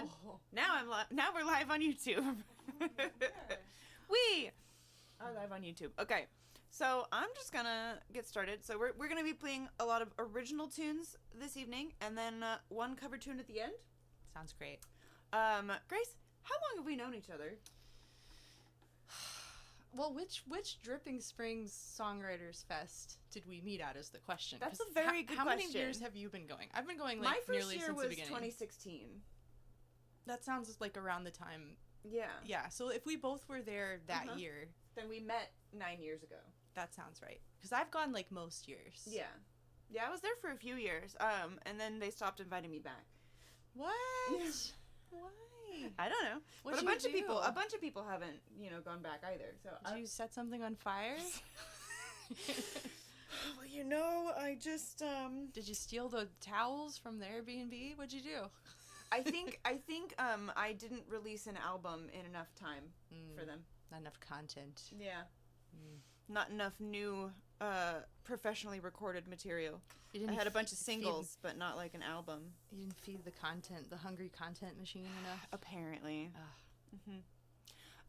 on. Now we're live on YouTube. We are live on YouTube. Okay. So I'm just gonna get started. So we're gonna be playing a lot of original tunes this evening, and then one cover tune at the end. Sounds great. Grace, how long have we known each other? Well, which Dripping Springs Songwriters Fest did we meet at is the question. That's a very good question. How many years have you been going? I've been going My like first nearly year since was the beginning. 2016. That sounds like around the time. Yeah. Yeah. So if we both were there that year, then we met 9 years ago. That sounds right. Because I've gone like most years. Yeah. Yeah, I was there for a few years. And then they stopped inviting me back. What? Why? I don't know. But a bunch of people haven't, gone back either. So did you set something on fire? Well, I just Did you steal the towels from the Airbnb? What'd you do? I think I didn't release an album in enough time for them. Not enough content. Yeah. Not enough new professionally recorded material. I had a bunch of singles, but not like an album. You didn't feed the hungry content machine enough? Apparently.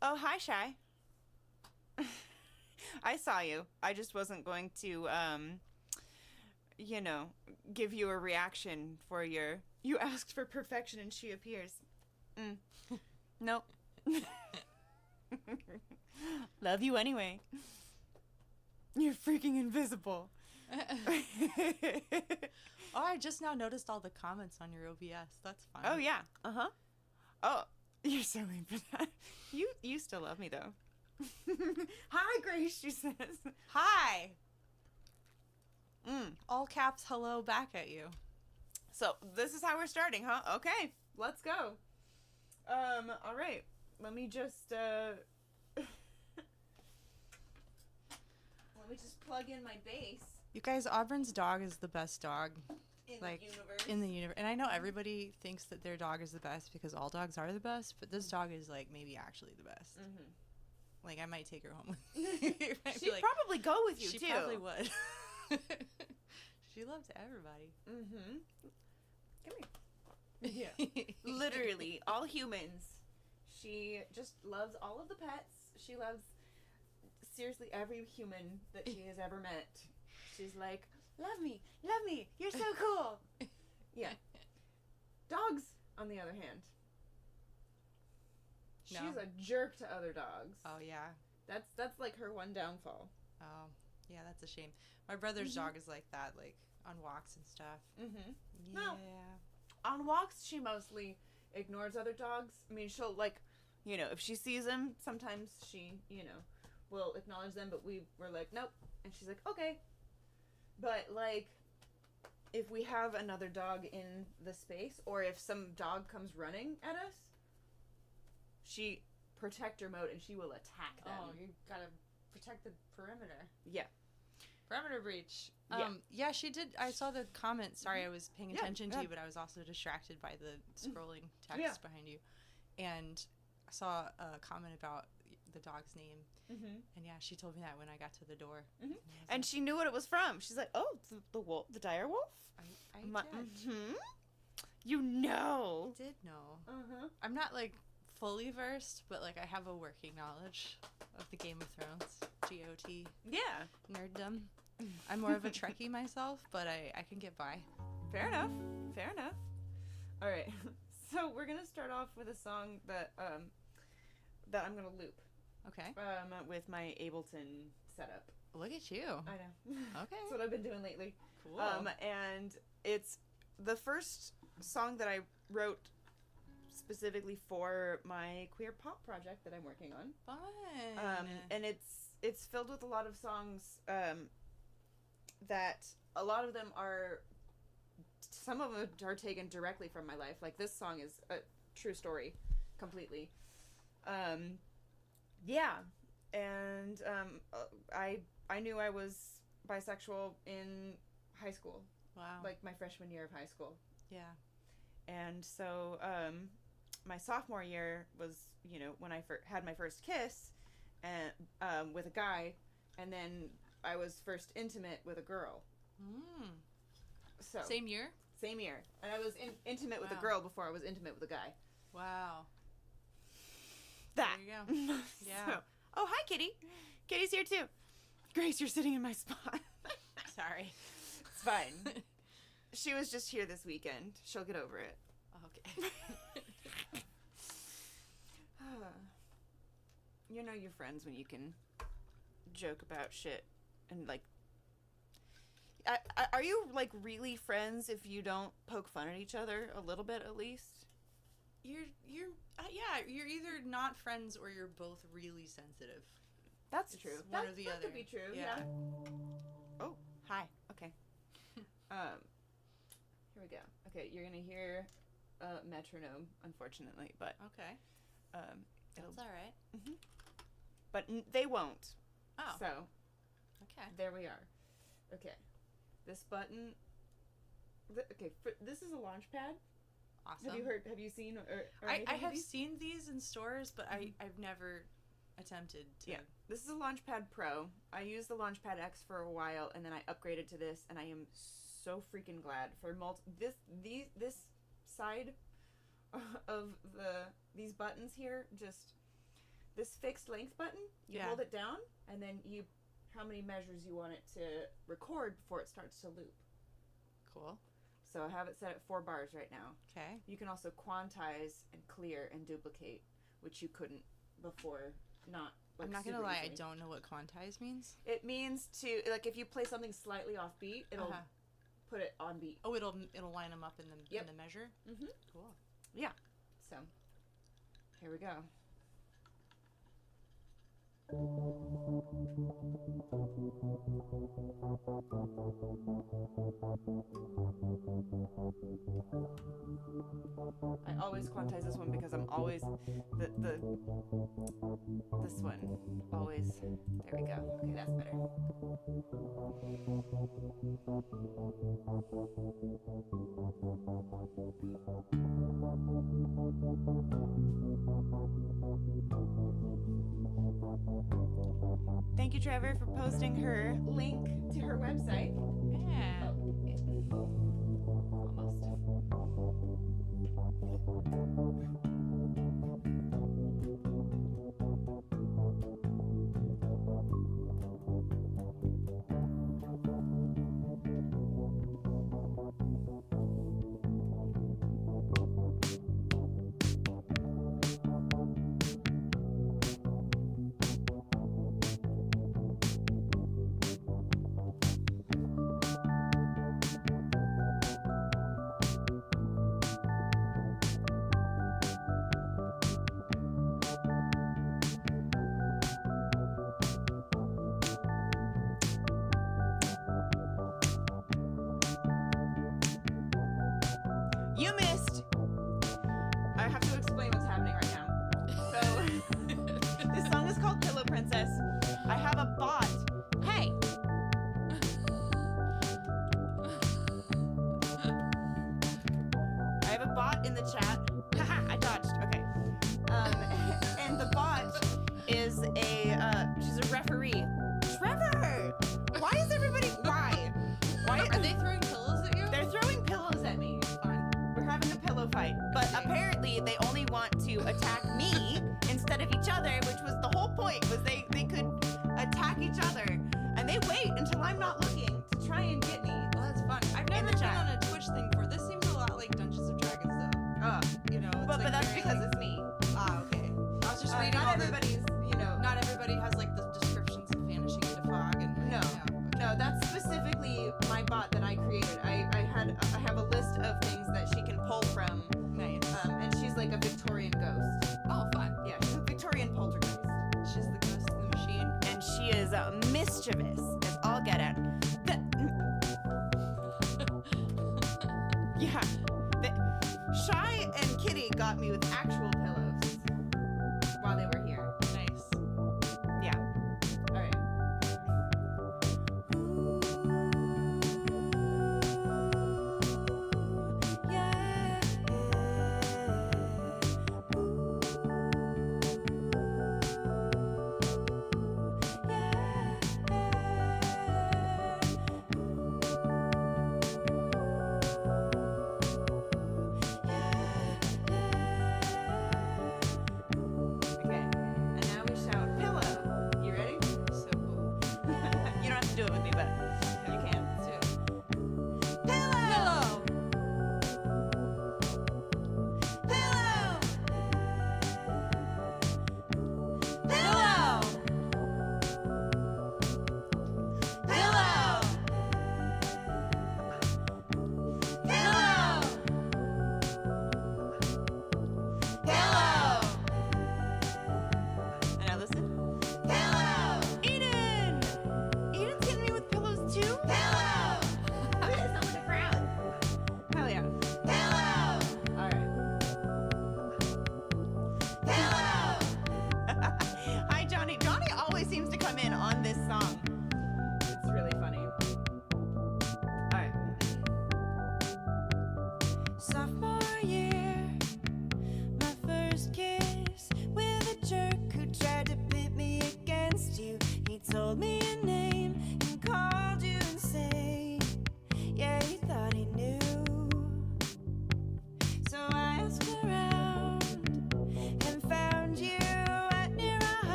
Oh, hi, Shy. I saw you. I just wasn't going to, give you a reaction for your... You asked for perfection and she appears. Nope. Love you anyway. You're freaking invisible. Oh, I just now noticed all the comments on your OBS. That's fine. Oh, yeah. Uh-huh. Oh, you're so lame for that. You still love me, though. Hi, Grace, she says. Hi. All caps hello back at you. So, this is how we're starting, huh? Okay, let's go. All right. Let me just, Let me just plug in my bass. You guys, Auburn's dog is the best dog. In the universe. In the universe. And I know everybody thinks that their dog is the best because all dogs are the best, but this dog is, like, maybe actually the best. Mm-hmm. Like, I might take her home with me. She'd probably go with you, too. She probably would. She loves everybody. Mm-hmm. Come here. Yeah. Literally, all humans. She just loves all of the pets. She loves... seriously every human that she has ever met. She's like, love me, you're so cool. Yeah. Dogs, on the other hand, she's a jerk to other dogs. Oh yeah, that's like her one downfall. Oh yeah, that's a shame. My brother's dog is like that, like on walks and stuff. Yeah. No, on walks she mostly ignores other dogs. I mean, she'll like, if she sees them, sometimes she, we'll acknowledge them, but we're like, nope. And she's like, okay. But, like, if we have another dog in the space, or if some dog comes running at us, she protector mode, and she will attack them. Oh, you gotta protect the perimeter. Yeah. Perimeter breach. Yeah. Yeah, she did. I saw the comment. Sorry, I was paying attention to you, but I was also distracted by the scrolling text behind you. And I saw a comment about the dog's name, and yeah, she told me that when I got to the door, and she knew what it was from. She's like, "Oh, the wolf, the dire wolf." I did. You know. I did know. I'm not like fully versed, but like I have a working knowledge of the Game of Thrones, GOT. Yeah, nerddom. I'm more of a Trekkie myself, but I can get by. Fair enough. All right, so we're gonna start off with a song that that I'm gonna loop. Okay. With my Ableton setup. Look at you. I know. Okay. That's what I've been doing lately. Cool. And it's the first song that I wrote specifically for my queer pop project that I'm working on. Fun. And it's filled with a lot of songs that a lot of them are, some of them are taken directly from my life. Like this song is a true story completely. Yeah, and I knew I was bisexual in high school. Wow. Like my freshman year of high school. Yeah. And so my sophomore year was, when I had my first kiss and with a guy, and then I was first intimate with a girl. So Same year? Same year. And I was intimate with a girl before I was intimate with a guy. Wow. That. There you go. Yeah. So, oh, hi, Kitty. Kitty's here too. Grace, you're sitting in my spot. Sorry. It's fine. She was just here this weekend. She'll get over it. Okay. You know your friends when you can joke about shit and like. Are you like really friends if you don't poke fun at each other a little bit at least? You're you're either not friends or you're both really sensitive. That's It's true. One or the that other. could be true. Yeah. Oh, hi. Okay. Here we go. Okay, you're gonna hear metronome, unfortunately, but Okay. it'll. That's all right. Mm-hmm. But they won't. Oh. So Okay. there we are. Okay, this button. This is a launch pad. Awesome. Have you seen or I anything of have these? seen these in stores, but I've never attempted to. Yeah, this is a Launchpad Pro. I used the Launchpad X for a while, and then I upgraded to this, and I am so freaking glad for this side of these buttons here. Just this fixed length button. You hold it down, and then how many measures you want it to record before it starts to loop. Cool. So I have it set at 4 bars right now. Okay. You can also quantize and clear and duplicate, which you couldn't before. Not. Like, I'm not gonna super lie, easily. I don't know what quantize means. It means to like if you play something slightly off beat, it'll put it on beat. Oh, it'll line them up in the measure. Mm-hmm. Cool. Yeah. So here we go. I always quantize this one because I'm always this one always. There we go. Okay, that's better. Thank you, Trevor, for posting her link to her website. Yeah. You missed. I have to explain what's happening right now. So, this song is called Pillow Princess. I have a bot. Hey. I have a bot in the chat. Haha, I dodged. Okay. And the bot is she's a referee. Trevor! Why is everybody, why? Are they throwing pillows at you? They're throwing pillows at me. Fun. We're having a pillow fight. But apparently they only want to attack me instead of each other, which was the whole point, was they could attack each other. And they wait until I'm not looking to try and get me. Well, that's fun. I've never been on a Twitch thing before. This seems a lot like Dungeons and Dragons, though. You know, it's But like that's very, because like, it's me. okay. I was just reading Not all everybody's, not everybody has like the descriptions of vanishing into fog and No. No, that's specifically my bot that I created. I have a list of things that she can pull from. Nice. And she's like a Victorian ghost. Oh, fun. Yeah, she's a Victorian poltergeist. She's the ghost of the machine. And she is mischievous as all get out. Yeah. Shy and Kitty got me with actual pillows while they were here. Nice. Yeah. All right.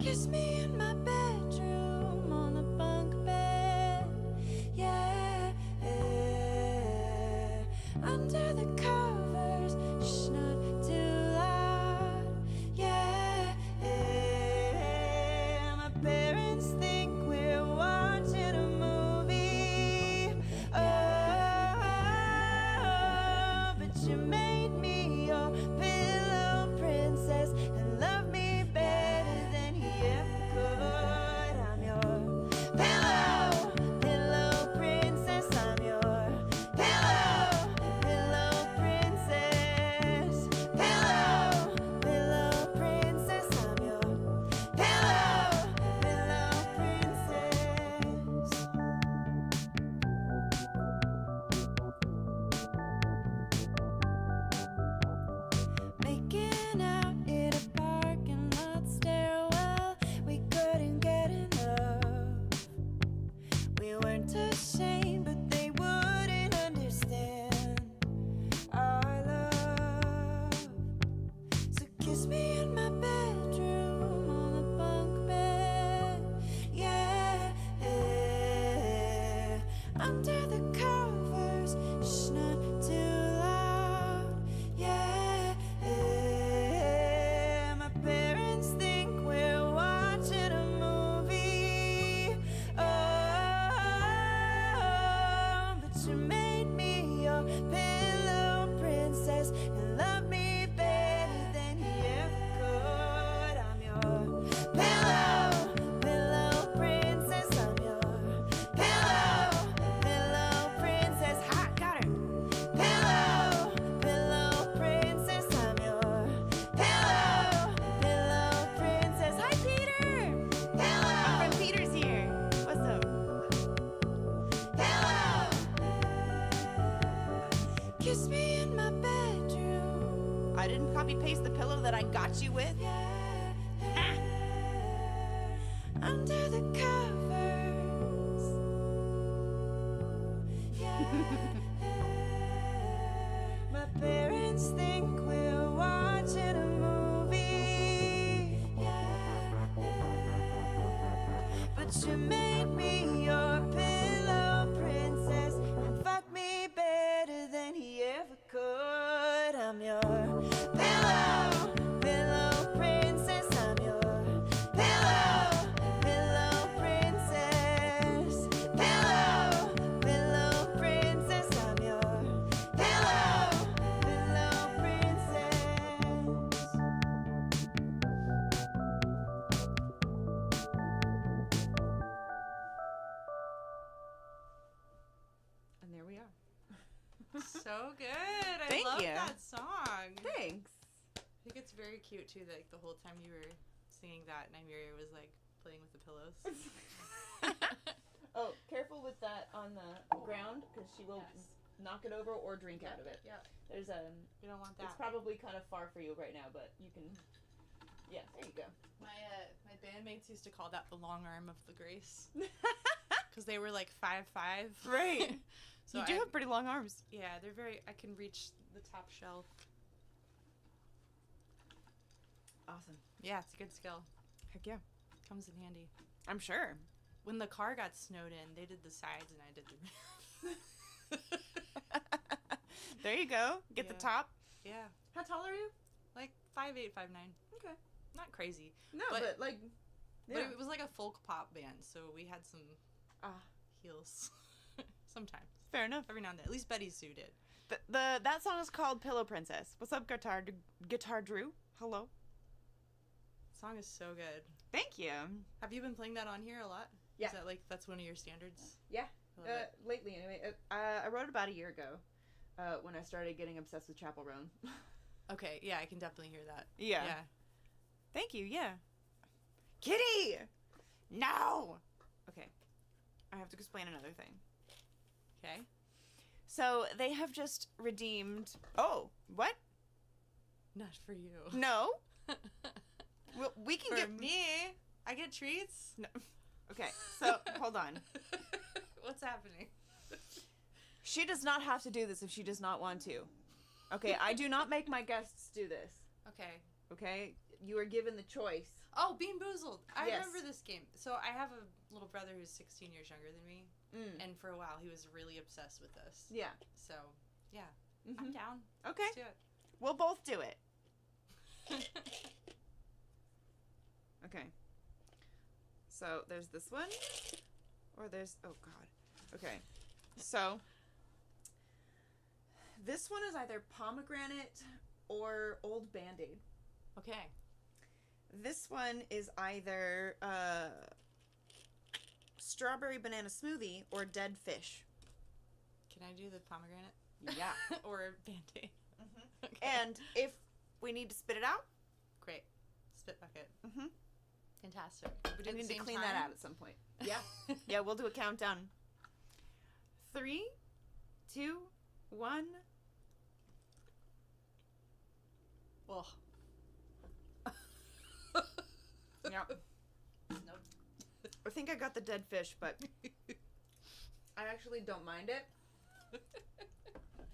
Kiss me in my bedroom on the bunk bed. Yeah. Under the covers. Shh, not too loud. Yeah. My parents think we're watching a movie. Oh, but you made me your pillow princess and love me better than he ever could. I'm your pillow, pillow princess. I'm your pillow, pillow princess. Pillow, pillow princess. I'm your pillow, pillow princess. Making out in a parking lot stairwell, we couldn't get enough. We weren't ashamed, but they wouldn't understand our love. So kiss me in my bedroom on the bunk bed. Yeah, under the covers. Shh, not too loud. Yeah, my parents think we're watching a movie. Oh, but you made me your pillow princess and love me better than he ever could. I'm your pillow, pillow princess. I'm your pillow, pillow princess. Ha, got her. Pillow, pillow princess. I'm your pillow, pillow princess. Hi, Peter. Pillow. My friend Peter's here. What's up? Pillow. Kiss me in my bedroom. I didn't copy paste the pillow that I got you with. Under the covers. My parents think we're watching a movie. But you made me your pillow princess and fuck me better than he ever could. I'm your pillow, pillow princess. I'm your pillow, pillow princess. Pillow, pillow princess. I'm your pillow, pillow princess. And there we are. So good. I Thank love you. that song. Thanks. I think it's very cute too. Like the whole time you were singing that, Nymeria was like playing with the pillows. Oh, careful with that on the ground because she will knock it over or drink out of it. Yeah, There's we don't want that. It's probably kind of far for you right now, but you can. Yeah, there you go. My bandmates used to call that the long arm of the Grace because they were like 5'5". Right. So you do have pretty long arms. Yeah, they're very. I can reach the top shelf. Awesome. Yeah, it's a good skill. Heck yeah. Comes in handy. I'm sure. When the car got snowed in, they did the sides and I did the. There you go. Get the Yeah. top. Yeah, How tall are you? like 5'8", 5'9". Okay. Not crazy. No, But- but like. But Yeah. it was like a folk pop band, so we had some Ah, heels. Sometimes. fair enough. Every now and then. At least Betty Sue did. That song is called Pillow Princess. What's up, Guitar Drew? Hello. The song is so good. Thank you. Have you been playing that on here a lot? Yeah. Is that like, that's one of your standards? Yeah. I love it. Lately, anyway. I wrote about a year ago when I started getting obsessed with Chapel Roan. Okay, yeah, I can definitely hear that. Yeah. Yeah. Thank you, yeah. Kitty! No! Okay. I have to explain another thing. Okay. So, they have just redeemed... Oh, what? Not for you. No. Well, we can For get... me, I get treats. No. Okay, so, hold on. What's happening? She does not have to do this if she does not want to. Okay, I do not make my guests do this. Okay. Okay? You are given the choice. Oh, Bean Boozled. I Yes. remember this game. So I have a little brother who's 16 years younger than me. And for a while, he was really obsessed with this. Yeah. So, yeah. I'm down. Okay. Let's do it. We'll both do it. Okay. So there's this one. Or there's... Oh, God. Okay. So this one is either pomegranate or old Band-Aid. Okay. This one is either strawberry banana smoothie or dead fish. Can I do the pomegranate? Yeah. Or Band-Aid? Okay. And if we need to spit it out, Great. Spit bucket. mm-hmm. Fantastic. We I need to clean that out at some point. Yeah. Yeah, we'll do a countdown. 3, 2, 1. Ugh. Yeah. Nope. I think I got the dead fish, but I actually don't mind it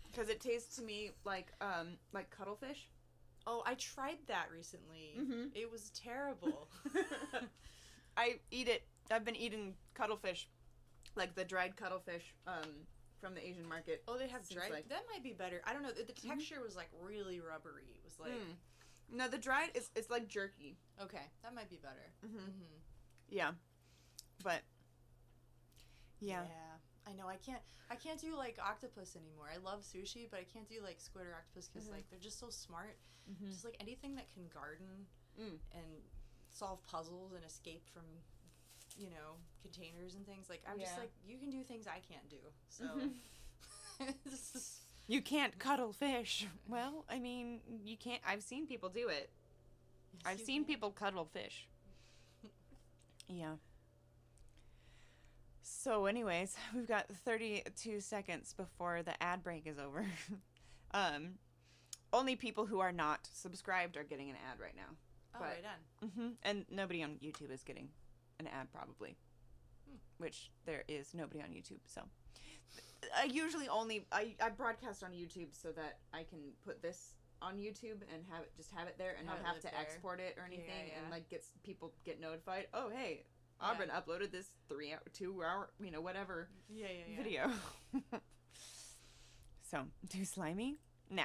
because it tastes to me like cuttlefish. Oh, I tried that recently. Mm-hmm. It was terrible. I eat it. I've been eating cuttlefish, like the dried cuttlefish from the Asian market. Oh, they have since, dried? like- That might be better. I don't know. The texture was like really rubbery. It was like... No, the dried it's like jerky. Okay, that might be better. Mm-hmm. Yeah, but yeah. I know. I can't do like octopus anymore. I love sushi, but I can't do like squid or octopus because like they're just so smart. Mm-hmm. Just like anything that can garden and solve puzzles and escape from, containers and things. Like I'm just like, you can do things I can't do. So this is... You can't cuddle fish. Well, I mean, you can't. I've seen people do it. Yes, I've seen people cuddle fish. Yeah. So anyways, we've got 32 seconds before the ad break is over. Only people who are not subscribed are getting an ad right now. Oh, right on. And nobody on YouTube is getting an ad probably. Which there is nobody on YouTube, so... I usually only... I broadcast on YouTube so that I can put this on YouTube and have it there and not have to export it or anything and like people get notified. Oh, hey, Auburn uploaded this 3 hour, 2 hour, whatever video. So, too slimy? Nah.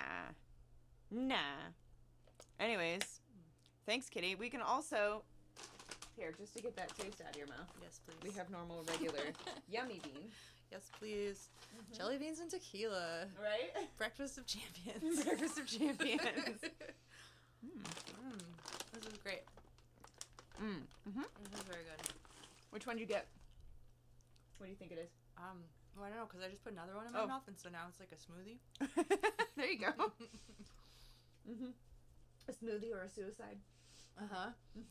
Anyways, thanks, Kitty. We can also... Here, just to get that taste out of your mouth. Yes, please. We have normal, regular, yummy bean. Yes, please. Jelly beans and tequila. Right? Breakfast of champions. Breakfast of champions. This is great. This is very good. Which one did you get? What do you think it is? Well, I don't know, because I just put another one in my mouth, and so now it's like a smoothie. There you go. A smoothie or a suicide.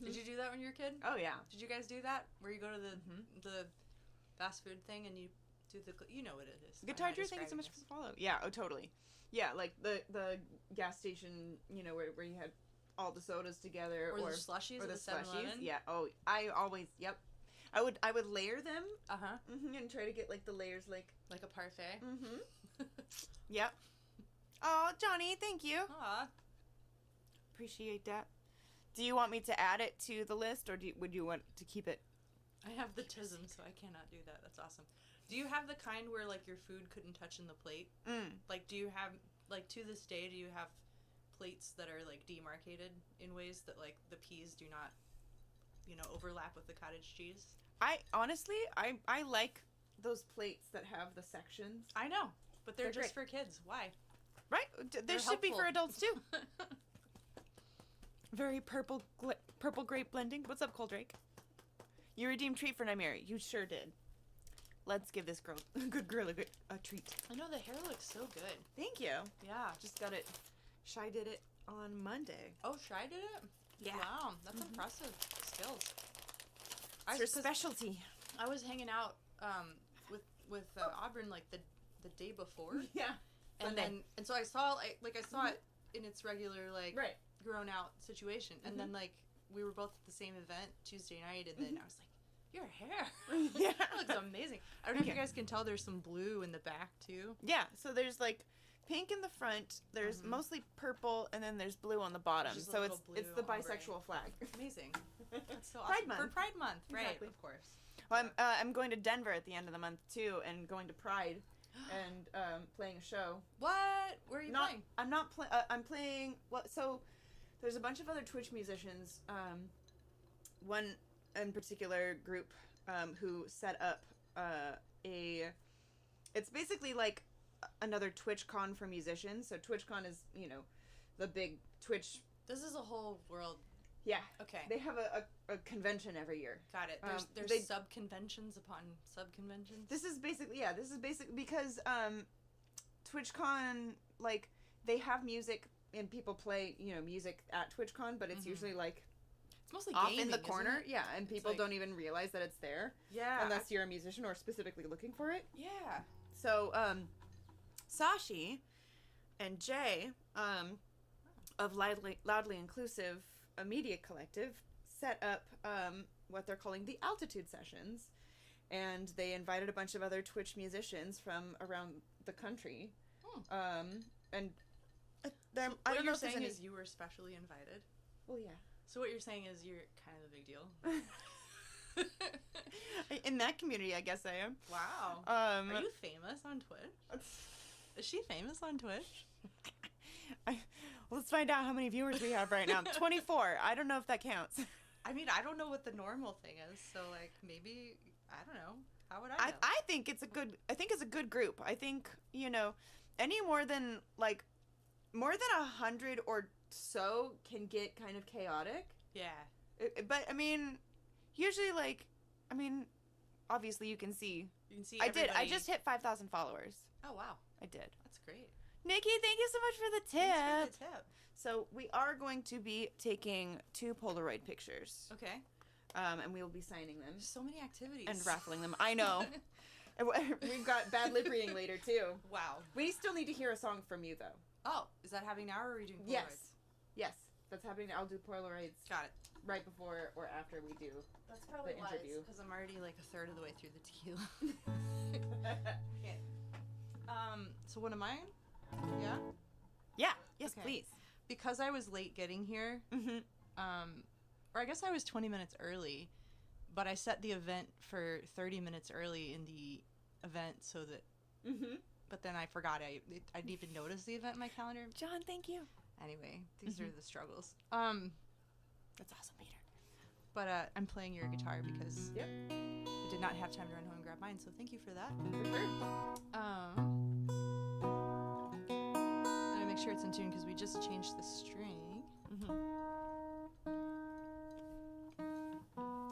Did you do that when you were a kid? Oh, yeah. Did you guys do that? Where you go to the fast food thing and you do you know what it is. Guitar Drew, thank you so much for the follow. Yeah, oh, totally. Yeah, like the gas station, where you had all the sodas together. Or the slushies or at the the slushies. 7-Eleven. Yeah, oh, I always, yep. I would layer them. And try to get, like, the layers, like a parfait. Yep. Oh, Johnny, thank you. Aw. Appreciate that. Do you want me to add it to the list, or would you want to keep it? I have the tism, so I cannot do that. That's awesome. Do you have the kind where, like, your food couldn't touch in the plate? Like, do you have, like, to this day, do you have plates that are, like, demarcated in ways that, like, the peas do not, overlap with the cottage cheese? Honestly, I like those plates that have the sections. I know, but they're just great. for kids. Why? Right? There should be for adults, too. Very purple grape blending. What's up, Coldrake? You redeemed treat for Nymeria. You sure did. Let's give this good girl a treat. I know, the hair looks so good. Thank you. Yeah. Just got it. Shy did it on Monday. Oh, Shy did it? Yeah. Wow, that's impressive skills. It's her specialty. I was hanging out with Auburn like the day before. Yeah. And so I saw it in its regular right. grown out situation, and then like we were both at the same event Tuesday night, and then I was like, your hair, yeah, that looks amazing. I don't know if you guys can tell. There's some blue in the back too. Yeah, so there's like pink in the front. There's mostly purple, and then there's blue on the bottom. So it's the bisexual flag. Amazing. That's so awesome. Pride Month. For Pride Month, right? Exactly. Of course. Well, I'm going to Denver at the end of the month too, and going to Pride, and playing a show. What? Where are you playing? I'm not playing. I'm playing. Well, so there's a bunch of other Twitch musicians. One in particular group who set up it's basically like another TwitchCon for musicians. So TwitchCon is, the big Twitch. This is a whole world. Yeah. Okay. They have a convention every year. Got it. There's sub-conventions upon sub-conventions. This is basically because TwitchCon, like, they have music and people play, music at TwitchCon, but it's usually like it's mostly off gaming, in the corner. isn't it? Yeah, and people don't even realize that it's there. Yeah. Unless you're a musician or specifically looking for it. Yeah. So, Sashi and Jay, of Loudly Inclusive, a media collective, set up what they're calling the Altitude Sessions, and they invited a bunch of other Twitch musicians from around the country. And I don't know if saying is you were specially invited. Well, yeah. So what you're saying is you're kind of a big deal. In that community, I guess I am. Wow. Are you famous on Twitch? Is she famous on Twitch? Let's find out how many viewers we have right now. 24. I don't know if that counts. I mean, I don't know what the normal thing is, so like maybe I don't know. How would I know? I think it's a good group. I think, any more than 100 or so can get kind of chaotic. Yeah. But I mean, usually obviously you can see. Everybody. I just hit 5,000 followers. Oh wow. I did. That's great. Nikki, thank you so much for the tip. Thanks for the tip. So we are going to be taking 2 Polaroid pictures. Okay. And we will be signing them. So many activities. And raffling them. I know. We've got bad lip reading later too. Wow. We still need to hear a song from you though. Oh, is that happening now, or are we doing Polaroids? Yes, that's happening. I'll do Polaroids. Got it. Right before or after we do. That's probably the interview. Because I'm already like a third of the way through the tequila. Okay. So what am I? Yeah. Yeah. Yes, Okay. please. Because I was late getting here. Or I guess I was 20 minutes early, but I set the event for 30 minutes early in the event so that. But then I forgot I didn't even notice the event in my calendar. John, thank you. Anyway, these are the struggles. That's awesome, Peter. But I'm playing your guitar because Yep. I did not have time to run home and grab mine, so thank you for that. For sure. Let me make sure it's in tune because we just changed the string.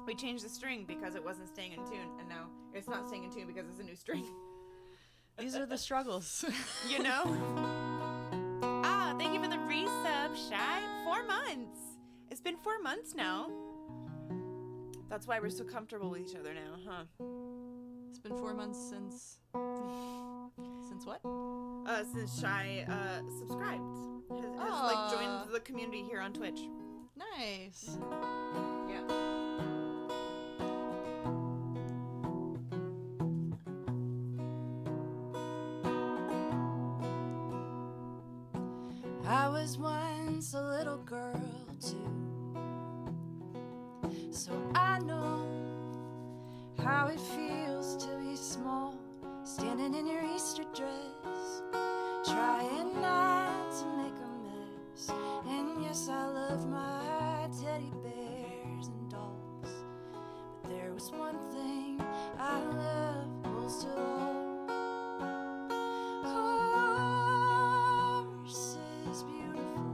We changed the string because it wasn't staying in tune, and now it's not staying in tune because it's a new string. These are the struggles. Thank you for the resub, Shy. 4 months. It's been 4 months now. That's why we're so comfortable with each other now, huh? It's been 4 months since what? Since Shy subscribed. Has joined the community here on Twitch. Nice. Yeah. I was once a little girl too, so I know how it feels to be small, standing in your Easter dress, trying not to make a mess. And yes, I love my teddy bears and dolls, but there was one thing I loved most of all. Horses beautiful,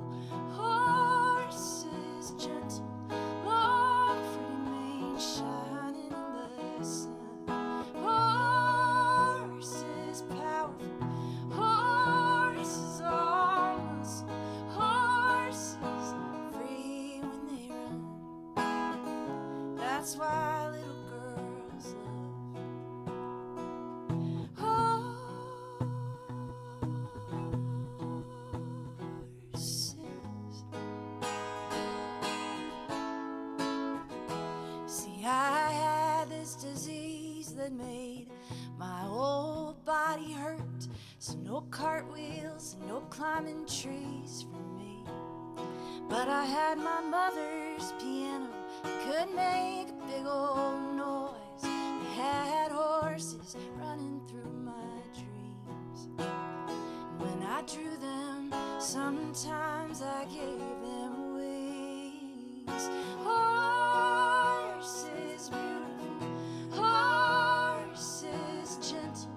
horses gentle, long pretty mane shining in the sun. Horses powerful, horses all muscle, horses free when they run. That's why little girls love horses. See, I had this disease that made my whole body hurt. So no cartwheels and no climbing trees for me. But I had my mother's piano could make a big old noise. They had horses running through my dreams. And when I drew them, sometimes I gave them wings. Horses beautiful, horses gentle,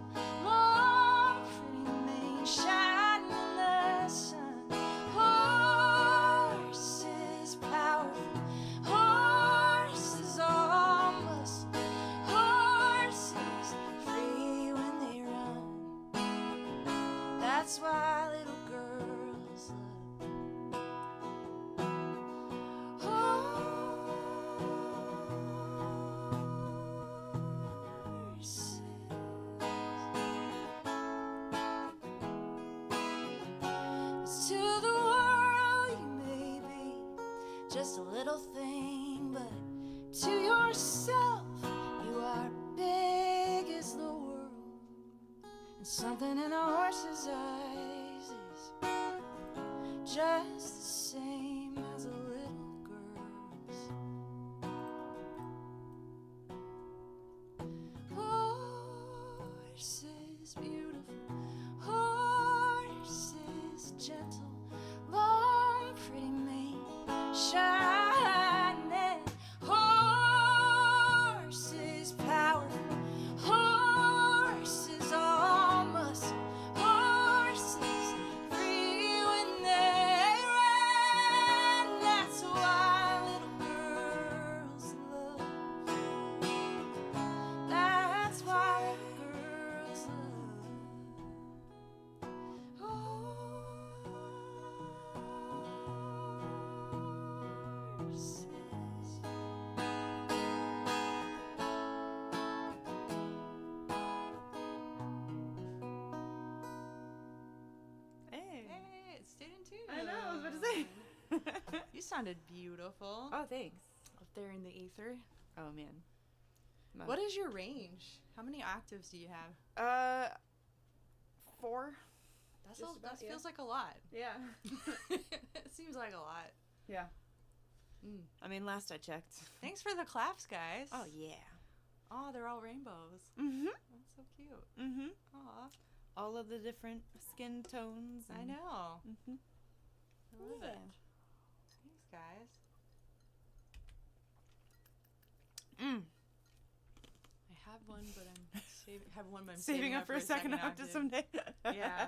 long pretty mane shining in the sun. Horses powerful, horses all muscle, horses free when they run. That's why little girls love horses. To the world you may be just a little thing, but to yourself you are big as the world. And something in a horse's eyes is just the same as a little girl's. Horses beautiful, horses gentle, long pretty mane shining, horses powerful, horses all muscle, horses free when they run. That's why little girls love. That's why little girls love horses. Hey. Hey, it stayed in tune. I know, I was about to say. You sounded beautiful Oh, thanks. up there in the ether. Oh, man. No. What is your range? How many octaves do you have? 4. That Just about, yeah. feels like a lot. Yeah. It seems like a lot. Yeah. Mm. I mean, last I checked. Thanks for the claps, guys. Oh, yeah. Oh, they're all rainbows. Mm-hmm. That's so cute. Mm-hmm. Aw, All of the different skin tones. I know. Mm-hmm. I love Yeah. it. Thanks, guys. Mm. I have one, but I'm I'm Saving up for a second octave someday. Yeah.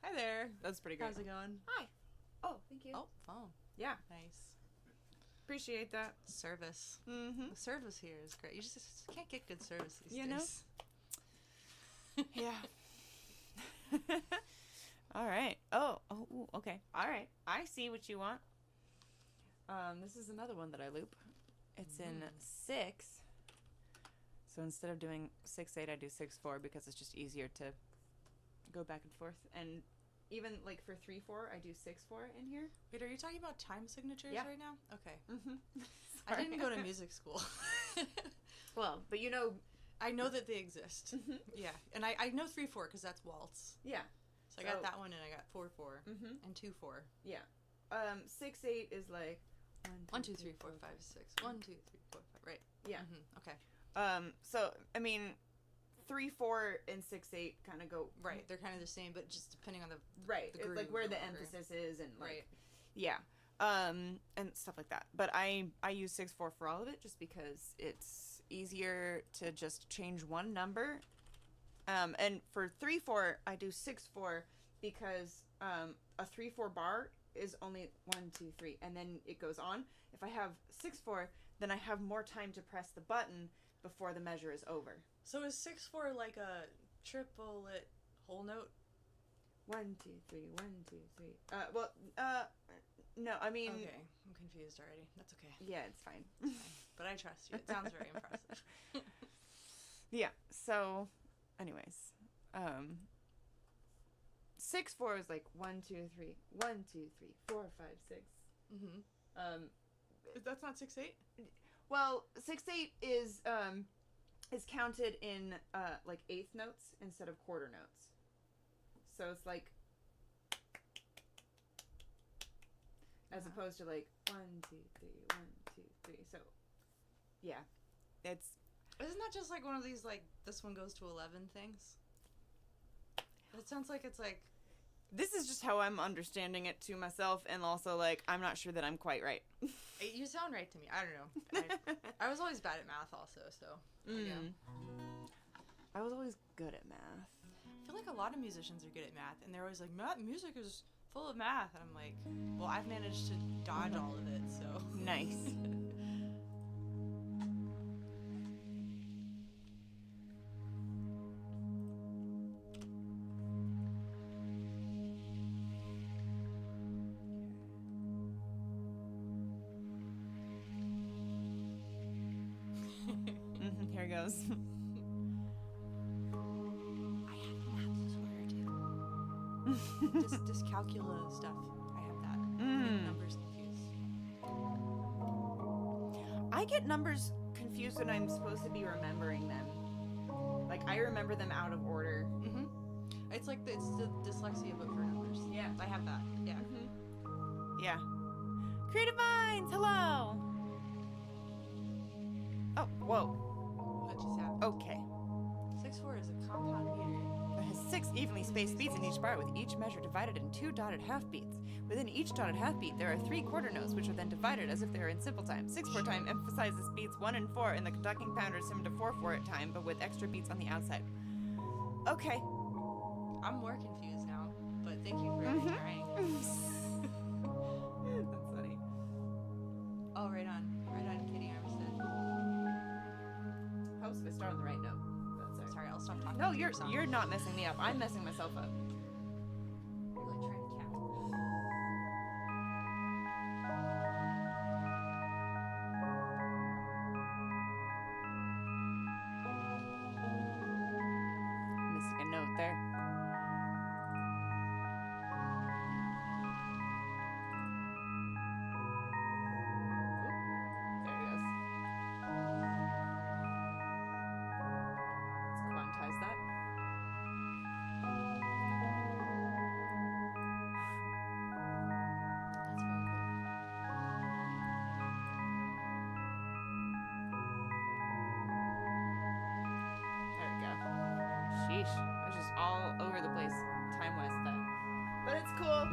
Hi there. That's pretty good. How's it going? Hi. Oh, thank you. Oh, phone. Yeah. Nice. Appreciate that. Service. Mm-hmm. The service here is great. You just can't get good service these You know? days. Yeah. All right. Oh, ooh, okay. All right. I see what you want. This is another one that I loop. It's in 6. So instead of doing 6/8, I do 6/4 because it's just easier to go back and forth. And even like for 3/4, I do 6/4 in here. Wait, are you talking about time signatures Yeah. right now? Okay. Mm-hmm. I didn't go to music school. Well, but you know. I know that they exist. Mhm. Yeah. And I know 3/4 because that's waltz. Yeah. So I got that one and I got 4/4 Mm-hmm. and 2/4. Yeah. 6/8 is like 1, 2, 3, 4, 5, 6. 1, 2, 3, 4, 5. Right. Yeah. Mm-hmm. Okay. So I mean, 3/4 and 6/8 kind of go Right. They're kind of the same, but just depending on the right. the It's like groove where or the whatever. emphasis is and like Right. yeah, and stuff like that. But I use 6/4 for all of it just because it's easier to just change one number. And for 3/4 I do 6/4 because a 3/4 bar is only 1, 2, 3, and then it goes on. If I have 6/4, then I have more time to press the button before the measure is over. So is 6/4 like a triplet whole note? 1, 2, 3, 1, 2, 3. No, I mean. Okay, I'm confused already. That's okay. Yeah, it's fine. But I trust you. It sounds very impressive. Yeah. So, anyways, 6/4 is like 1, 2, 3, 1, 2, 3, 4, 5, 6. Mm-hmm. That's not 6/8? Well, 6/8 is counted in like eighth notes instead of quarter notes. So it's like as opposed to like 1, 2, 3, 1, 2, 2, 3. So, yeah. It's... Isn't that just like one of these, like, this one goes to 11 things? It sounds like it's like... This is just how I'm understanding it to myself, and also, like, I'm not sure that I'm quite right. You sound right to me. I don't know. I was always bad at math also, so... Yeah. I was always good at math. I feel like a lot of musicians are good at math, and they're always like, music is full of math. And I'm like, well, I've managed to dodge all of it, so... Nice. Here it goes. I have math disorder too. Dyscalculia stuff. I have that. I get numbers confused. I get numbers confused when I'm supposed to be remembering them. Like, I remember them out of order. Mm-hmm. It's like it's the dyslexia, but for numbers. Yeah. I have that. Yeah. Mm-hmm. Yeah. Creative Minds, hello! Oh, whoa. What just happened? Okay. 6/4 is a compound meter. It has 6 evenly spaced beats in each bar, with each measure divided in 2 dotted half beats. Within each dotted half beat, there are 3 quarter notes, which are then divided as if they are in simple time. 6/4 time emphasizes beats 1 and 4, and the conducting pounder is similar to 4/4 at time, but with extra beats on the outside. Okay. I'm more confused now, but thank you for trying. That's funny. Oh, right on, Kitty Armstead. Helps if I start on the right note. That's Sorry, I'll stop talking. No, to your you're not messing me up. I'm messing myself up. You're like trying to count. Missing a note there. There it goes. Let's quantize that. That's very cool. There we go. Sheesh. I was just all over the place time-wise with that. But it's cool.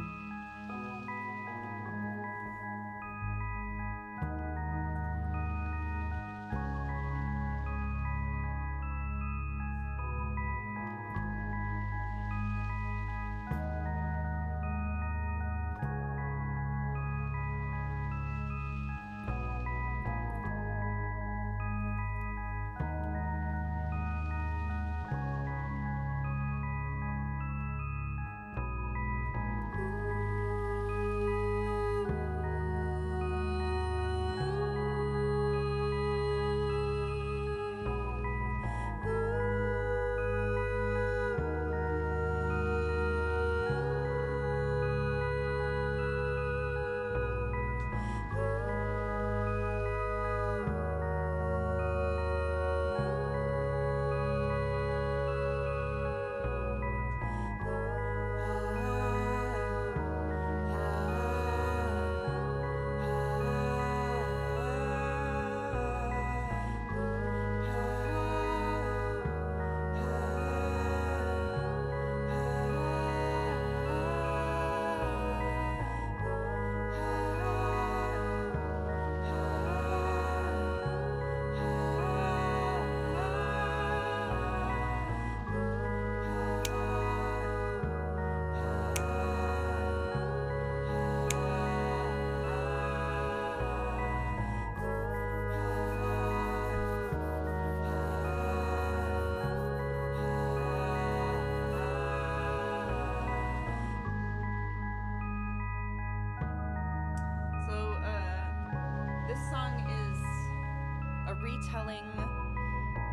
Retelling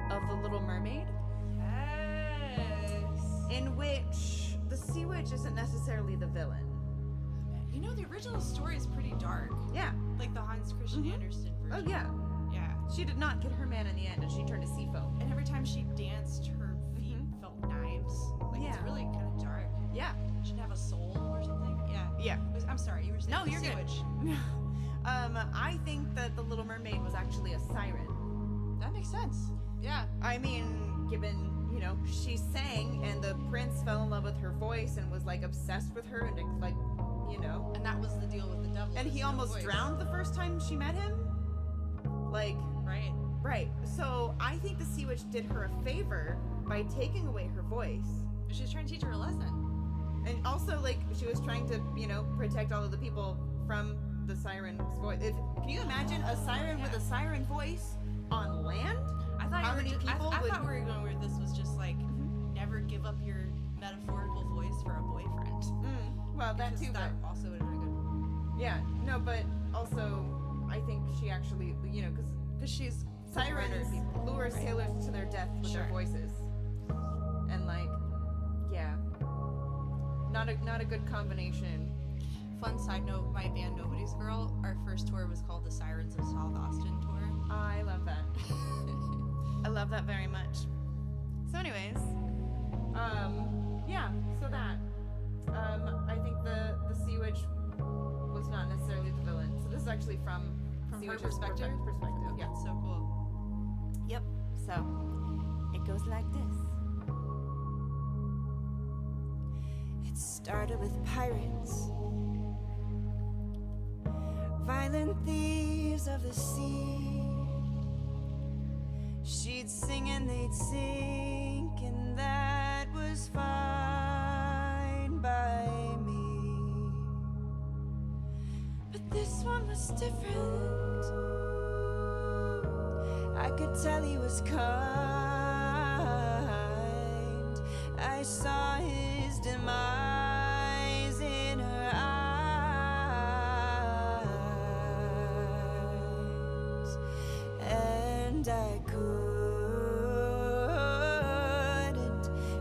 of The Little Mermaid. Yes. In which the sea witch isn't necessarily the villain. You know, the original story is pretty dark. Yeah. Like the Hans Christian Andersen version. Oh, yeah. Yeah. She did not get her man in the end, and she turned to sea foam. And every time she danced, her feet felt knives. Like, it's really kind of dark. Yeah. She didn't have a soul or something. Yeah. Yeah. I'm sorry, you were saying No, you're sea good. witch. I think that the Little Mermaid was actually a siren. That makes sense. Yeah. I mean, given, you know, she sang and the prince fell in love with her voice and was, like, obsessed with her and, like, you know. And that was the deal with the devil. And he almost drowned the first time she met him. Like. Right. Right. So I think the Sea Witch did her a favor by taking away her voice. She was trying to teach her a lesson. And also, like, she was trying to, you know, protect all of the people from the siren's voice. Can you imagine a siren with a siren voice on land? I thought How many people I would... thought we were going where this was just like, never give up your metaphorical voice for a boyfriend. Well, that because too, that but... also would have been good. Yeah, no, but also, I think she actually, you know, because she's sirens lure sailors to their death with their voices. And, like, yeah. Not a good combination. Fun side note, my band Nobody's Girl, our first tour was called the Sirens of South Austin tour. I love that. I love that very much. So anyways, yeah, so that. I think the Sea Witch was not necessarily the villain. So this is actually from Sea her Witch's perspective? perspective. Yeah. That's so cool. Yep. So it goes like this. It started with pirates, violent thieves of the sea. She'd sing and they'd sink, and that was fine by me. But this one was different. I could tell he was kind. I saw his demise in her eyes, and I couldn't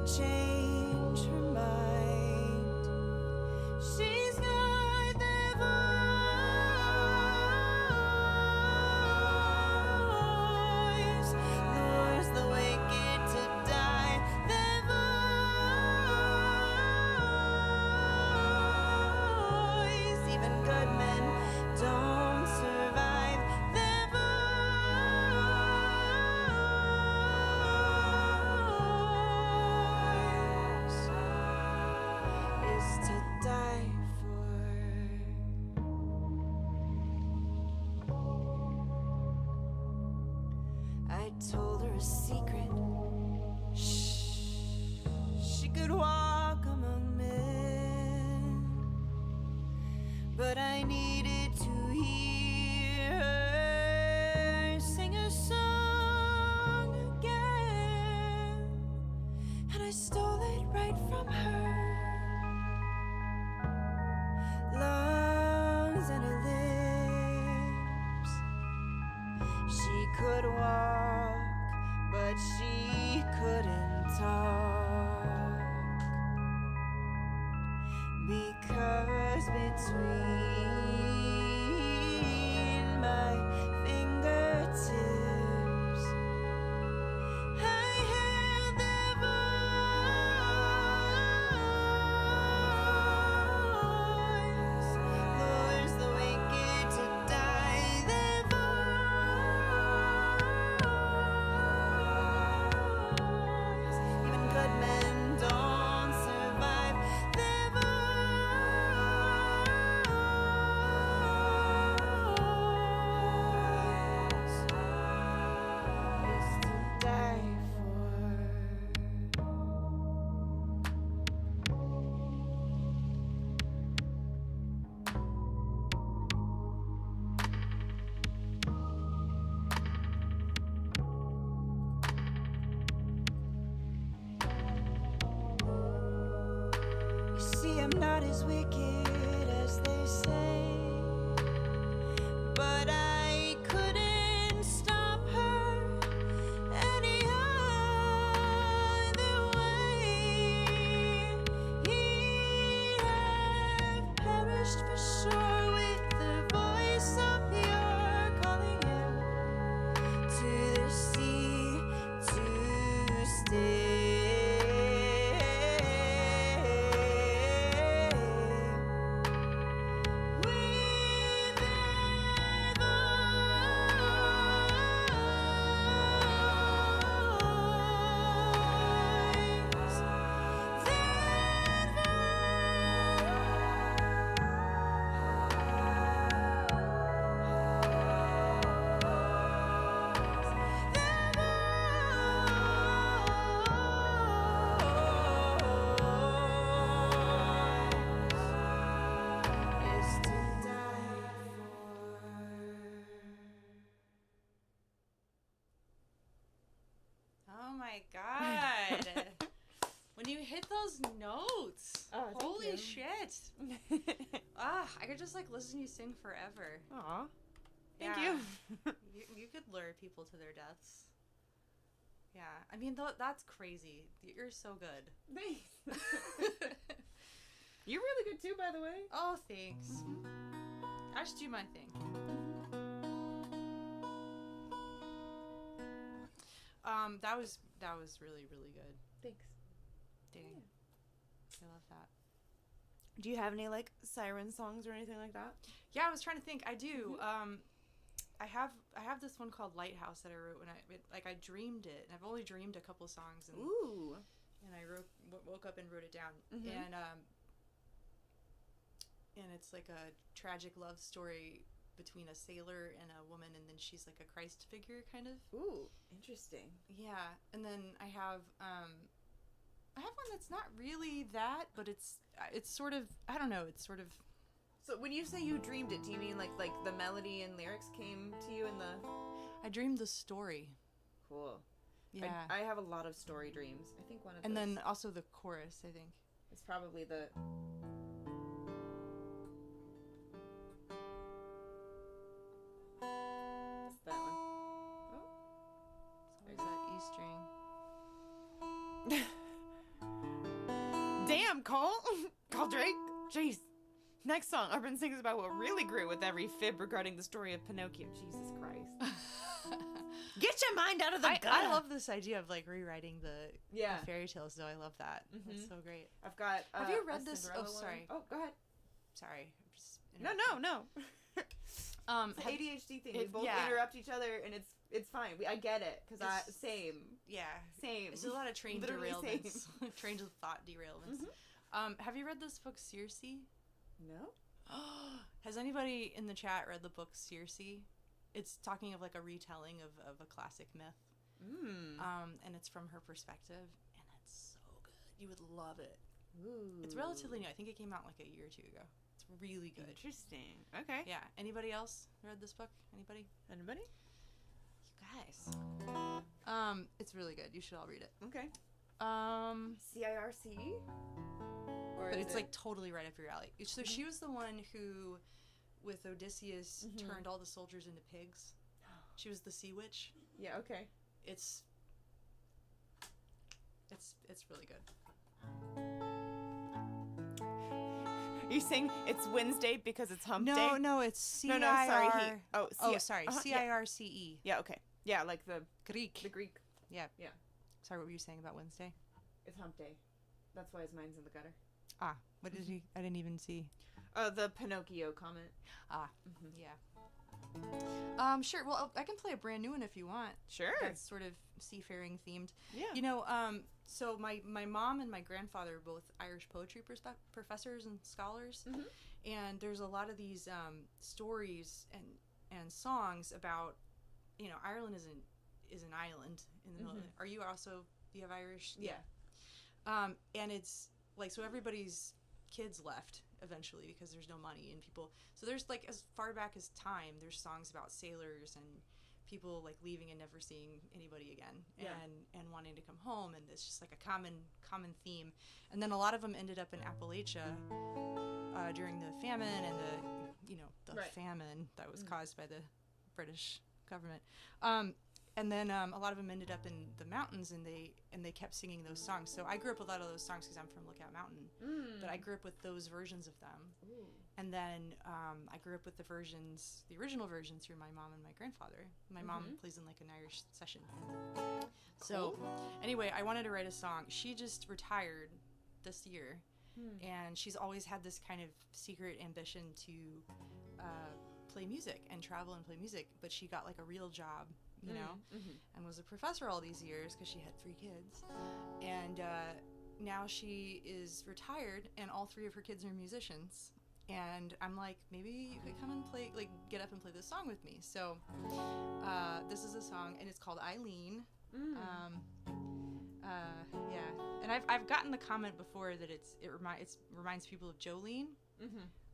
change her mind. She's got the voice, lures the wicked to die. The voice, even good men don't survive. The voice is to die for. I told her a secret. Shh, she could walk among men, but I needed to hear her sing a song again, and I stole it right from her. Lungs and her lips. She could walk, but she couldn't talk, because between my fingertips I had the voice, lures the wicked to die. The voice, even good men don't survive. The voice is to die for. You see, I'm not as wicked as they say, but I couldn't stop her any other way. He'd have perished for sure with the voice of pure calling him to the sea to stay. With Oh my god. When you hit those notes. Oh, holy you. shit. I could just like listen to you sing forever. Aw. Thank Yeah. you. You could lure people to their deaths. Yeah. I mean, that's crazy. You're so good. Thanks. You're really good too, by the way. Oh, thanks. I just do my thing. That was really, really good. Thanks. Dang. Yeah. I love that. Do you have any like siren songs or anything like that? Yeah, I was trying to think. I do. I have this one called Lighthouse that I wrote when I dreamed it, and I've only dreamed a couple songs. And, Ooh. And I woke up and wrote it down, and it's like a tragic love story between a sailor and a woman, and then she's like a Christ figure, kind of. Ooh, interesting. Yeah, and then I have one that's not really that, but it's sort of, I don't know, it's sort of. So when you say you dreamed it, do you mean like the melody and lyrics came to you in the? I dreamed the story. Cool. Yeah. I have a lot of story dreams. I think one of and those then also the chorus, I think. it's probably the. It's that one. Oh. There's that E string. Damn, Cole! Cole Drake? Jeez. Next song, Urban sings about what really grew with every fib regarding the story of Pinocchio. Jesus Christ. Get your mind out of the gutter! I love this idea of like rewriting the fairy tales, though. I love that. Mm-hmm. That's so great. I've got. Have you read a this? Cinderella Oh, sorry. one. Oh, go ahead. Sorry. I'm just No. It's an ADHD thing. We both interrupt each other, and it's fine. I get it because same. Yeah. Same. There's a lot of train Literally derailments. Train of thought derailments. Mm-hmm. Have you read this book, Circe? No. Has anybody in the chat read the book Circe? It's talking of like a retelling of a classic myth. And it's from her perspective, and it's so good. You would love it. Ooh. It's relatively new. I think it came out like a year or two ago. It's really good. Interesting. Okay. Yeah. Anybody else read this book? Anybody? Anybody? You guys. It's really good. You should all read it. Okay. CIRCE? But it's like totally right up your alley. So she was the one who, with Odysseus, turned all the soldiers into pigs. She was the sea witch. Yeah. Okay. It's really good. Are you saying it's Wednesday because it's hump day? No, it's C-I-R... No, sorry. Sorry. Uh-huh, C-I-R-C-E. Yeah, okay. Yeah, like the Greek. The Greek. Yeah. Yeah. Sorry, what were you saying about Wednesday? It's hump day. That's why his mind's in the gutter. Ah, what did he... I didn't even see. The Pinocchio comment. Ah, yeah. Sure. Well, I can play a brand new one if you want. Sure. That's sort of seafaring themed. Yeah. You know, so my mom and my grandfather are both Irish poetry professors and scholars, and there's a lot of these stories and songs about, you know, Ireland is an island in the middle. Are you also? Do you have Irish? Yeah. And it's like, so everybody's kids left eventually because there's no money and people. So there's like, as far back as time, there's songs about sailors and people like leaving and never seeing anybody again, and wanting to come home, and it's just like a common theme. And then a lot of them ended up in Appalachia during the famine and the famine that was caused by the British government. And then a lot of them ended up in the mountains, and they kept singing those songs. So I grew up with a lot of those songs because I'm from Lookout Mountain, but I grew up with those versions of them. Ooh. And then I grew up with the original versions through my mom and my grandfather. My mom plays in like an Irish session band. Cool. So anyway, I wanted to write a song. She just retired this year, and she's always had this kind of secret ambition to play music and travel and play music, but she got like a real job, you know, and was a professor all these years because she had 3 kids. And now she is retired, and all 3 of her kids are musicians. And I'm like, maybe you could come and play, like, get up and play this song with me. So this is a song, and it's called Eileen. Yeah. And I've gotten the comment before that it reminds people of Jolene,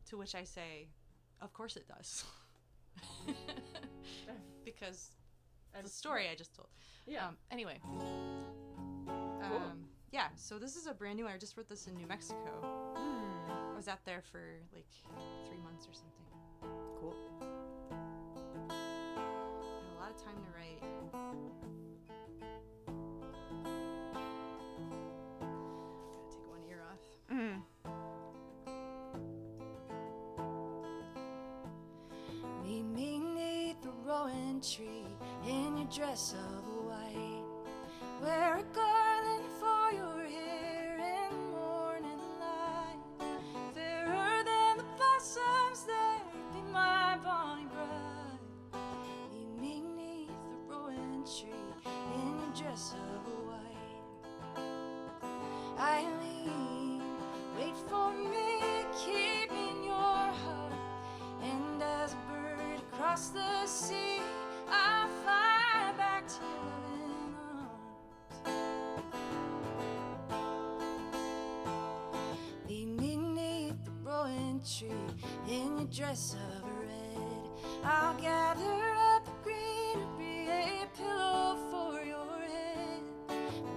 to which I say, of course it does. Because It's a story I just told. Yeah. Anyway. Yeah, so this is a brand new one. I just wrote this in New Mexico. I was out there for like 3 months or something. Cool. I had a lot of time to write. Gotta take one ear off. Meet me neath the rowan tree in your dress of white. Wear a garland for your hair in the morning light. Fairer than the blossoms there, be my bonny bride. Meet me neath the rowan tree in your dress of white. Eileen, wait for me, keep me in your heart. And as a bird across the sea, I'll fly back to your loving arms. Meet me neath the rowan tree in your dress of red. I'll gather up the greenery, a pillow for your head.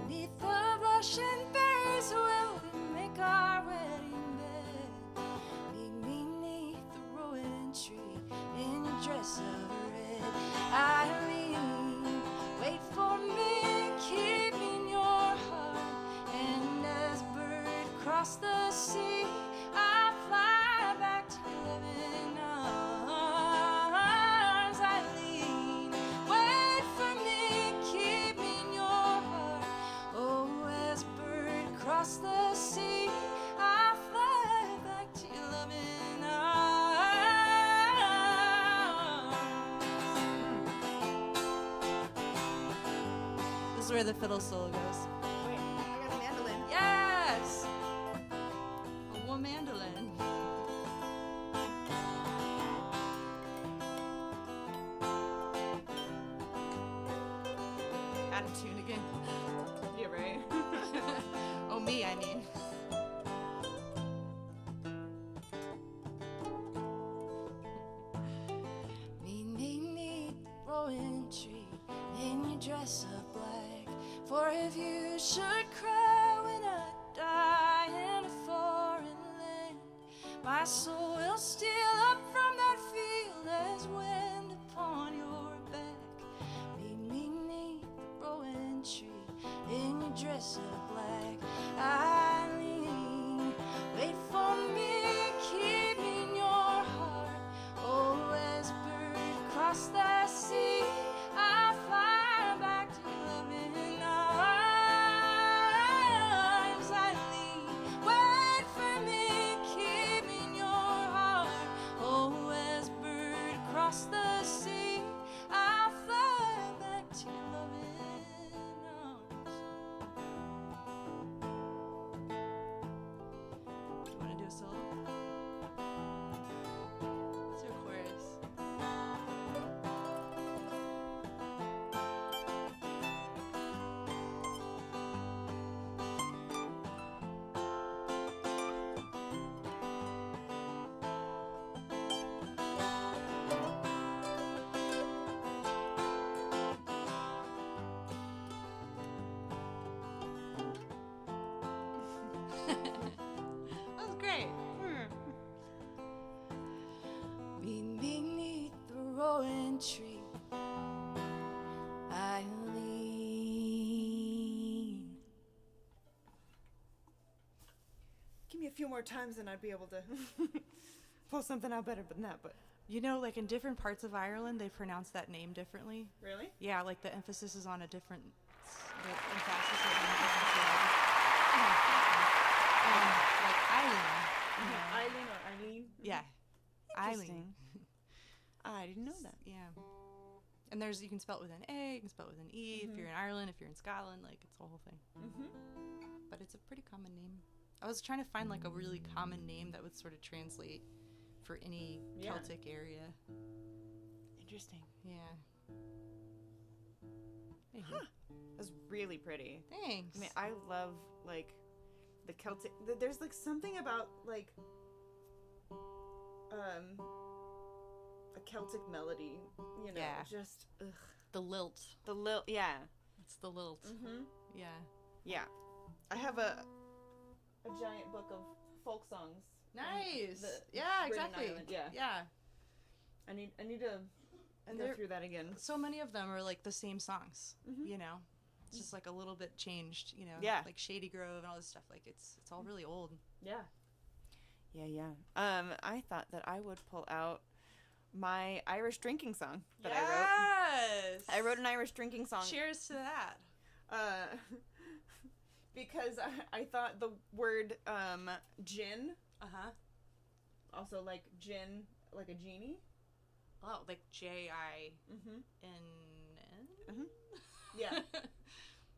Beneath the blushing berries will we make our wedding bed. Meet me neath the rowan tree in your dress of red. Eileen, wait for me, keep me in your heart. And as a bird across the sea, I'll fly back to your loving arms. Eileen, wait for me, keep me in your heart. Oh, as a bird across the sea, I'll fly back to your loving arms. This is where the fiddle solo goes. Wait, I got a mandolin. Yes! A mandolin. Out of tune again. Yeah, right. Oh, me, I mean. Meet me neath the rowan tree in your dress of black. For if you should cry when I die in a foreign land, my soul will steal up from that field as wind upon your back. Meet me neath the rowan tree in your dress of black. Eileen, wait for me, keep me in your heart. Oh, as a bird across the sea, I'll fly back to your loving arms. Eileen, wait for me, keep me in your heart. Oh, as a bird across the sea, I'll fly back to your loving arms. You want to do a solo? Let's do a chorus. That was great. Meet me neath the rowan tree, Eileen. Give me a few more times and I'd be able to pull something out better than that, but You know, like in different parts of Ireland, they pronounce that name differently. really? Yeah, like the emphasis is on a different. The emphasis is on a different syllable. Like Eileen. You know? Eileen or Eileen? Yeah. Interesting. Eileen. I didn't know that. Yeah. And you can spell it with an A, you can spell it with an E if you're in Ireland, if you're in Scotland, like it's a whole thing. Mm-hmm. But it's a pretty common name. I was trying to find like a really common name that would sort of translate for any Celtic area. Interesting. Yeah. Huh. That's really pretty. Thanks. I mean, I love like the Celtic. There's like something about like a Celtic melody. You know, Yeah. just ugh. The lilt. Yeah. It's the lilt. Mm-hmm. Yeah. Yeah. I have a giant book of folk songs. Nice. Yeah, Britain exactly. Island, yeah. Yeah. I need to go through that again. So many of them are like the same songs, Mhm. you know? It's just like a little bit changed, you know? Yeah. Like Shady Grove and all this stuff. Like it's all really old. Yeah. Yeah. I thought that I would pull out my Irish drinking song that I wrote. Yes. I wrote an Irish drinking song. Cheers to that. Because I thought the word gin, Uh-huh. also like gin, like a genie. Oh, like J-I-N-N? Mm-hmm. Yeah.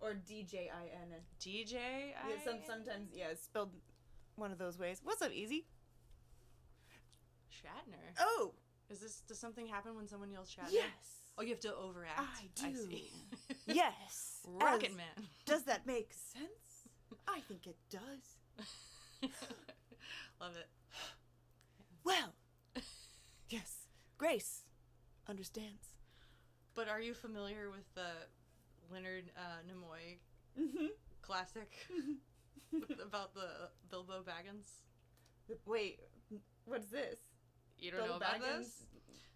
Or D-J-I-N. D-J-I-N? Yeah, sometimes, yeah, it's spelled one of those ways. What's up, Easy? Shatner. Oh! Does something happen when someone yells Shatner? Yes! Oh, you have to overact. I do. see. Yes! Rocket Man. Does that make sense? I think it does. Love it. Well, yes, Grace understands. But are you familiar with the Leonard Nimoy Mm-hmm. classic about the Bilbo Baggins? Wait, what's this? You don't know about Baggins? this?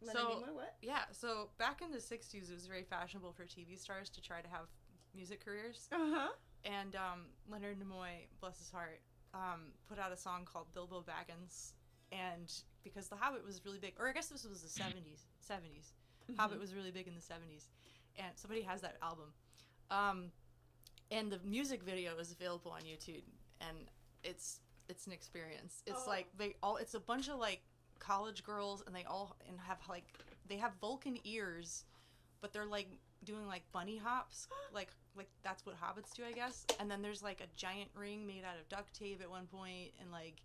Leonard So- Nimoy, what? Yeah, so back in the 60s, it was very fashionable for TV stars to try to have music careers. Uh-huh. And Leonard Nimoy, bless his heart, put out a song called Bilbo Baggins. And because The Hobbit was really big, or I guess this was the 70s. Hobbit was really big in the 70s. And somebody has that album. And the music video is available on YouTube. And it's an experience. It's like it's a bunch of like college girls, and they have Vulcan ears, but they're like doing like bunny hops, like that's what hobbits do, I guess. And then there's like a giant ring made out of duct tape at one point, and like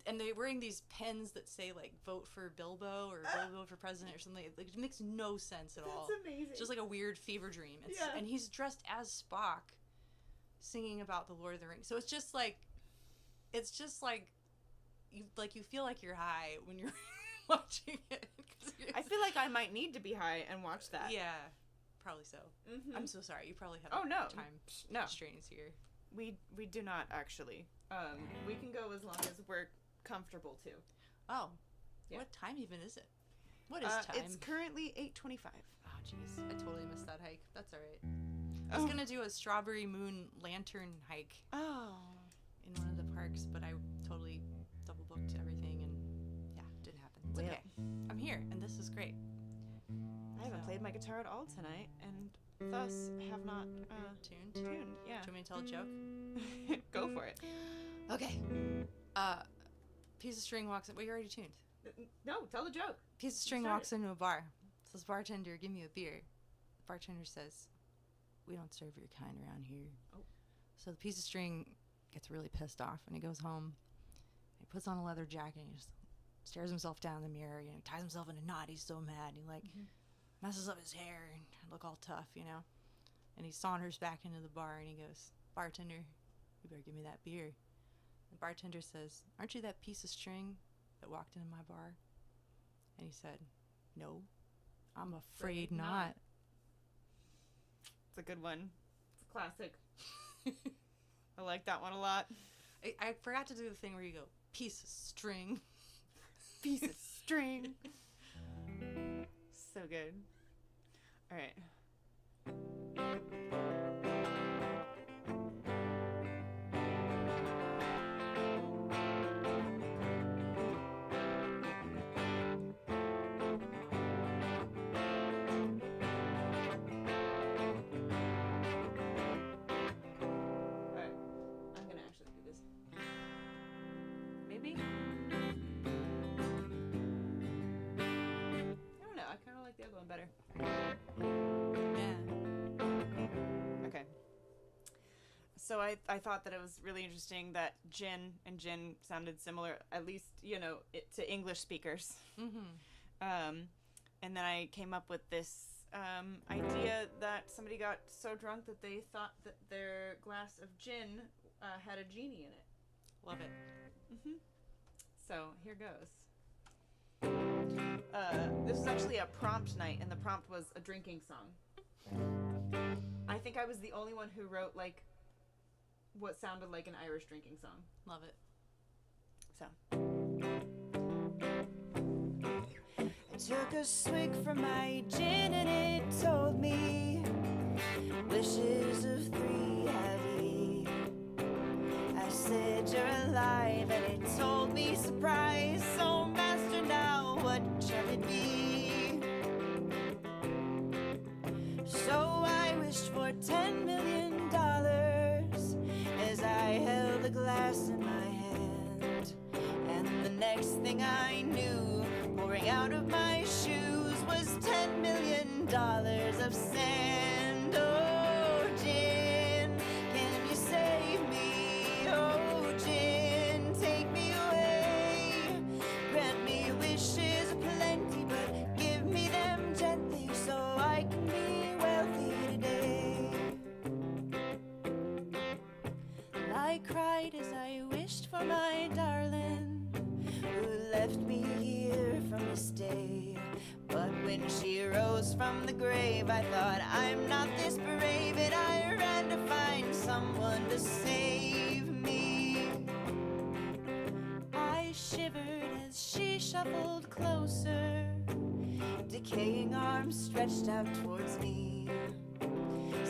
and they're wearing these pens that say like vote for Bilbo or Bilbo for president or something. Like, it makes no sense at all. That's amazing. It's just like a weird fever dream. And he's dressed as Spock singing about the Lord of the Rings. So it's just like you feel like you're high when you're watching it. I feel like I might need to be high and watch that. Yeah, probably so. Mm-hmm. I'm so sorry. You probably have time constraints here. We do not actually. We can go as long as we're comfortable to. Oh, Yeah. What time even is it? What is time? It's currently 8:25. Oh, jeez. I totally missed that hike. That's all right. I was going to do a Strawberry Moon lantern hike Oh. in one of the parks, but I totally double booked everything, and yeah, it didn't happen. It's Well. okay. I'm here, and this is great. I haven't played my guitar at all tonight, and thus have not Tuned? Yeah. Do you want me to tell a joke? Go for it. Okay. Piece of string walks in. Well, you already tuned. No, tell the joke. Piece of string Start walks into a bar. Says, bartender, give me a beer. Bartender says, we don't serve your kind around here. Oh. So the piece of string gets really pissed off, and he goes home. He puts on a leather jacket, and he just stares himself down in the mirror. You know, ties himself in a knot. He's so mad. He messes up his hair and look all tough, you know. And he saunters back into the bar, and he goes, bartender, you better give me that beer. The bartender says, aren't you that piece of string that walked into my bar? And he said, no, I'm afraid not. It's a good one. It's a classic. I like that one a lot. I forgot to do the thing where you go, piece of string. Piece of string. So good. All right. Better. Yeah. Okay. So I thought that it was really interesting that gin and gin sounded similar, at least, you know, to English speakers. Mm-hmm. And then I came up with this idea that somebody got so drunk that they thought that their glass of gin had a genie in it. Love it. Mm-hmm. So here goes. This was actually a prompt night, and the prompt was a drinking song. I think I was the only one who wrote, like, what sounded like an Irish drinking song. Love it. So. I took a swig from my gin and it told me wishes of 3 heavy. I said you're alive and it told me surprise. So master, now what shall it be? So I wished for $10 million as I held the glass in my hand. And the next thing I knew, pouring out of my shoes was $10 million of sand. Oh, gin, can you save me? Oh, gin, take me away. Grant me wishes aplenty, but give me them gently so I can be wealthy today. I cried as I wished for my darling, who left me here from this day. But when she rose from the grave, I thought, I'm not this brave, and I ran to find someone to save me. I shivered as she shuffled closer, decaying arms stretched out towards me.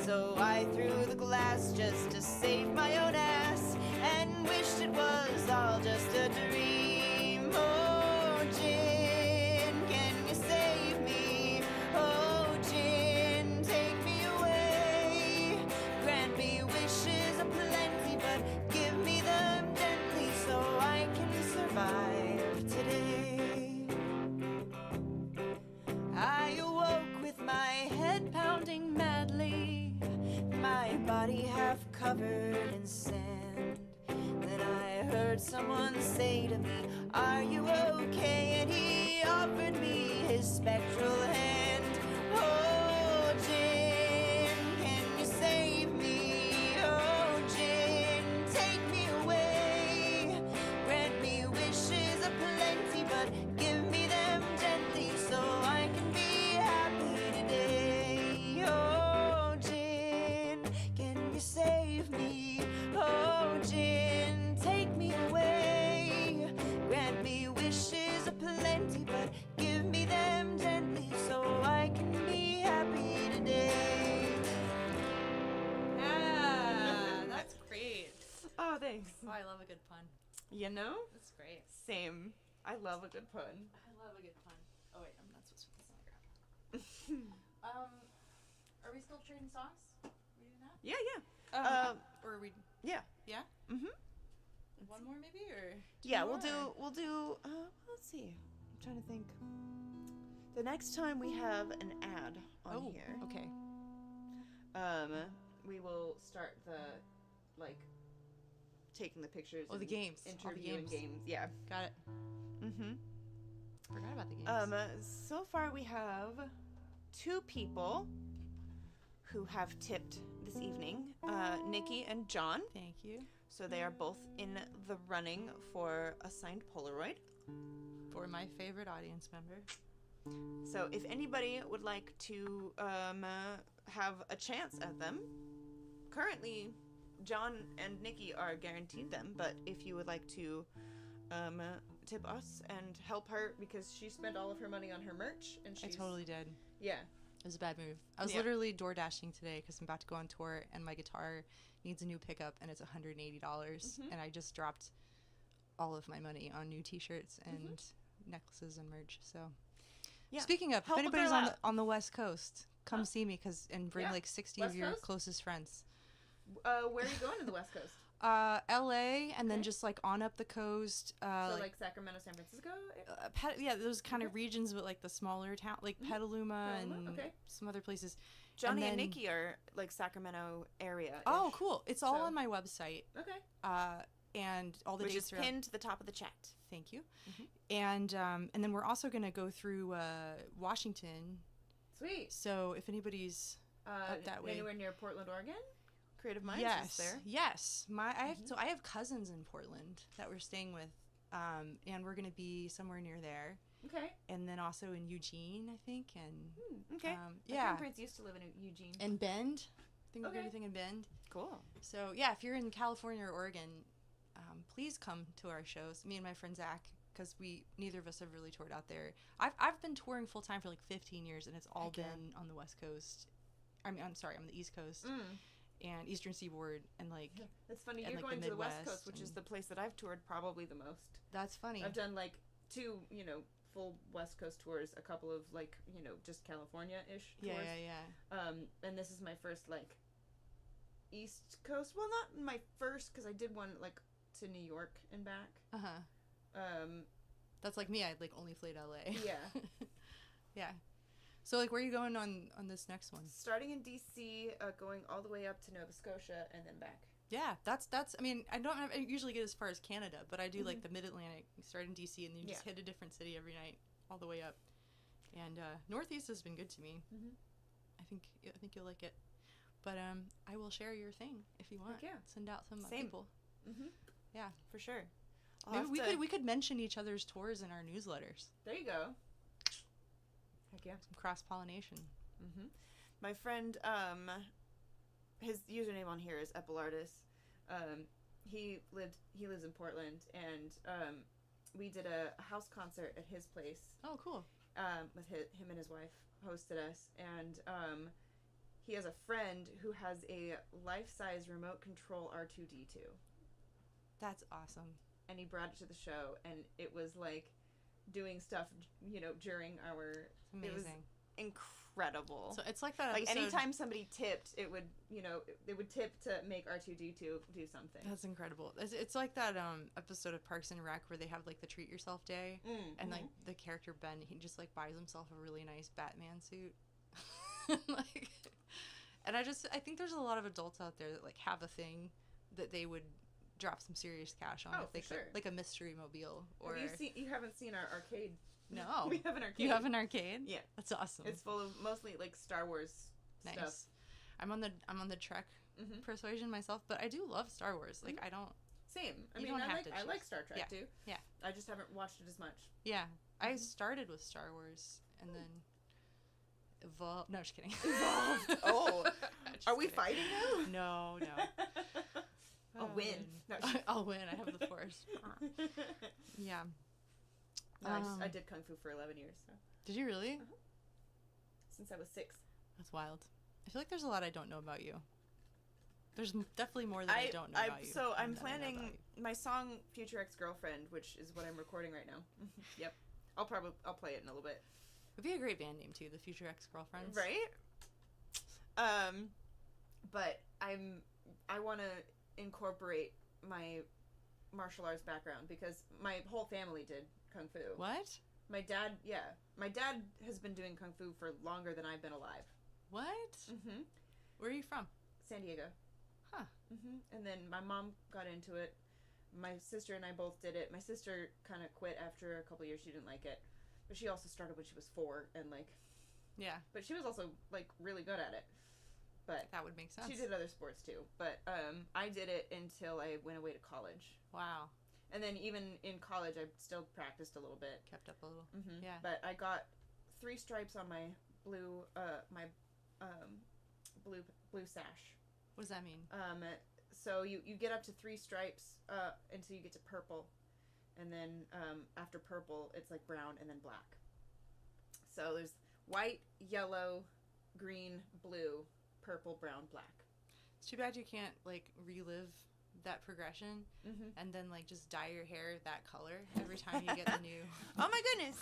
So I threw the glass just to save my own ass, and wished it was all just a dream. Oh, gin, can you save me? Oh, gin, take me away. Grant me wishes aplenty, but give me them gently so I can survive today. I awoke with my head pounding madly, my body half covered in sand. Then I heard someone say to me, are you okay? And he offered me his spectral hand. Oh, gin, can you save me? Oh, gin, take me away. Grant me wishes aplenty, but give me them gently so I can be happy today. Oh, gin, can you save me? Oh, gin, take me away. Grant me wishes aplenty, but give me them gently so I can be happy today. Yeah, that's great. Oh, thanks. Oh, I love a good pun. You know? That's great. Same. I love a good pun. I love a good pun. Oh wait, I'm not supposed to put this on the ground. Are we still trading songs? Are we doing that? Yeah, yeah. Or are we? Yeah. Yeah. Mm-hmm. One more maybe, or two Yeah, more, we'll do, let's see. I'm trying to think. The next time we have an ad on here, Okay. we will start the, like, taking the pictures. Oh, the and games. All the Interviewing games. Yeah. Got it. Mm-hmm. Forgot about the games. So far we have 2 people who have tipped this evening, Nikki and John. Thank you. So they are both in the running for a signed Polaroid. For my favorite audience member. So if anybody would like to have a chance at them, currently John and Nikki are guaranteed them, but if you would like to tip us and help her, because she spent all of her money on her merch, and I totally did. Yeah. It was a bad move. I was literally door dashing today because I'm about to go on tour and my guitar needs a new pickup and it's $180, and I just dropped all of my money on new t-shirts and necklaces and merch. So Yeah. Speaking of, Help if a anybody's girl on out. on the West Coast, come see me and bring Yeah. like 60 West of your Coast? closest friends. Where are you going to the West Coast? LA, and then Okay. just like on up the coast. So like Sacramento, San Francisco? Those kind of regions, but like the smaller town, like Petaluma and okay. some other places. Johnny and then- Nikki are like Sacramento area. Oh, cool! It's all So- on my website, Okay. and all the Which dates is are pinned to the top of the chat. Thank you. And then we're also gonna go through Washington. Sweet. So if anybody's up that way, Anywhere near Portland, Oregon? Creative Minds yes, is there. yes. I have cousins in Portland that we're staying with, and we're gonna be somewhere near there. Okay. And then also in Eugene, I think, and Okay. My yeah, grandparents used to live in Eugene. and Bend. I think we do Okay. everything in Bend. Cool. So yeah, if you're in California or Oregon, please come to our shows. Me and my friend Zach, because neither of us have really toured out there. I've been touring full time for like 15 years, and it's all Heck yeah. been on the West Coast. I'm on the East Coast and Eastern Seaboard, and like It's funny. and, You're like, going the to the West Midwest Coast, which is and- the place that I've toured probably the most. that's funny. I've done like 2, full West Coast tours, a couple of like, just California-ish tours. Yeah. And this is my first like East Coast. Well, not my first, because I did one like to New York and back. That's like me. I like only played LA. Yeah. Yeah. So like, where are you going on this next one? Starting in DC, going all the way up to Nova Scotia and then back. Yeah, that's. I mean, I usually get as far as Canada, but I do like the Mid-Atlantic. You start in DC and then you just hit a different city every night, all the way up. And Northeast has been good to me. I think you'll like it. But I will share your thing if you want. Heck yeah. Send out some Same. people. Yeah, For sure. maybe we could mention each other's tours in our newsletters. There you go. Heck yeah. Some cross pollination. My friend, his username on here is Epilardus. He lives in Portland, and we did a house concert at his place. Oh, cool. With him and his wife hosted us, and he has a friend who has a life-size remote control R2-D2. That's awesome. And he brought it to the show, and it was like doing stuff, during our. It's amazing. It was incredible. So it's like that Like episode. anytime somebody tipped, it would, they would tip to make R2-D2 do something. That's incredible. It's like that episode of Parks and Rec where they have like the treat yourself day, and like the character Ben, he just like buys himself a really nice Batman suit. Like, and I think there's a lot of adults out there that like have a thing that they would drop some serious cash on if they could, like a mystery mobile. Or you haven't seen our arcade? No. We have an arcade. You have an arcade? Yeah. That's awesome. It's full of mostly like Star Wars stuff. I'm on the Trek persuasion myself, but I do love Star Wars. Like I don't. Same. I You mean, don't I have to like choose. Star Trek too. Yeah. I just haven't watched it as much. Yeah. I started with Star Wars and then evolved. No, just kidding. Evolved. Oh. Just Are we kidding. fighting now? No. I'll win. No, I'll win. I have the Force. Yeah. No, I did Kung Fu for 11 years. So. Did you really? Since I was 6. That's wild. I feel like there's a lot I don't know about you. There's definitely more that I don't know about you. So I'm than I know planning about you. my song "Future Ex-Girlfriend," which is what I'm recording right now. Yep. I'll play it in a little bit. It'd be a great band name too, the Future Ex-Girlfriends. Right? But I want to incorporate my martial arts background because my whole family did Kung Fu. What? My dad has been doing Kung Fu for longer than I've been alive. What? Mm-hmm. Where are you from? San Diego. Huh. Mm-hmm. And then my mom got into it. My sister and I both did it. My sister kind of quit after a couple years. She didn't like it. But she also started when she was 4 and like... Yeah. But she was also like really good at it. But that would make sense. She did other sports too. But I did it until I went away to college. Wow. And then even in college, I still practiced a little bit. Kept up a little. Mm-hmm. Yeah. But I got 3 stripes on my blue sash. What does that mean? So you get up to 3 stripes until you get to purple, and then after purple, it's like brown and then black. So there's white, yellow, green, blue, purple, brown, black. It's too bad you can't like relive that progression and then like just dye your hair that color every time you get the new. Oh my goodness,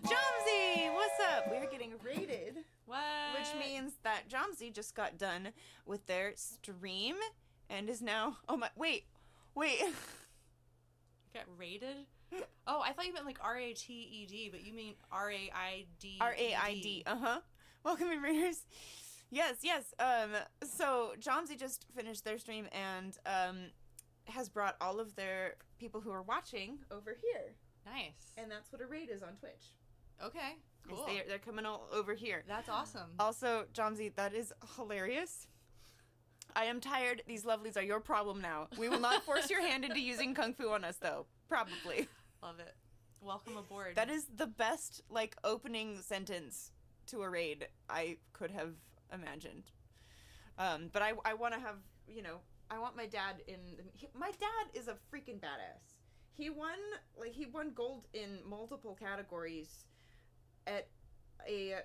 Jomsy, what's up? We're getting rated. What? Which means that Jomsy just got done with their stream and is now. Oh my! Wait. Got rated? Oh, I thought you meant like RATED, but you mean RAID. RAID. Welcome, readers. Yes. So Jomsy just finished their stream and has brought all of their people who are watching over here. Nice. And that's what a raid is on Twitch. Okay. Cool. They're coming all over here. That's awesome. Also, Jomsy, that is hilarious. I am tired. These lovelies are your problem now. We will not force your hand into using Kung Fu on us, though. Probably. Love it. Welcome aboard. That is the best, like, opening sentence to a raid I could have imagined. But I want to have, you know, I want my dad in... my dad is a freaking badass. He won gold in multiple categories at a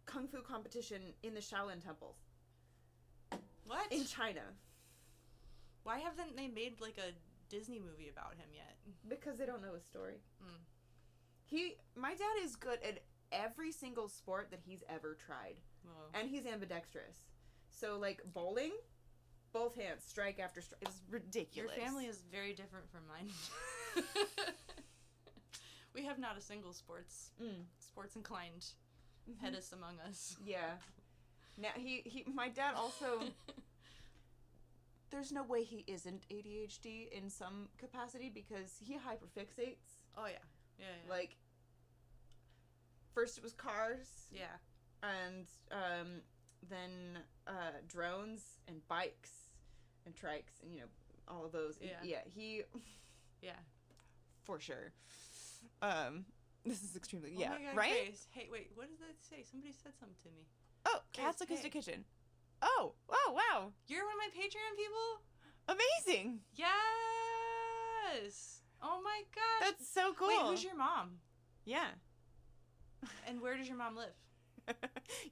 kung fu competition in the Shaolin temples. What? In China. Why haven't they made, like, a Disney movie about him yet? Because they don't know his story. My dad is good at every single sport that he's ever tried. Whoa. And he's ambidextrous. So, like, bowling, both hands, strike after strike. It's ridiculous. Your family is very different from mine. We have not a single sports inclined Pettis among us. Yeah. Now, my dad also... There's no way he isn't ADHD in some capacity because he hyperfixates. Oh, yeah. Yeah. Like, first it was cars. Yeah. And then drones and bikes and trikes and, you know, all of those. Yeah. Yeah. For sure. This is extremely... Oh yeah. my God, right? Grace. Hey, wait. What did that say? Somebody said something to me. Oh, Cat's Acoustic Kitchen. Oh, wow. You're one of my Patreon people? Amazing. Yes. Oh my gosh. That's so cool. Wait, who's your mom? Yeah. And where does your mom live?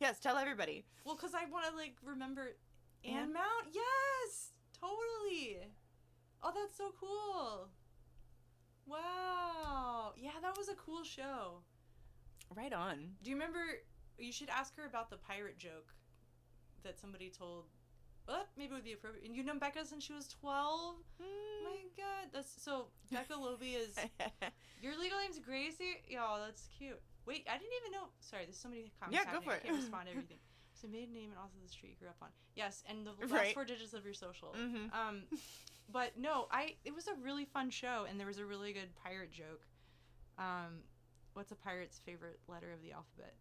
Yes, tell everybody. Well, because I want to, like, remember Ann Mount? Yes! Totally. Oh, that's so cool. Wow. Yeah, that was a cool show. Right on. Do you remember... You should ask her about the pirate joke that somebody told. Well, maybe it would be appropriate. And you know Becca since she was 12? My God. That's so... Becca Loby is... Your legal name's Gracie? Y'all, that's cute. Wait, I didn't even know... Sorry, there's so many comments happening. Go for it. I can't respond to everything. So maiden name and also the street you grew up on. Yes, and the last 4 digits of your social. But no, it was a really fun show, and there was a really good pirate joke. What's a pirate's favorite letter of the alphabet?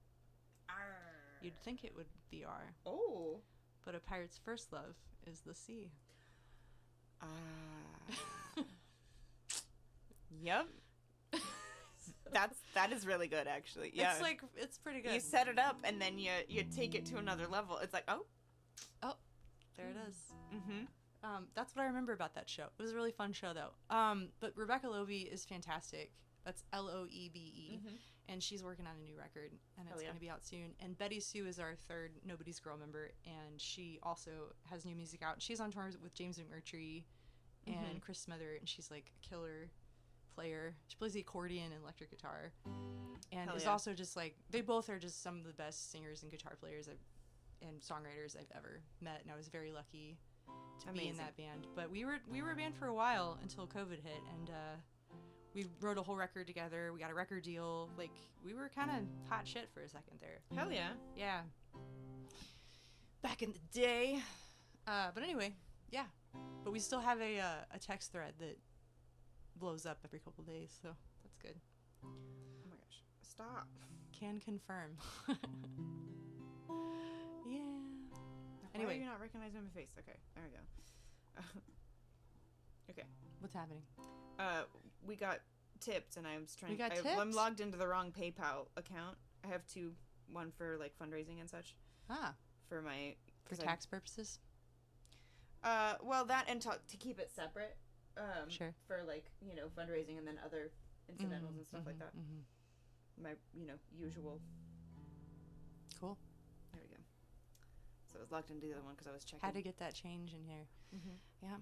R. You'd think it would be R. Oh. But a pirate's first love is the sea. Yep. That is really good, actually. Yeah. It's pretty good. You set it up and then you take it to another level. It's like, oh, there it is. That's what I remember about that show. It was a really fun show, though. But Rebecca Loby is fantastic. That's Loebe. And she's working on a new record, and it's going to be out soon. And Betty Sue is our third Nobody's Girl member, and she also has new music out. She's on tour with James McMurtry and Chris Smither, and she's like a killer player. She plays the accordion and electric guitar, and is also just like, they both are just some of the best singers and guitar players and songwriters I've ever met, and I was very lucky to be in that band. But we were a band for a while until COVID hit, and we wrote a whole record together. We got a record deal. Like, we were kind of hot shit for a second there. Hell yeah. Yeah. Back in the day. But anyway, yeah. But we still have a text thread that blows up every couple days, so that's good. Oh my gosh. Stop. Can confirm. Yeah. Anyway. Why are Anyway. you not recognizing my face? Okay, there we go. Okay. What's happening? We got tipped, and I'm trying. I'm I'm logged into the wrong PayPal account. I have two, one for like fundraising and such. For my tax purposes. Well, that and to keep it separate. Sure. For like, you know, fundraising and then other incidentals and stuff like that. My, you know, usual. Cool. There we go. So I was logged into the other one because I was checking. Had to get that change in here. Yeah.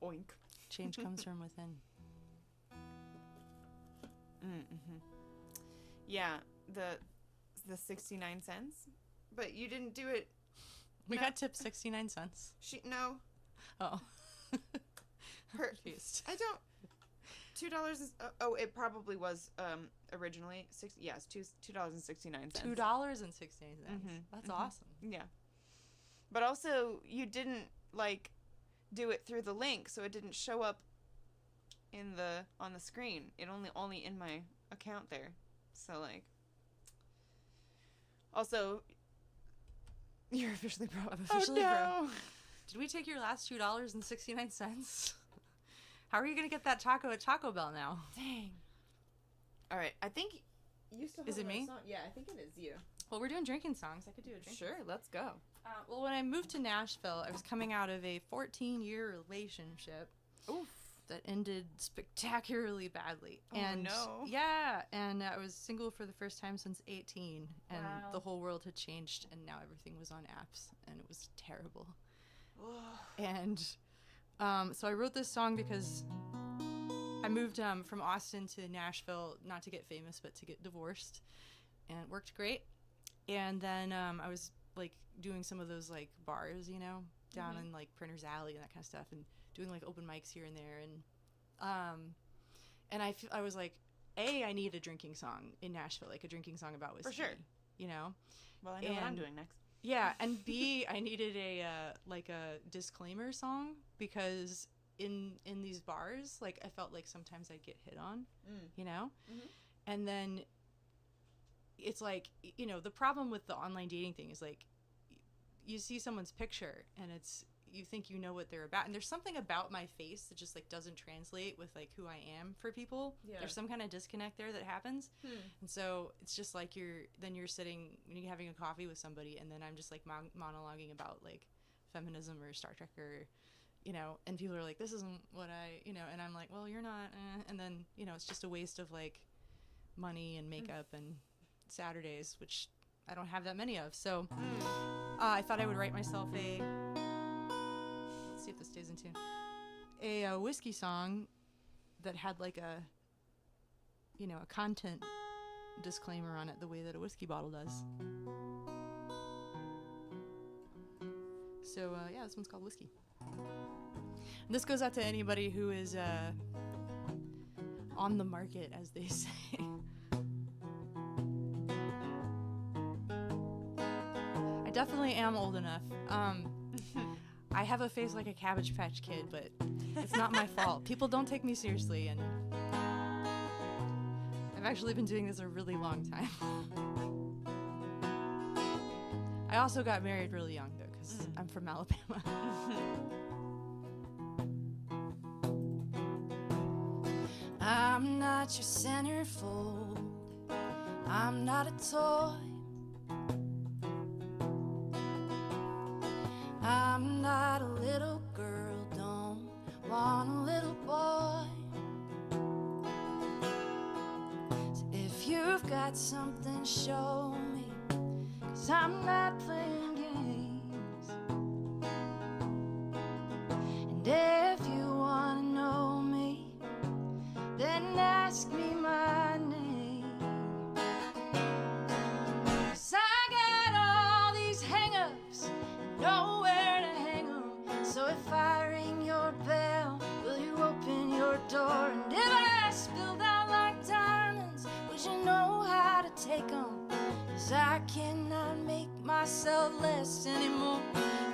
Oink. Change comes from within. Yeah, the 69 cents, but you didn't do it. We got tipped 69 cents. No. Oh. Confused. I don't. $2 is. It probably was originally $2.69. $2.69. That's awesome. Yeah. But also, you didn't like do it through the link, so it didn't show up on the screen. It only in my account there. So like. Also, you're officially broke. I'm officially broke. Did we take your last $2.69? How are you gonna get that taco at Taco Bell now? Dang. All right. I think you still have Is it another me? Song. Yeah, I think it is you. Well, we're doing drinking songs. I could do a drinking Sure, let's go. Well, when I moved to Nashville, I was coming out of a 14-year relationship. Oof. That ended spectacularly badly. Oh, And no. yeah, and I was single for the first time since 18, and Wow. the whole world had changed, and now everything was on apps, and it was terrible. And so I wrote this song because I moved from Austin to Nashville, not to get famous, but to get divorced, and it worked great. And then I was like doing some of those like bars, you know, down in like Printer's Alley and that kind of stuff, and doing like open mics here and there, and I was like, I need a drinking song in Nashville, like a drinking song about whiskey, For sure. you know. Well, I know what I'm doing next. Yeah, and B, I needed a like a disclaimer song, because in these bars, like I felt like sometimes I'd get hit on, you know, and then it's like, you know, the problem with the online dating thing is like you see someone's picture and you think you know what they're about, and there's something about my face that just like doesn't translate with like who I am for people. Yeah. There's some kind of disconnect there that happens. And so it's just like you're sitting, you're having a coffee with somebody, and then I'm just like monologuing about like feminism or Star Trek or, you know, and people are like, this isn't what I, you know, and I'm like, well, you're not, and then, you know, it's just a waste of like money and makeup and Saturdays, which I don't have that many of. So I thought I would write myself let's see if this stays in tune, a whiskey song that had like a, you know, a content disclaimer on it the way that a whiskey bottle does. So yeah, this one's called Whiskey. And this goes out to anybody who is on the market, as they say. I definitely am old enough. I have a face like a Cabbage Patch Kid, but it's not my fault. People don't take me seriously, and I've actually been doing this a really long time. I also got married really young, though, because I'm from Alabama. I'm not your centerfold. I'm not a toy. I'm not a little girl, don't want a little boy. So if you've got something, show me, 'cause I'm not playing games. And if you wanna know me, then ask me my name. 'Cause I got all these hang-ups, nowhere to hang 'em. So if I ring your bell, will you open your door? And if I spilled out like diamonds, would you know how to take 'em? 'Cause I cannot make myself less anymore.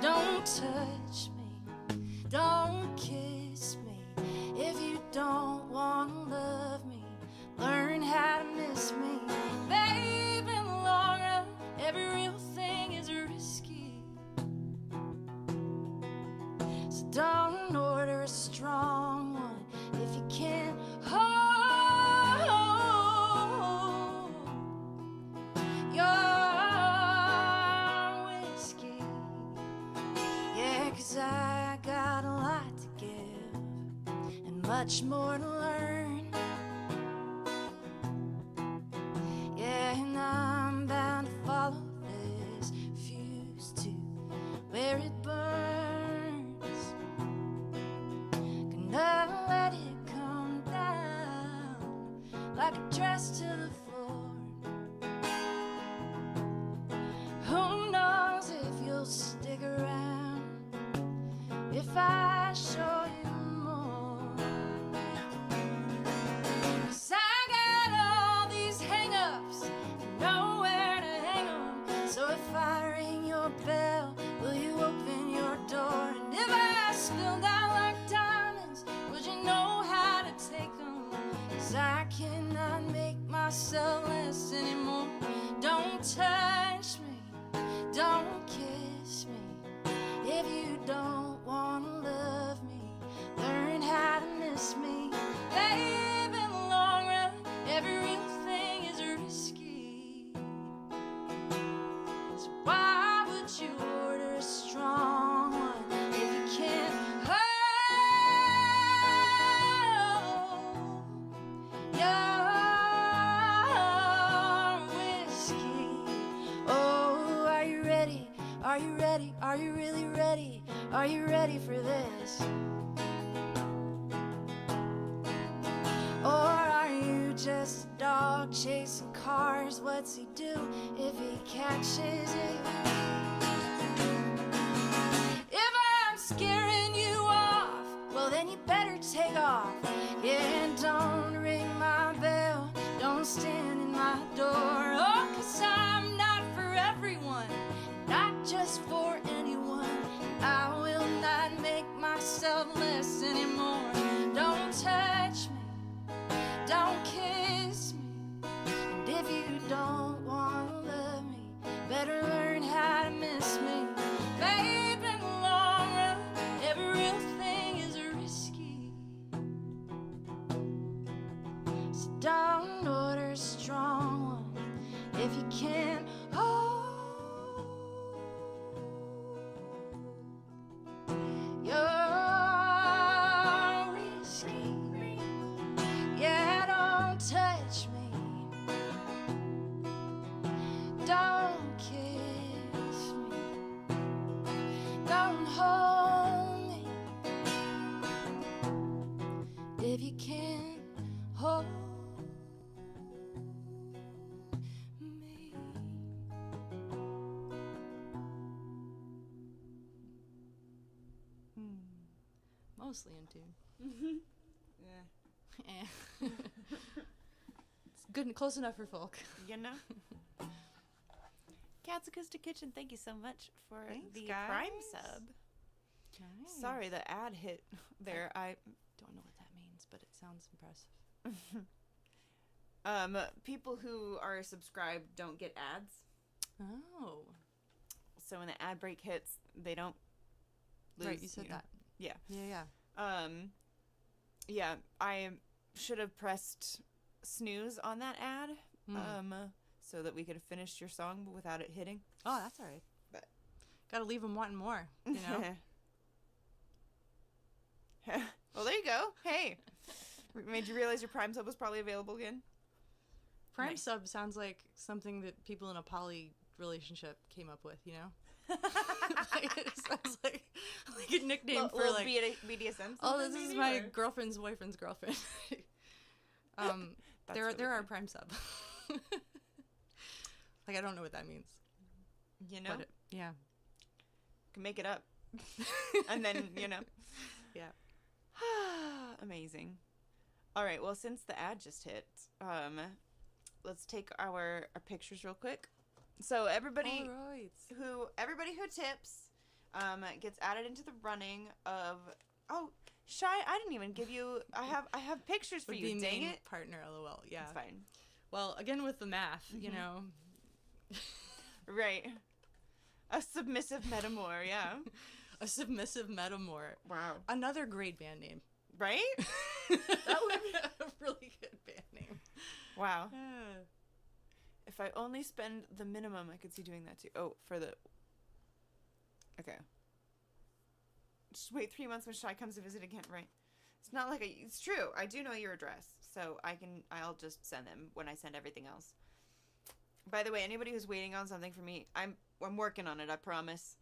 Don't touch me, don't kiss me. If you don't wanna love me, learn how to miss me. Babe, in the long run, every real thing is risky. So don't order a strong one if you can't hold your whiskey. Yeah, 'cause I got a lot to give and much more to learn. Yeah, and I'm bound to follow this fuse to where it burns. Gonna let it come down like a dress to the floor. Who knows if you'll stick around if I show you more. 'Cause I got all these hang-ups and nowhere to hang 'em. So if I ring your bell, will you open your door? And if I spilled out like diamonds, would you know how to take 'em? 'Cause I cannot make myself less anymore. Don't touch me, don't kiss me. If you don't wanna love me, you really ready? Are you ready for this? Or are you just a dog chasing cars? What's he do if he catches you? If I'm scaring you off, well then you better take off. Yeah, and don't ring my bell, don't stand in my door. Oh, 'cause I'm not for everyone, not just for anyone. I will not make myself less anymore. Don't touch me, don't kiss me, and if you don't wanna love me, better learn how to miss me. Babe, in the long run, every real thing is risky. So don't order a strong one if you can't hold you're risky. Yeah, don't touch me, don't kiss me, don't hold me if you can't hold me. Mostly in tune. Yeah. It's good, close enough for folk. You know? Cat's Acoustic Kitchen, thank you so much for Thanks, the guys. Prime sub. Nice. Sorry, the ad hit there. I Don't know what that means, but it sounds impressive. people who are subscribed don't get ads. Oh. So when the ad break hits, they don't lose. Right, you said know. that. Yeah. Yeah. Yeah, I should have pressed snooze on that ad, so that we could have finished your song without it hitting. Oh, that's all right. But gotta leave them wanting more, you know? Well, there you go. Hey, made you realize your Prime sub was probably available again? Prime Nice. sub sounds like something that people in a poly relationship came up with, you know? Like, it sounds like a nickname for like BDSM. oh, this is maybe, my or- girlfriend's boyfriend's girlfriend. That's really there are cool. Prime sub. Like I don't know what that means. You know, But yeah. can make it up, and then Yeah. Amazing. All right. Well, since the ad just hit, let's take our pictures real quick. So everybody All right. who tips gets added into the running of Shy, I didn't even give you I have pictures for Would you. be Dang main it. partner, lol. Yeah. It's fine. Well, again with the math, you know. Right. A submissive metamor, yeah. A submissive metamor. Wow. Another great band name. Right? That would be a really good band name. Wow. If I only spend the minimum, I could see doing that too. Oh, for the... Okay. Just wait 3 months when Shy comes to visit again, right? It's not like it's true. I do know your address, so I'll just send them when I send everything else. By the way, anybody who's waiting on something from me, I'm working on it, I promise.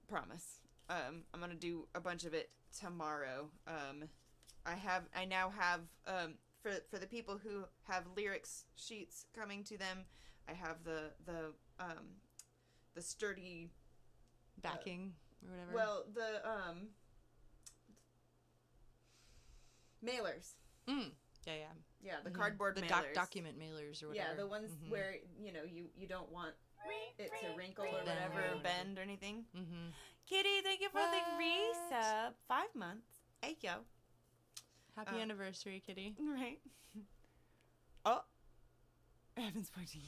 Promise. I'm gonna do a bunch of it tomorrow. I now have for the people who have lyrics sheets coming to them, I have the sturdy Backing or whatever. well, the mailers. Yeah. Yeah, the cardboard The mailers. document mailers or whatever. Yeah, the ones where, you don't want it to wrinkle or Bend whatever, or or bend or anything. Mm-hmm. Kitty, thank you for the resub. 5 months. Hey, yo. Happy anniversary, Kitty. Right. Oh. Evan's pointing.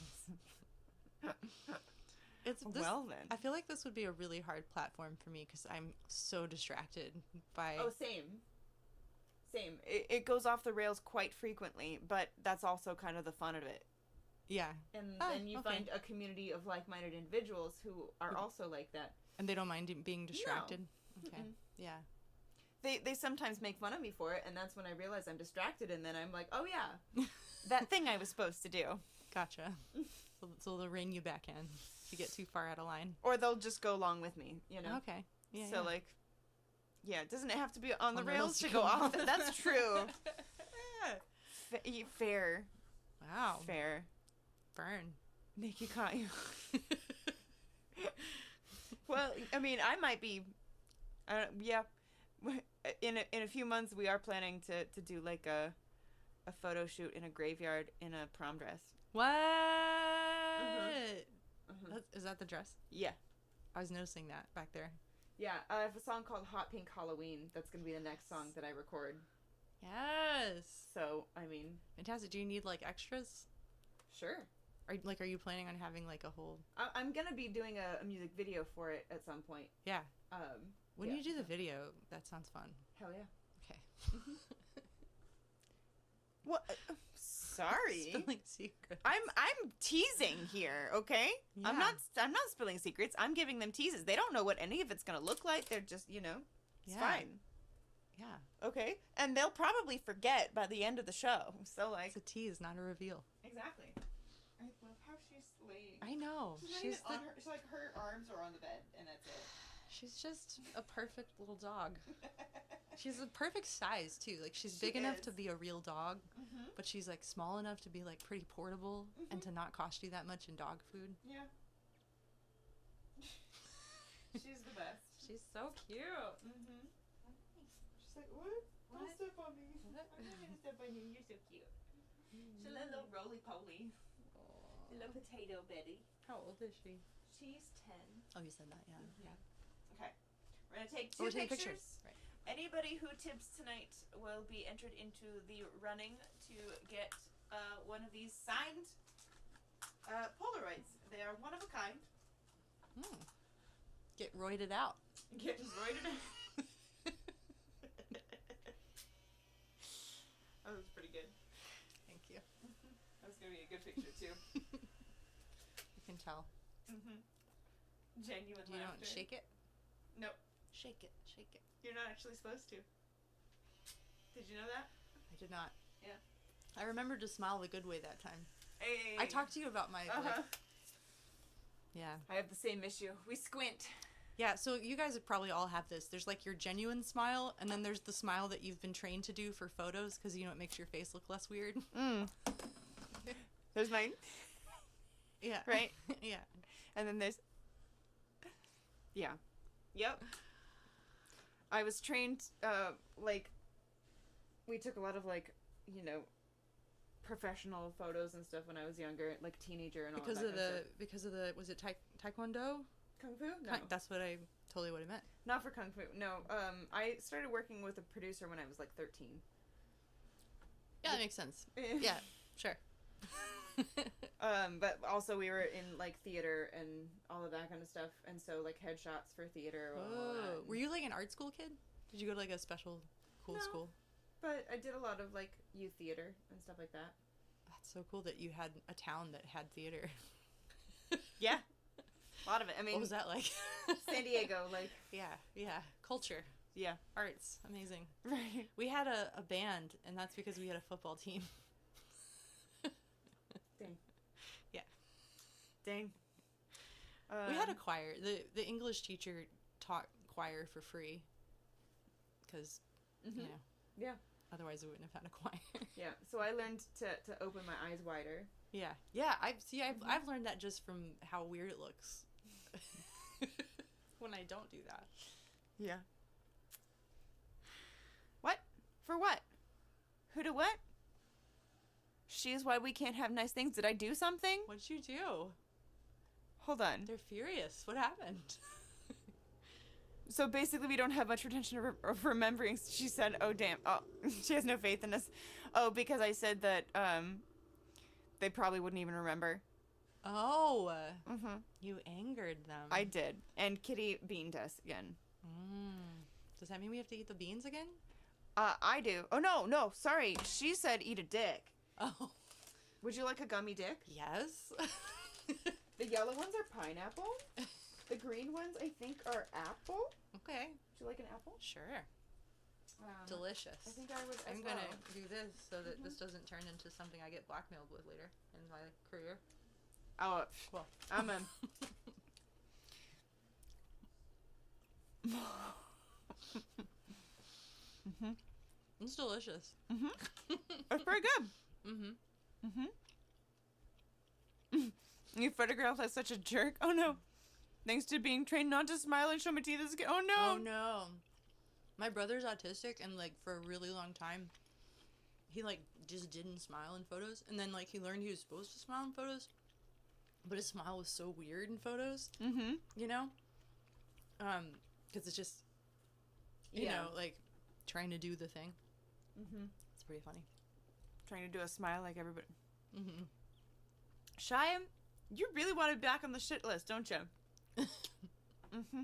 It's this, Well, then. I feel like this would be a really hard platform for me because I'm so distracted by. Oh, same. It goes off the rails quite frequently, but that's also kind of the fun of it. Yeah. And Oh, then you okay. find a community of like-minded individuals who are also like that. And they don't mind being distracted. Okay. Mm-mm. Yeah. They sometimes make fun of me for it, and that's when I realize I'm distracted, and then I'm like, oh yeah, that thing I was supposed to do. Gotcha. So they'll rein you back in. if you get too far out of line. Or they'll just go along with me, you know? Okay. Yeah. So, like, yeah, doesn't it have to be on the On the rails rails to to go go off? off. That's true. Fair. Wow. Fair. Burn. Nikki caught you. Well, I mean, I might be... yeah. In a few months, we are planning to do, like, a photo shoot in a graveyard in a prom dress. What? Is that the dress? Yeah. I was noticing that back there. Yeah, I have a song called Hot Pink Halloween. That's going to be the next song that I record. Yes. So, I mean... Fantastic. Do you need, like, extras? Sure. Are you planning on having, like, a whole... I'm going to be doing a music video for it at some point. Yeah. When yeah. you do the video, that sounds fun. Hell yeah. Okay. What? Sorry. Spilling secrets. I'm teasing here, okay? Yeah. I'm not spilling secrets. I'm giving them teases. They don't know what any of it's going to look like. They're just, it's fine. Yeah. Okay? And they'll probably forget by the end of the show. So, like... It's a tease, not a reveal. Exactly. I love how she's laying. I know. She's like, her arms are on the bed, and that's it. She's just a perfect little dog. She's a perfect size, too. Like, she's big She enough is. to be a real dog, but she's, like, small enough to be, like, pretty portable and to not cost you that much in dog food. Yeah. She's the best. She's so cute. She's like, what? Don't step on me. I'm not gonna step on you. You're so cute. She's a little roly-poly. Little potato Betty. How old is she? She's 10. Oh, you said that, yeah. Okay. We're gonna take We're two taking pictures. Right. Anybody who tips tonight will be entered into the running to get one of these signed Polaroids. They are one of a kind. Get roided out. Getting roided out. That was pretty good. Thank you. That was gonna be a good picture too. You can tell. Genuine You laughter. don't shake it? Nope. Shake it. Shake it. You're not actually supposed to. Did you know that? I did not. Yeah. I remembered to smile the good way that time. Hey. I talked to you about my, like, yeah. I have the same issue. We squint. Yeah, so you guys probably all have this. There's, like, your genuine smile, and then there's the smile that you've been trained to do for photos because, it makes your face look less weird. There's mine. Yeah. Right? Yeah. And then there's... Yeah. Yep. I was trained, we took a lot of, professional photos and stuff when I was younger, like teenager and all Because that of kind of stuff. because of the, was it taekwondo? Kung Fu? No. That's what I totally would have meant. Not for Kung Fu. No. I started working with a producer when I was, 13. Yeah, that makes sense. Yeah, sure. But also we were in, theater and all of that kind of stuff. And so, headshots for theater. Whoa. Were you, an art school kid? Did you go to, a special cool No. school? But I did a lot of, youth theater and stuff like that. That's so cool that you had a town that had theater. Yeah. A lot of it. I mean... What was that like? San Diego, Yeah. Culture. Yeah. Arts. Amazing. Right. We had a band, and that's because we had a football team. Dang. Yeah. Dang. We had a choir. The English teacher taught choir for free. Because, Yeah. otherwise we wouldn't have had a choir. Yeah. So I learned to open my eyes wider. Yeah. I've learned that just from how weird it looks. When I don't do that. Yeah. What? For what? Who to what? She is why we can't have nice things. Did I do something? What'd you do? Hold on. They're furious. What happened? So basically we don't have much retention of remembering. She said, oh, damn. Oh, she has no faith in us. Oh, because I said that they probably wouldn't even remember. Oh. Mm-hmm. You angered them. I did. And Kitty beaned us again. Does that mean we have to eat the beans again? I do. Oh, no. Sorry. She said eat a dick. Oh. Would you like a gummy dick? Yes. The yellow ones are pineapple. The green ones, I think, are apple. Okay. Would you like an apple? Sure. Delicious. I think I would as I'm well. gonna do this so that this doesn't turn into something I get blackmailed with later in my career. Oh, Cool. I'm Mm-hmm. It's delicious. Mm-hmm. It's pretty good. Mm-hmm. Mm-hmm. You photographed like such a jerk. Oh no. Thanks to being trained not to smile and show my teeth. Oh no. Oh no. My brother's autistic, and like for a really long time, he like just didn't smile in photos, and then like he learned he was supposed to smile in photos, but his smile was so weird in photos. Mm-hmm. You know, because it's just, you know, like trying to do the thing. Mm-hmm. It's pretty funny. Trying to do a smile like everybody. Mm-hmm. Shia, you really want to be back on the shit list, don't you? Mm-hmm.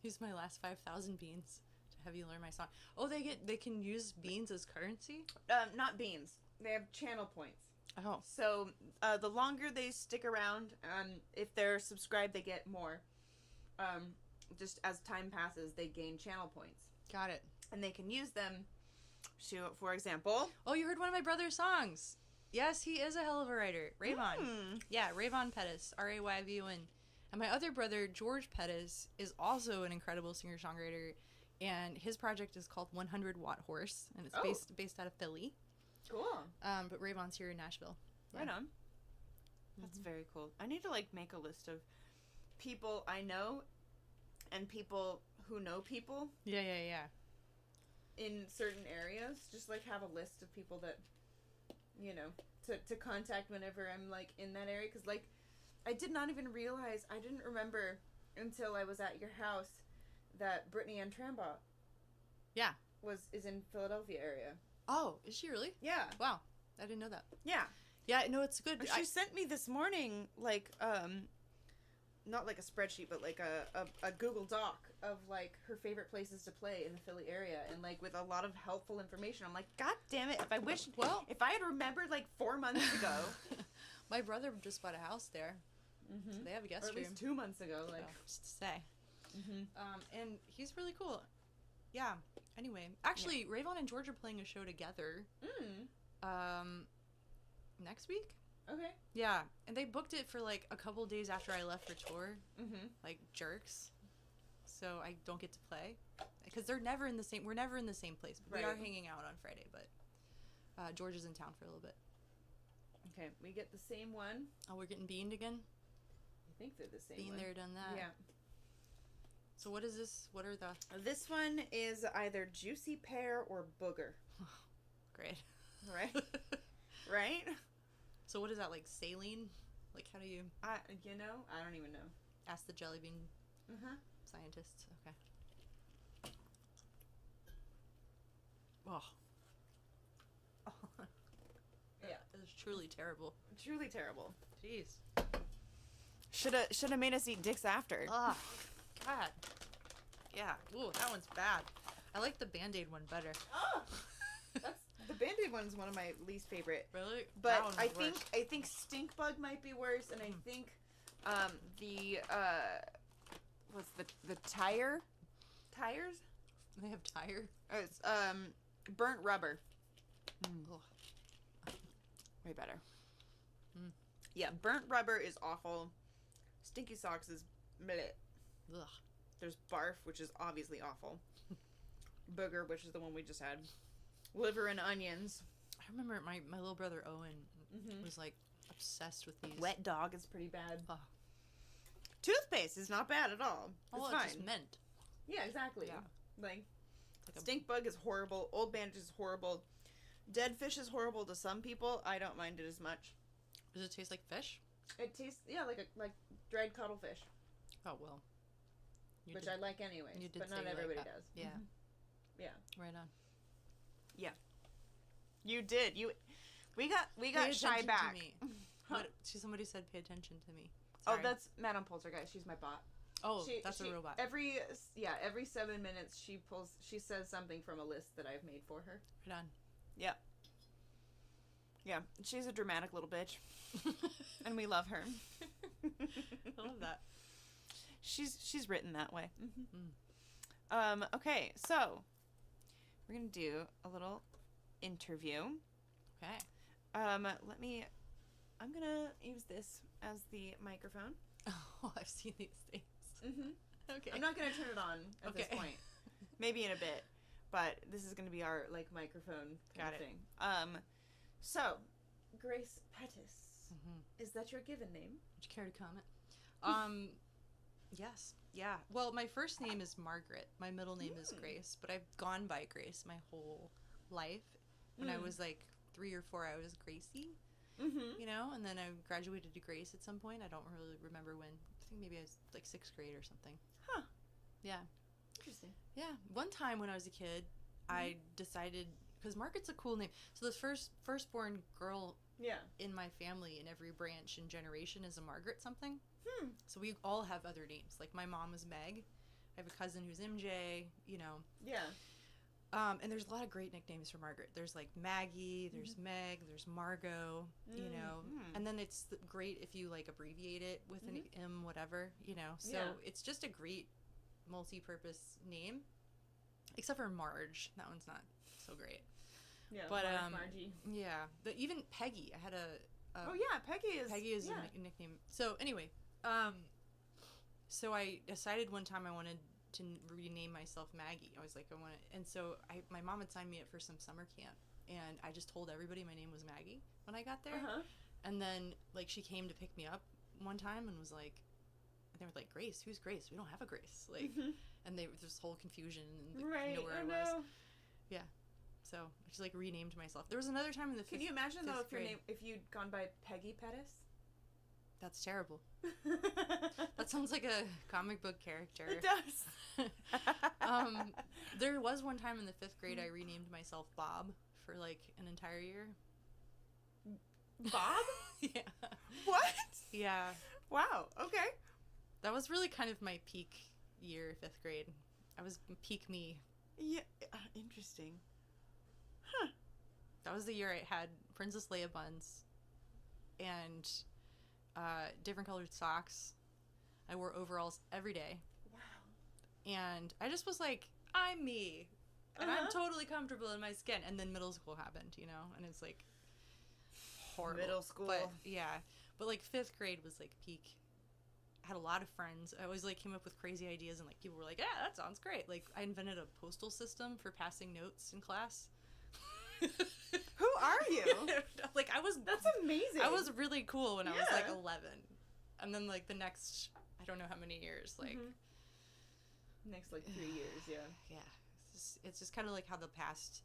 Use my last 5,000 beans to have you learn my song. Oh, they can use beans as currency? Not beans. They have channel points. Oh. So the longer they stick around, if they're subscribed, they get more. Just as time passes, they gain channel points. Got it. And they can use them, for example... Oh, you heard one of my brother's songs. Yes, he is a hell of a writer. Rayvon. Yeah, Rayvon Pettis. Rayvon. And my other brother, George Pettis, is also an incredible singer-songwriter. And his project is called 100 Watt Horse. And it's based out of Philly. Cool. But Rayvon's here in Nashville. Yeah. Right on. That's very cool. I need to, like, make a list of people I know and people who know people. Yeah. In certain areas. Just, like, have a list of people that, you know, to contact whenever I'm, like, in that area. Because, like, I did not even realize, I didn't remember until I was at your house that Brittany Ann Trambaugh is in Philadelphia area. Oh, is she really? Yeah. Wow. I didn't know that. Yeah. Yeah, no, it's good. She sent me this morning, like, not like a spreadsheet, but like a Google Doc of, like, her favorite places to play in the Philly area, and, like, with a lot of helpful information. I'm like, God damn it, if I had remembered, like, 4 months ago. My brother just bought a house there. Mm-hmm. So they have a guest room. Or at least 2 months ago, like. Just to say. Mm-hmm. And he's really cool. Yeah. Anyway, actually, Rayvon and George are playing a show together. Next week? Okay. Yeah, and they booked it for like a couple days after I left for tour. Mm-hmm. Like jerks. So I don't get to play because we're never in the same place. But we are hanging out on Friday, but George is in town for a little bit. Okay, we get the same one. Oh, we're getting beaned again? I think they're the same Been one. there, done that. Yeah. So what is this? What are the... This one is either Juicy Pear or Booger. Great. Right? Right? So what is that, like saline? Like how do you... I don't even know. Ask the jelly bean Uh-huh. scientists. Okay. Oh. Yeah. It was truly terrible. Truly terrible. Jeez. Shoulda made us eat dicks after. Ah, God. Yeah. Ooh, that one's bad. I like the Band-Aid one better. Oh, the Band-Aid one's one of my least favorite. Really? But I think stink bug might be worse, and I think what's the tires? They have tire? Oh, it's burnt rubber. Way better. Mm. Yeah, burnt rubber is awful. Stinky socks is bleh. Ugh. There's barf, which is obviously awful. Booger, which is the one we just had. Liver and onions. I remember my little brother Owen was like obsessed with these. Wet dog is pretty bad. Ugh. Toothpaste is not bad at all. It's Well, fine. it's just mint. Yeah, exactly. Yeah. Like stink bug is horrible. Old bandage is horrible. Dead fish is horrible to some people. I don't mind it as much. Does it taste like fish? It tastes like dried cuttlefish, Oh well. which I like anyway. You did but say not you like everybody that. does. Yeah. Yeah. Right on. Yeah. You did. We got Pay Shy attention back. to me. What? Somebody said pay attention to me. Oh, Sorry. that's Madame Poltergeist. She's my bot. Oh, that's a robot. Every 7 minutes she says something from a list that I've made for her. Right on. Yeah. Yeah, she's a dramatic little bitch. And we love her. I love that. She's written that way. Mm-hmm. Okay, so we're going to do a little interview. Okay. I'm going to use this as the microphone. Oh, I've seen these things. Mm-hmm. Okay. I'm not going to turn it on at this point. Maybe in a bit. But this is going to be our, like, microphone kind of thing. So, Grace Pettis. Is that your given name? Would you care to comment? Yes. Yeah. Well, my first name is Margaret. My middle name is Grace, but I've gone by Grace my whole life. When I was like 3 or 4, I was Gracie, you know, and then I graduated to Grace at some point. I don't really remember when. I think maybe I was like 6th grade or something. Huh. Yeah. Interesting. Yeah. One time when I was a kid, I decided, because Margaret's a cool name. So the firstborn girl in my family in every branch and generation is a Margaret something. So we all have other names. Like my mom is Meg. I have a cousin who's MJ, you know. Yeah. And there's a lot of great nicknames for Margaret. There's like Maggie, there's Meg, there's Margot, you know. And then it's great if you like abbreviate it with an M, whatever, you know. So it's just a great multi-purpose name. Except for Marge. That one's not so great. Yeah, but Margie. Yeah. But even Peggy. I had a Peggy is a nickname. So anyway, so I decided one time I wanted to rename myself Maggie. I was like, and so my mom had signed me up for some summer camp, and I just told everybody my name was Maggie when I got there. And then like she came to pick me up one time and was like, and they were like, Grace, who's Grace? We don't have a Grace. Like, and there was this whole confusion and they know where I was. Yeah. So I just like renamed myself. There was another time in the Can you imagine though if you'd gone by Peggy Pettis? That's terrible. That sounds like a comic book character. It does. There was one time in the 5th grade I renamed myself Bob for like an entire year. Bob? Yeah. What? Yeah. Wow. Okay. That was really kind of my peak year, 5th grade. I was peak me. Yeah. Interesting. Huh. That was the year I had Princess Leia buns and different colored socks. I wore overalls every day. Wow. And I just was like, I'm me. And I'm totally comfortable in my skin. And then middle school happened, you know? And it's like horrible. Middle school. But yeah. But like 5th grade was like peak. I had a lot of friends. I always like came up with crazy ideas and like people were like, yeah, that sounds great. Like I invented a postal system for passing notes in class. Who are you? Like That's amazing. I was really cool when I was like 11. And then like the next, I don't know how many years, like next like 3 years, yeah. It's just kind of like how the past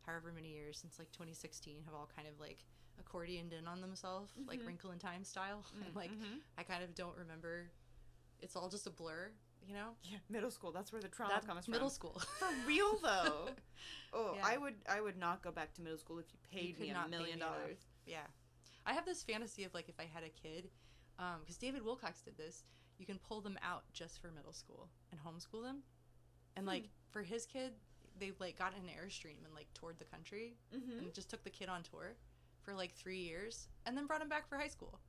however many years since like 2016 have all kind of like accordioned in on themselves, like Wrinkle in Time style. And like I kind of don't remember. It's all just a blur, you know? Yeah, middle school. That's where the trauma comes from. Middle school. For real though. Oh, yeah. I would not go back to middle school if you paid me $1 million. Yeah. I have this fantasy of like if I had a kid, because David Wilcox did this, you can pull them out just for middle school and homeschool them. And like for his kid, they like got an Airstream and like toured the country and just took the kid on tour for like 3 years and then brought him back for high school.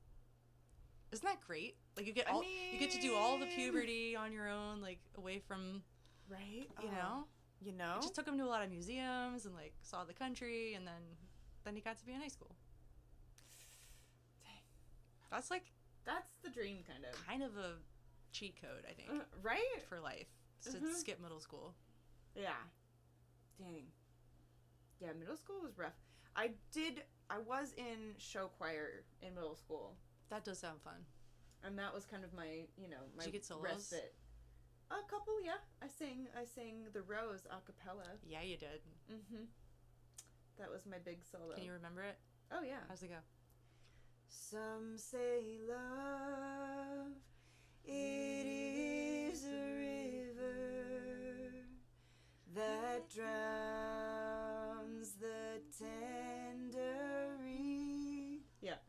Isn't that great? Like you get you get to do all the puberty on your own, like away from you know. I just took him to a lot of museums and like saw the country, and then he got to be in high school. Dang. That's the dream kind of a cheat code, I think. Right? For life. To skip middle school. Yeah. Dang. Yeah, middle school was rough. I was in show choir in middle school. That does sound fun. And that was kind of my, my Did you get solos? respite. A couple, yeah. I sang The Rose a cappella. Yeah, you did. That was my big solo. Can you remember it? Oh, yeah. How's it go? Some say love, it is a river that drowns the tender reed. Yeah.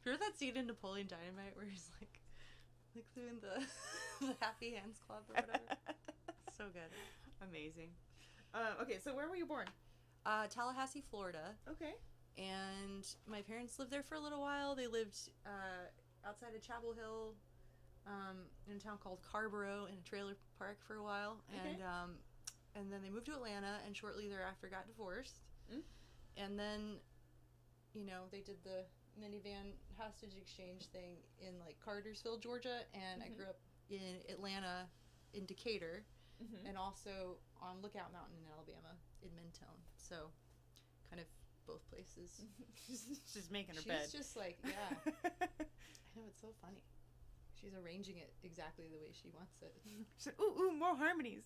Remember that scene in Napoleon Dynamite where he's like doing the Happy Hands Club or whatever? So good. Amazing. Okay, so where were you born? Tallahassee, Florida. Okay. And my parents lived there for a little while. They lived outside of Chapel Hill, in a town called Carborough, in a trailer park for a while. Okay. And then they moved to Atlanta, and shortly thereafter got divorced. And then, they did the minivan hostage exchange thing in like Cartersville, Georgia, and I grew up in Atlanta, in Decatur, and also on Lookout Mountain in Alabama, in Mentone. So, kind of both places. She's making her bed. She's just like, yeah. I know, it's so funny. She's arranging it exactly the way she wants it. She's like, ooh, more harmonies.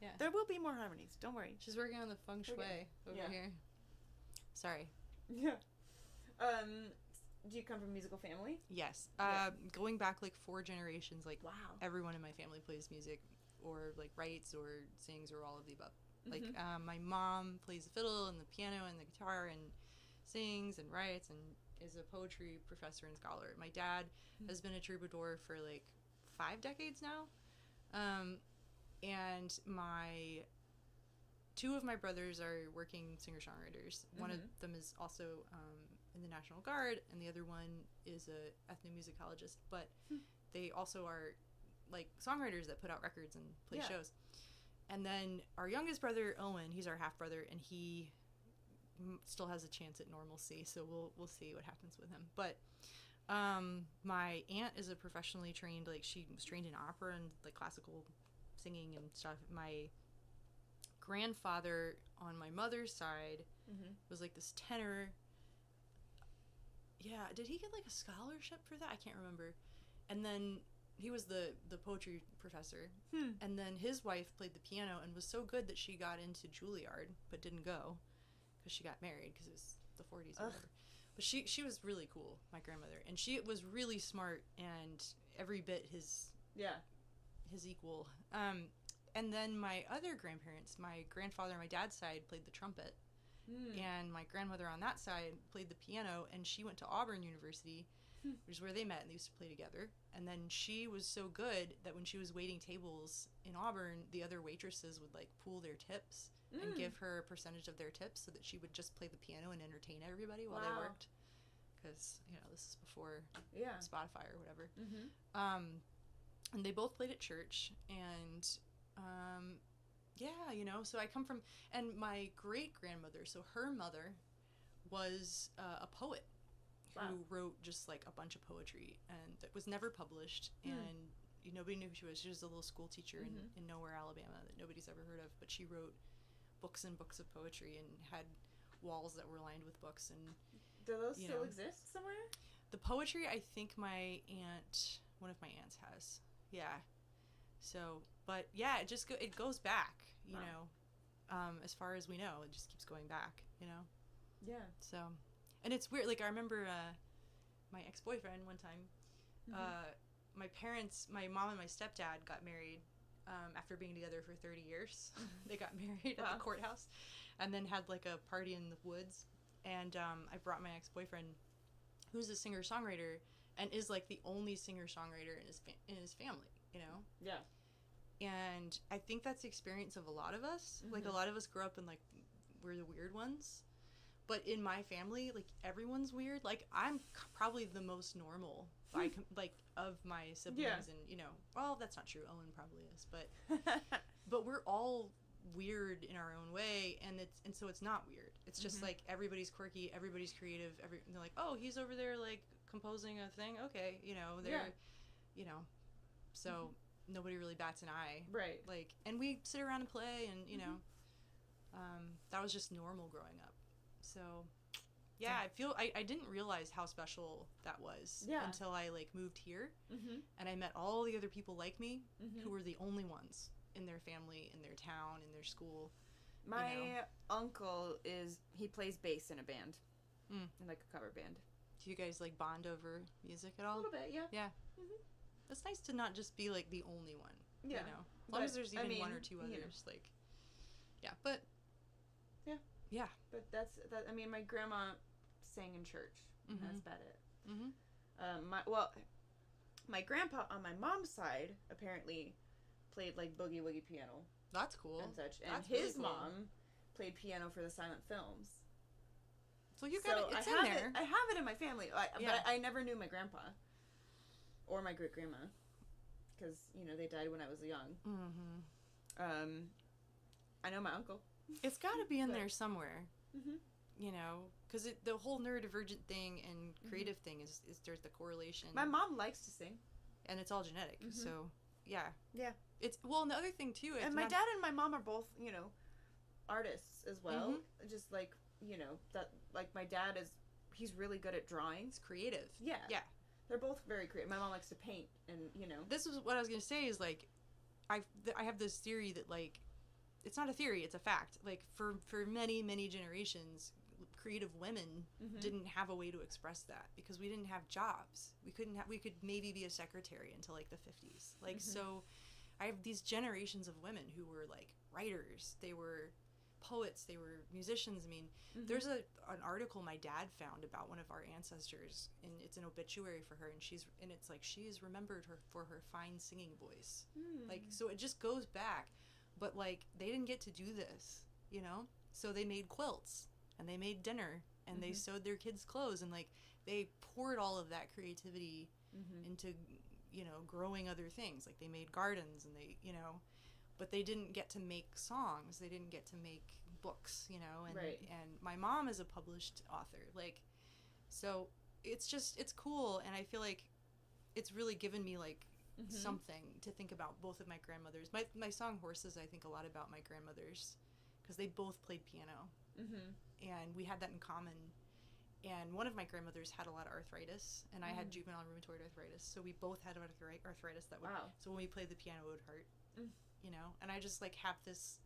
Yeah. There will be more harmonies. Don't worry. She's working on the feng shui over here. Sorry. Yeah. Do you come from a musical family? Yes. Yeah. Going back like 4 generations, like Wow. everyone in my family plays music or like writes or sings or all of the above. Like my mom plays the fiddle and the piano and the guitar and sings and writes and is a poetry professor and scholar. My dad has been a troubadour for like 5 decades now. And 2 of my brothers are working singer-songwriters. One of them is also in the National Guard, and the other one is a ethnomusicologist. But they also are like songwriters that put out records and play shows. And then our youngest brother, Owen, he's our half-brother, and he still has a chance at normalcy, so we'll see what happens with him. But my aunt is a professionally trained, like she was trained in opera and like classical singing and stuff. My grandfather on my mother's side was like this tenor. Yeah, did he get like a scholarship for that? I can't remember. And then he was the poetry professor. And then his wife played the piano and was so good that she got into Juilliard but didn't go because she got married because it was the 40s or whatever. But she was really cool, my grandmother, and she was really smart and every bit his equal. And then my other grandparents, my grandfather on my dad's side played the trumpet, and my grandmother on that side played the piano, and she went to Auburn University, which is where they met, and they used to play together. And then she was so good that when she was waiting tables in Auburn, the other waitresses would like pool their tips and give her a percentage of their tips so that she would just play the piano and entertain everybody while they worked. Because, this is before Spotify or whatever. And they both played at church, and so I come from, and my great-grandmother, so her mother was a poet who wrote just like a bunch of poetry, and that was never published, and nobody knew who she was. She was a little school teacher in nowhere, Alabama, that nobody's ever heard of, but she wrote books and books of poetry and had walls that were lined with books. And do those still exist somewhere? The poetry, I think one of my aunts has. Yeah. So, but yeah, it goes back, you know, as far as we know, it just keeps going back, Yeah. So, and it's weird. Like I remember, my ex-boyfriend one time, my mom and my stepdad got married, after being together for 30 years. They got married at the courthouse and then had like a party in the woods. And, I brought my ex-boyfriend, who's a singer-songwriter and is like the only singer-songwriter in his family, Yeah. And I think that's the experience of a lot of us. Like a lot of us grow up in like, we're the weird ones. But in my family, like everyone's weird. Like I'm probably the most normal, like of my siblings, and well, that's not true. Owen probably is, but we're all weird in our own way, and so it's not weird. It's just like everybody's quirky, everybody's creative. And they're like, oh, he's over there like composing a thing. Okay, so nobody really bats an eye, right? Like, and we sit around and play, and that was just normal growing up. So, yeah, I didn't realize how special that was until I like moved here, and I met all the other people like me who were the only ones in their family, in their town, in their school. My uncle he plays bass in a band, in like a cover band. Do you guys like bond over music at all? A little bit, yeah. Yeah. It's nice to not just be like the only one. Yeah. As long as there's even one or two others, like. Yeah, but. Yeah. But that. I mean, my grandma sang in church. And that's about it. My grandpa on my mom's side apparently played like boogie woogie piano. That's cool. And such. And that's his really cool. mom played piano for the silent films. So you got it. It's in there. I have it in my family. But I never knew my grandpa or my great grandma because they died when I was young. I know my uncle. It's got to be in there somewhere. Because the whole neurodivergent thing and creative thing is there's the correlation. My mom likes to sing, and it's all genetic. So Yeah. Yeah. It's, well, and the other thing, too... And my dad and my mom are both, you know, artists as well. Mm-hmm. Just, like, you know, that, like, my dad is, he's really good at drawing. It's creative. Yeah. Yeah. They're both very creative. My mom likes to paint, and, you know. This is what I was going to say is, like, I have this theory that, like, it's not a theory, it's a fact. Like, for many, many generations, creative women didn't have a way to express that because we didn't have jobs. We could maybe be a secretary until, like, the 50s. Like, so I have these generations of women who were, like, writers. They were poets. They were musicians. I mean, there's an article my dad found about one of our ancestors, and it's an obituary for her, and it's like she is remembered for her fine singing voice. Like, so it just goes back. But, like, they didn't get to do this, you know? So they made quilts, and they made dinner, and they sewed their kids' clothes, and, like, they poured all of that creativity into, you know, growing other things. Like, they made gardens, and they, you know, but they didn't get to make songs. They didn't get to make books, you know? And, and my mom is a published author. Like, so it's cool, and I feel like it's really given me, like, something to think about both of my grandmothers. My song Horses, I think a lot about my grandmothers because they both played piano. And we had that in common. And one of my grandmothers had a lot of arthritis, and I had juvenile rheumatoid arthritis. So we both had arthritis that would, so when we played the piano, it would hurt, you know? And I just, like, have this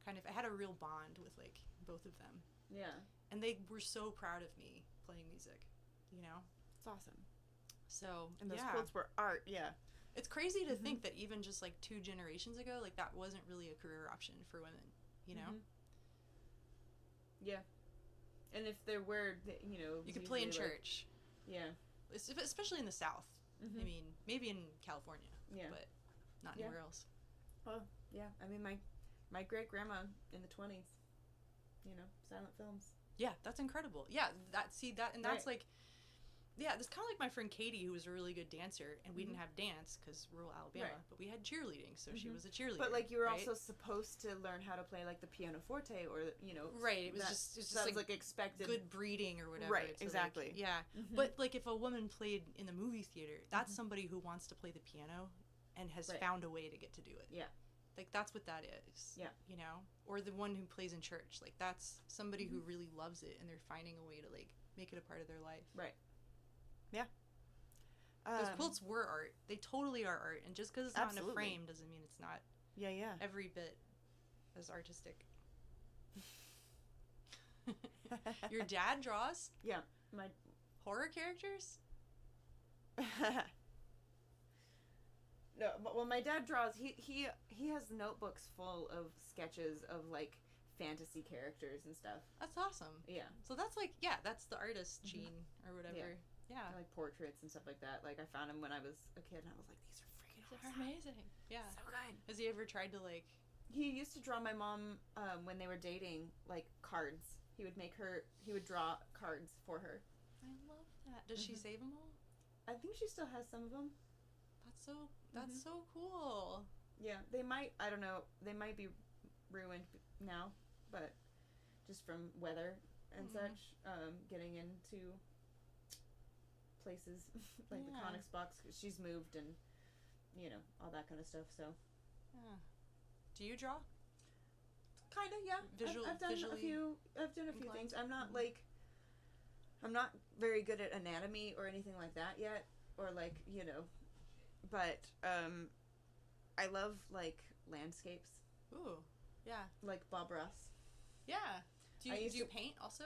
kind of, I had a real bond with, like, both of them. Yeah. And they were so proud of me playing music, you know? It's awesome. So, and those quilts were art, It's crazy to think that even just, like, 2 generations ago, like, that wasn't really a career option for women, you know? Yeah. And if there were, you know... You could play in church. Like, yeah. Especially in the South. I mean, maybe in California. Yeah. But not anywhere else. Well, yeah. I mean, my great-grandma in the 20s, you know, silent films. Yeah, that's incredible. Yeah, that's like... Yeah, it's kind of like my friend Katie, who was a really good dancer, and we didn't have dance because rural Alabama, but we had cheerleading, so she was a cheerleader. But, like, you were also supposed to learn how to play, like, the pianoforte or, you know... Right, it was just like expected... Good breeding or whatever. Right, exactly. Like, yeah. But, like, if a woman played in the movie theater, that's somebody who wants to play the piano and has found a way to get to do it. Yeah. Like, that's what that is. Yeah. You know? Or the one who plays in church. Like, that's somebody who really loves it, and they're finding a way to, like, make it a part of their life. Right. Yeah. Those quilts were art. They totally are art. And just because it's not in a frame doesn't mean it's not every bit as artistic. Your dad draws? Yeah. My horror characters? No, well, my dad draws. He has notebooks full of sketches of, like, fantasy characters and stuff. That's awesome. Yeah. So that's, like, that's the artist gene or whatever. Yeah. Like portraits and stuff like that. Like, I found him when I was a kid, and I was like, these are freaking awesome. They're amazing. Yeah. So good. Has he ever tried to, like... He used to draw my mom, when they were dating, like, cards. He would draw cards for her. I love that. Does she save them all? I think she still has some of them. That's so cool. Yeah. They might, I don't know, they might be ruined now, but just from weather and such, getting into... places like the Conics box, because she's moved and, you know, all that kind of stuff. So do you draw? Kind of, yeah. I've done a few things. I'm not very good at anatomy or anything like that yet, or, like, you know, but I love, like, landscapes. Ooh, yeah. Like Bob Ross. Yeah. Do you paint also?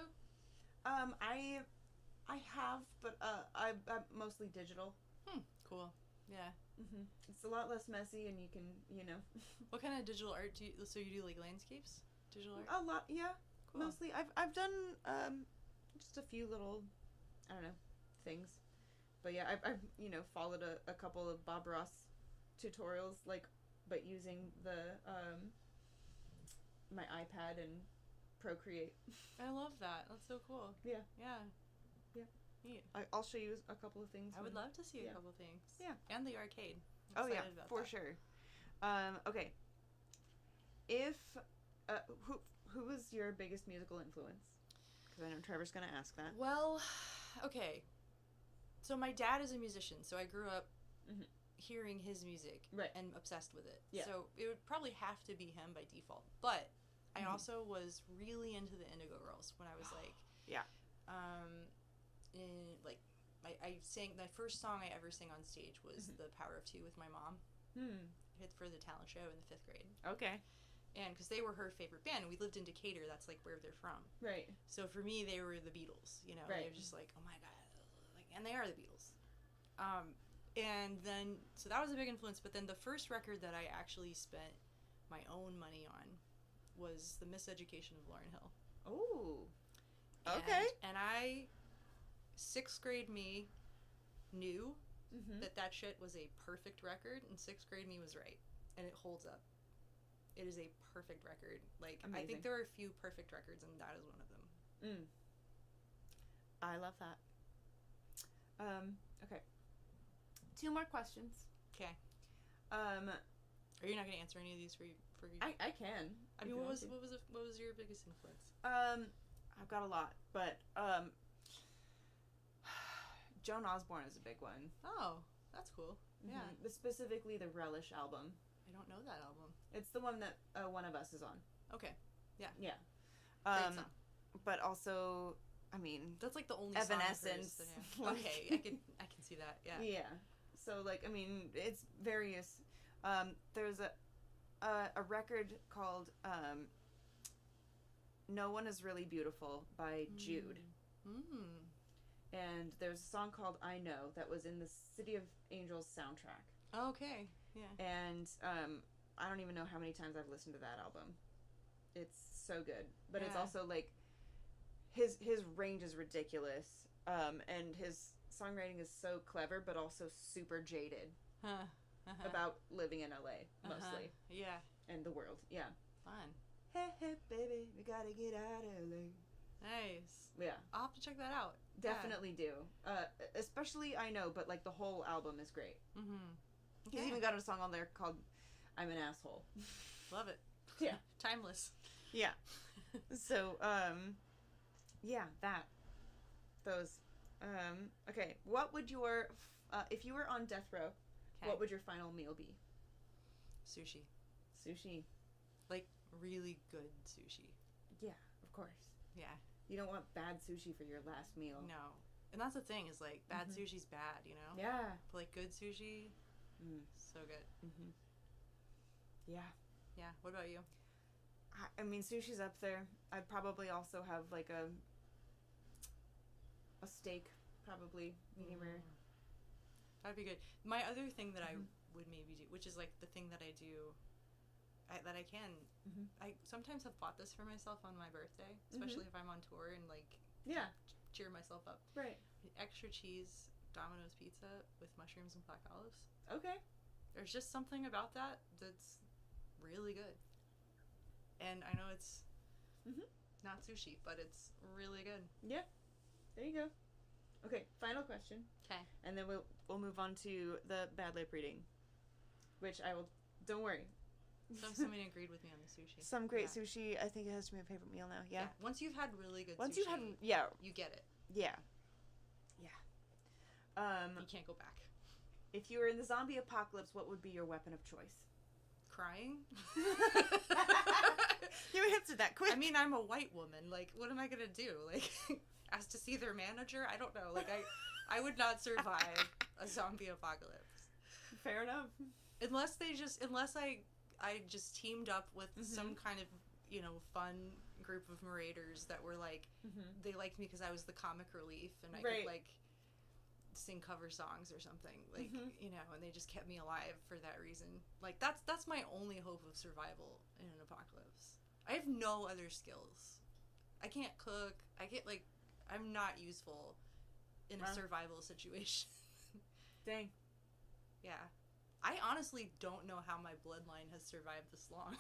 I have, but I'm mostly digital. Cool. Yeah. It's a lot less messy, and you can, you know. What kind of digital art do you? So you do, like, landscapes, digital art? A lot, yeah. Cool. Mostly, I've done just a few little, I don't know, things, but yeah, I've you know, followed a couple of Bob Ross tutorials, like, but using the my iPad and Procreate. I love that. That's so cool. Yeah. Yeah. Neat. I'll show you a couple of things. I would love to see a couple things. Yeah. And the arcade. I'm excited about for that. Sure. Okay. If who was your biggest musical influence? Because I know Trevor's gonna ask that. Well, okay. So my dad is a musician, so I grew up hearing his music right. and obsessed with it. Yeah. So it would probably have to be him by default. But I also was really into the Indigo Girls when I was like, yeah. I sang, the first song I ever sang on stage was The Power of Two with my mom. Hit for the talent show in the 5th grade. Okay. And because they were her favorite band, and we lived in Decatur, that's like where they're from. Right. So for me, they were the Beatles, you know. Right. They were just like, oh my god, like, and they are the Beatles. And then, so that was a big influence. But then the first record that I actually spent my own money on was The Miseducation of Lauryn Hill. Oh. Okay. And 6th grade me knew that shit was a perfect record, and 6th grade me was right, and it holds up. It is a perfect record. Like, amazing. I think there are a few perfect records, and that is one of them. I love that. Okay. 2 more questions. Okay. Are you not going to answer any of these for you? I can. I mean, what was your biggest influence? I've got a lot, but Joan Osborne is a big one. Oh, that's cool. Yeah. But specifically the Relish album. I don't know that album. It's the one that One of Us is on. Okay. Yeah. Yeah. Great song. But also, I mean, that's like the only Evanescence. Song of hers, okay, I can see that. Yeah. Yeah. So like, I mean, it's various. There's a record called No One Is Really Beautiful by Jude. And there's a song called I Know that was in the City of Angels soundtrack. Okay. Yeah. And I don't even know how many times I've listened to that album. It's so good. But it's also like his range is ridiculous. And his songwriting is so clever but also super jaded. About living in LA mostly. Yeah. And the world. Yeah. Fun. Hey, hey, baby, we gotta get out of LA. Nice. Yeah. I'll have to check that out. Definitely do. Especially I Know, but like the whole album is great. He's even got a song on there called I'm an Asshole. Love it. Yeah. Timeless. Yeah. So, yeah, those. Okay, what would your, if you were on death row, what would your final meal be? Sushi. Sushi. Like, really good sushi. Yeah, of course. Yeah. You don't want bad sushi for your last meal. No. And that's the thing, is like, bad sushi's bad, you know? Yeah. But like, good sushi, so good. Yeah. Yeah. What about you? I mean, sushi's up there. I'd probably also have like a steak, probably medium rare. That'd be good. My other thing that I would maybe do, which is like the thing that I do, that I can, I sometimes have bought this for myself on my birthday, especially if I'm on tour and like cheer myself up. Right. Extra cheese Domino's pizza with mushrooms and black olives. Okay. There's just something about that that's really good. And I know it's not sushi, but it's really good. Yeah. There you go. Okay, final question. Okay. And then we'll move on to the bad lip reading, which I will. Don't worry. Somebody agreed with me on the sushi. Some great sushi. I think it has to be my favorite meal now. Yeah. Once you've had really good sushi, you get it. Yeah. Yeah. You can't go back. If you were in the zombie apocalypse, what would be your weapon of choice? Crying. You answered that quick. I mean, I'm a white woman. Like, what am I gonna do? Like, ask to see their manager? I don't know. Like, I would not survive a zombie apocalypse. Fair enough. Unless I just teamed up with some kind of, you know, fun group of marauders that were like, they liked me because I was the comic relief and I could like sing cover songs or something, like, you know, and they just kept me alive for that reason. Like, that's my only hope of survival in an apocalypse. I have no other skills. I can't cook. I'm not useful in a survival situation. Dang. Yeah. I honestly don't know how my bloodline has survived this long.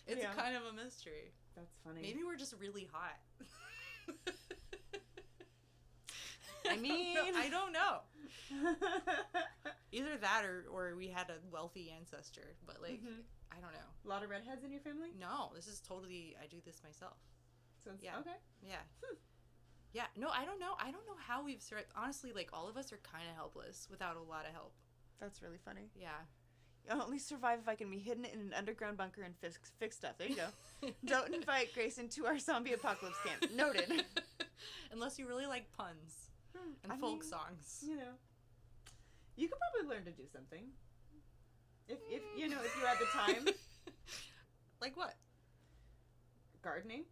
It's kind of a mystery. That's funny. Maybe we're just really hot. I mean, I don't know. Either that or we had a wealthy ancestor, but like, I don't know. A lot of redheads in your family? No, this is totally, I do this myself. So it's, okay. Yeah. Yeah. No, I don't know. I don't know how we've survived. Honestly, like, all of us are kind of helpless without a lot of help. That's really funny. Yeah. I'll only survive if I can be hidden in an underground bunker and fix stuff. There you go. Don't invite Grayson to our zombie apocalypse camp. Noted. Unless you really like puns and folk songs. You know. You could probably learn to do something. If you had the time. Like what? Gardening.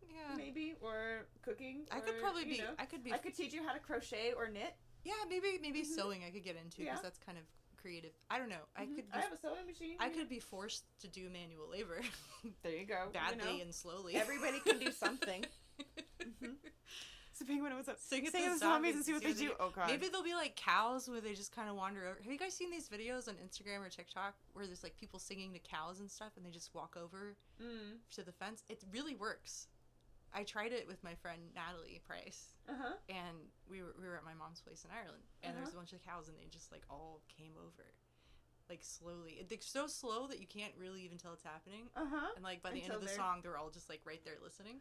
Yeah. Maybe, or cooking. I could probably be. I could teach you how to crochet or knit. Yeah, maybe sewing I could get into because that's kind of creative. I don't know. I have a sewing machine. I could be forced to do manual labor. There you go. Badly and slowly. Everybody can do something. So Penguin, what's up? Sing the zombies and see what they do. Oh god. Maybe they'll be like cows where they just kind of wander over. Have you guys seen these videos on Instagram or TikTok where there's like people singing to cows and stuff and they just walk over to the fence? It really works. I tried it with my friend Natalie Price, and we were at my mom's place in Ireland, and there was a bunch of cows, and they just like all came over, like slowly. They're so slow that you can't really even tell it's happening. And like by the end of the song, they're all just like right there listening.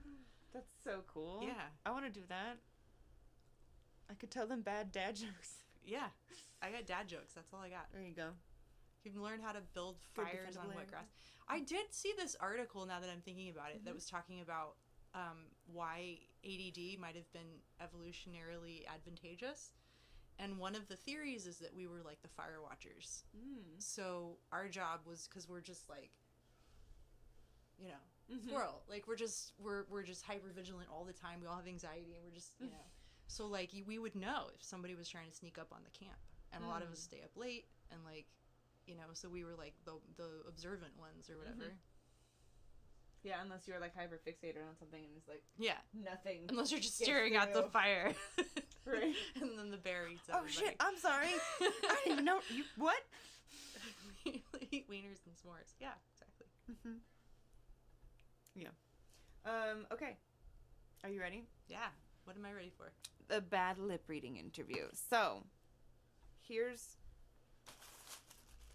That's so cool. Yeah, I want to do that. I could tell them bad dad jokes. Yeah, I got dad jokes. That's all I got. There you go. You can learn how to build fires on wet grass. I did see this article, now that I'm thinking about it, that was talking about why ADD might have been evolutionarily advantageous. And one of the theories is that we were like the fire watchers. So our job was, because we're just like, you know, squirrel. Like we're just hyper vigilant all the time. We all have anxiety and we're just, you know. So like we would know if somebody was trying to sneak up on the camp. And a lot of us stay up late and like, you know, so we were like the observant ones or whatever. Yeah, unless you're like hyper fixated on something and it's like nothing. Unless you're just staring at the fire. Right. And then the bear eats everybody. Oh shit, I'm sorry. I didn't even know. You what? We eat wieners and s'mores. Yeah, exactly. Yeah. Okay. Are you ready? Yeah. What am I ready for? The bad lip reading interview. So,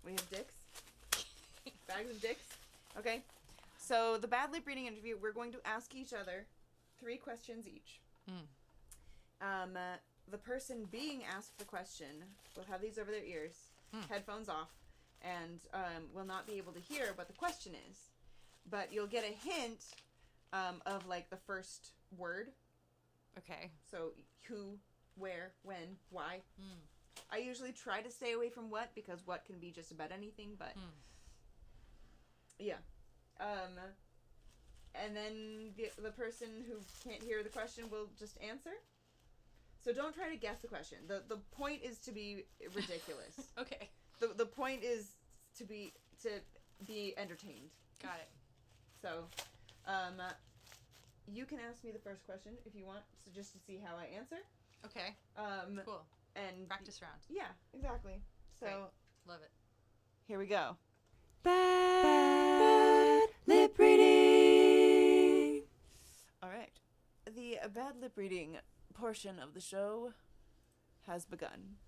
we have dicks. Bags of dicks. Okay. So, the bad lip reading interview, we're going to ask each other 3 questions each. The person being asked the question will have these over their ears, headphones off, and will not be able to hear what the question is. But you'll get a hint of, like, the first word. Okay. So, who, where, when, why. I usually try to stay away from what, because what can be just about anything, but... Yeah. And then the person who can't hear the question will just answer. So don't try to guess the question. The point is to be ridiculous. Okay. The point is to be entertained. Got it. So, you can ask me the first question if you want, so just to see how I answer. Okay. Cool. And practice round. Yeah, exactly. So, great. Love it. Here we go. Bad lip reading. All right. The bad lip reading portion of the show has begun.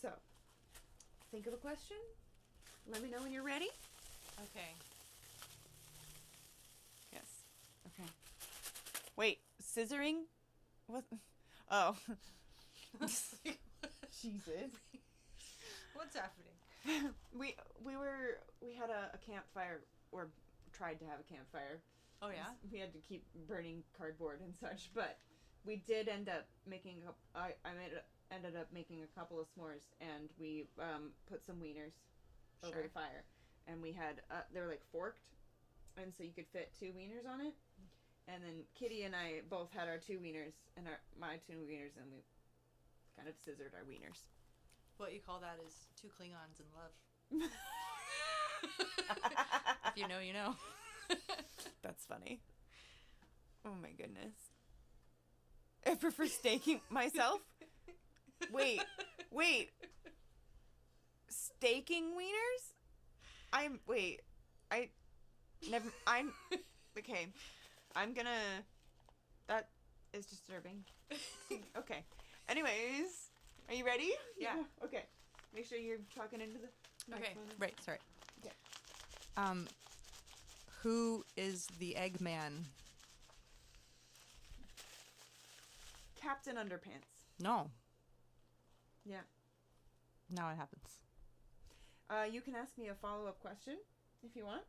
So, think of a question. Let me know when you're ready. Okay. Yes. Okay. Wait, scissoring? What? Oh. Jesus. What's happening? We had a campfire, or tried to have a campfire. Oh yeah? We had to keep burning cardboard and such, but we did end up making ended up making a couple of s'mores, and we put some wieners over the fire, and we had they were like forked, and so you could fit 2 wieners on it, and then Kitty and I both had our 2 wieners and my 2 wieners, and we kind of scissored our wieners. What you call that is 2 Klingons in love. If you know, you know. That's funny. Oh my goodness. I prefer staking myself. Wait. Staking wieners? Okay. That is disturbing. Okay. Anyways, are you ready? Yeah. Okay. Make sure you're talking into the Okay. microphone. Right, sorry. Okay. Who is the Eggman? Captain Underpants? No. Yeah. Now it happens. You can ask me a follow-up question if you want,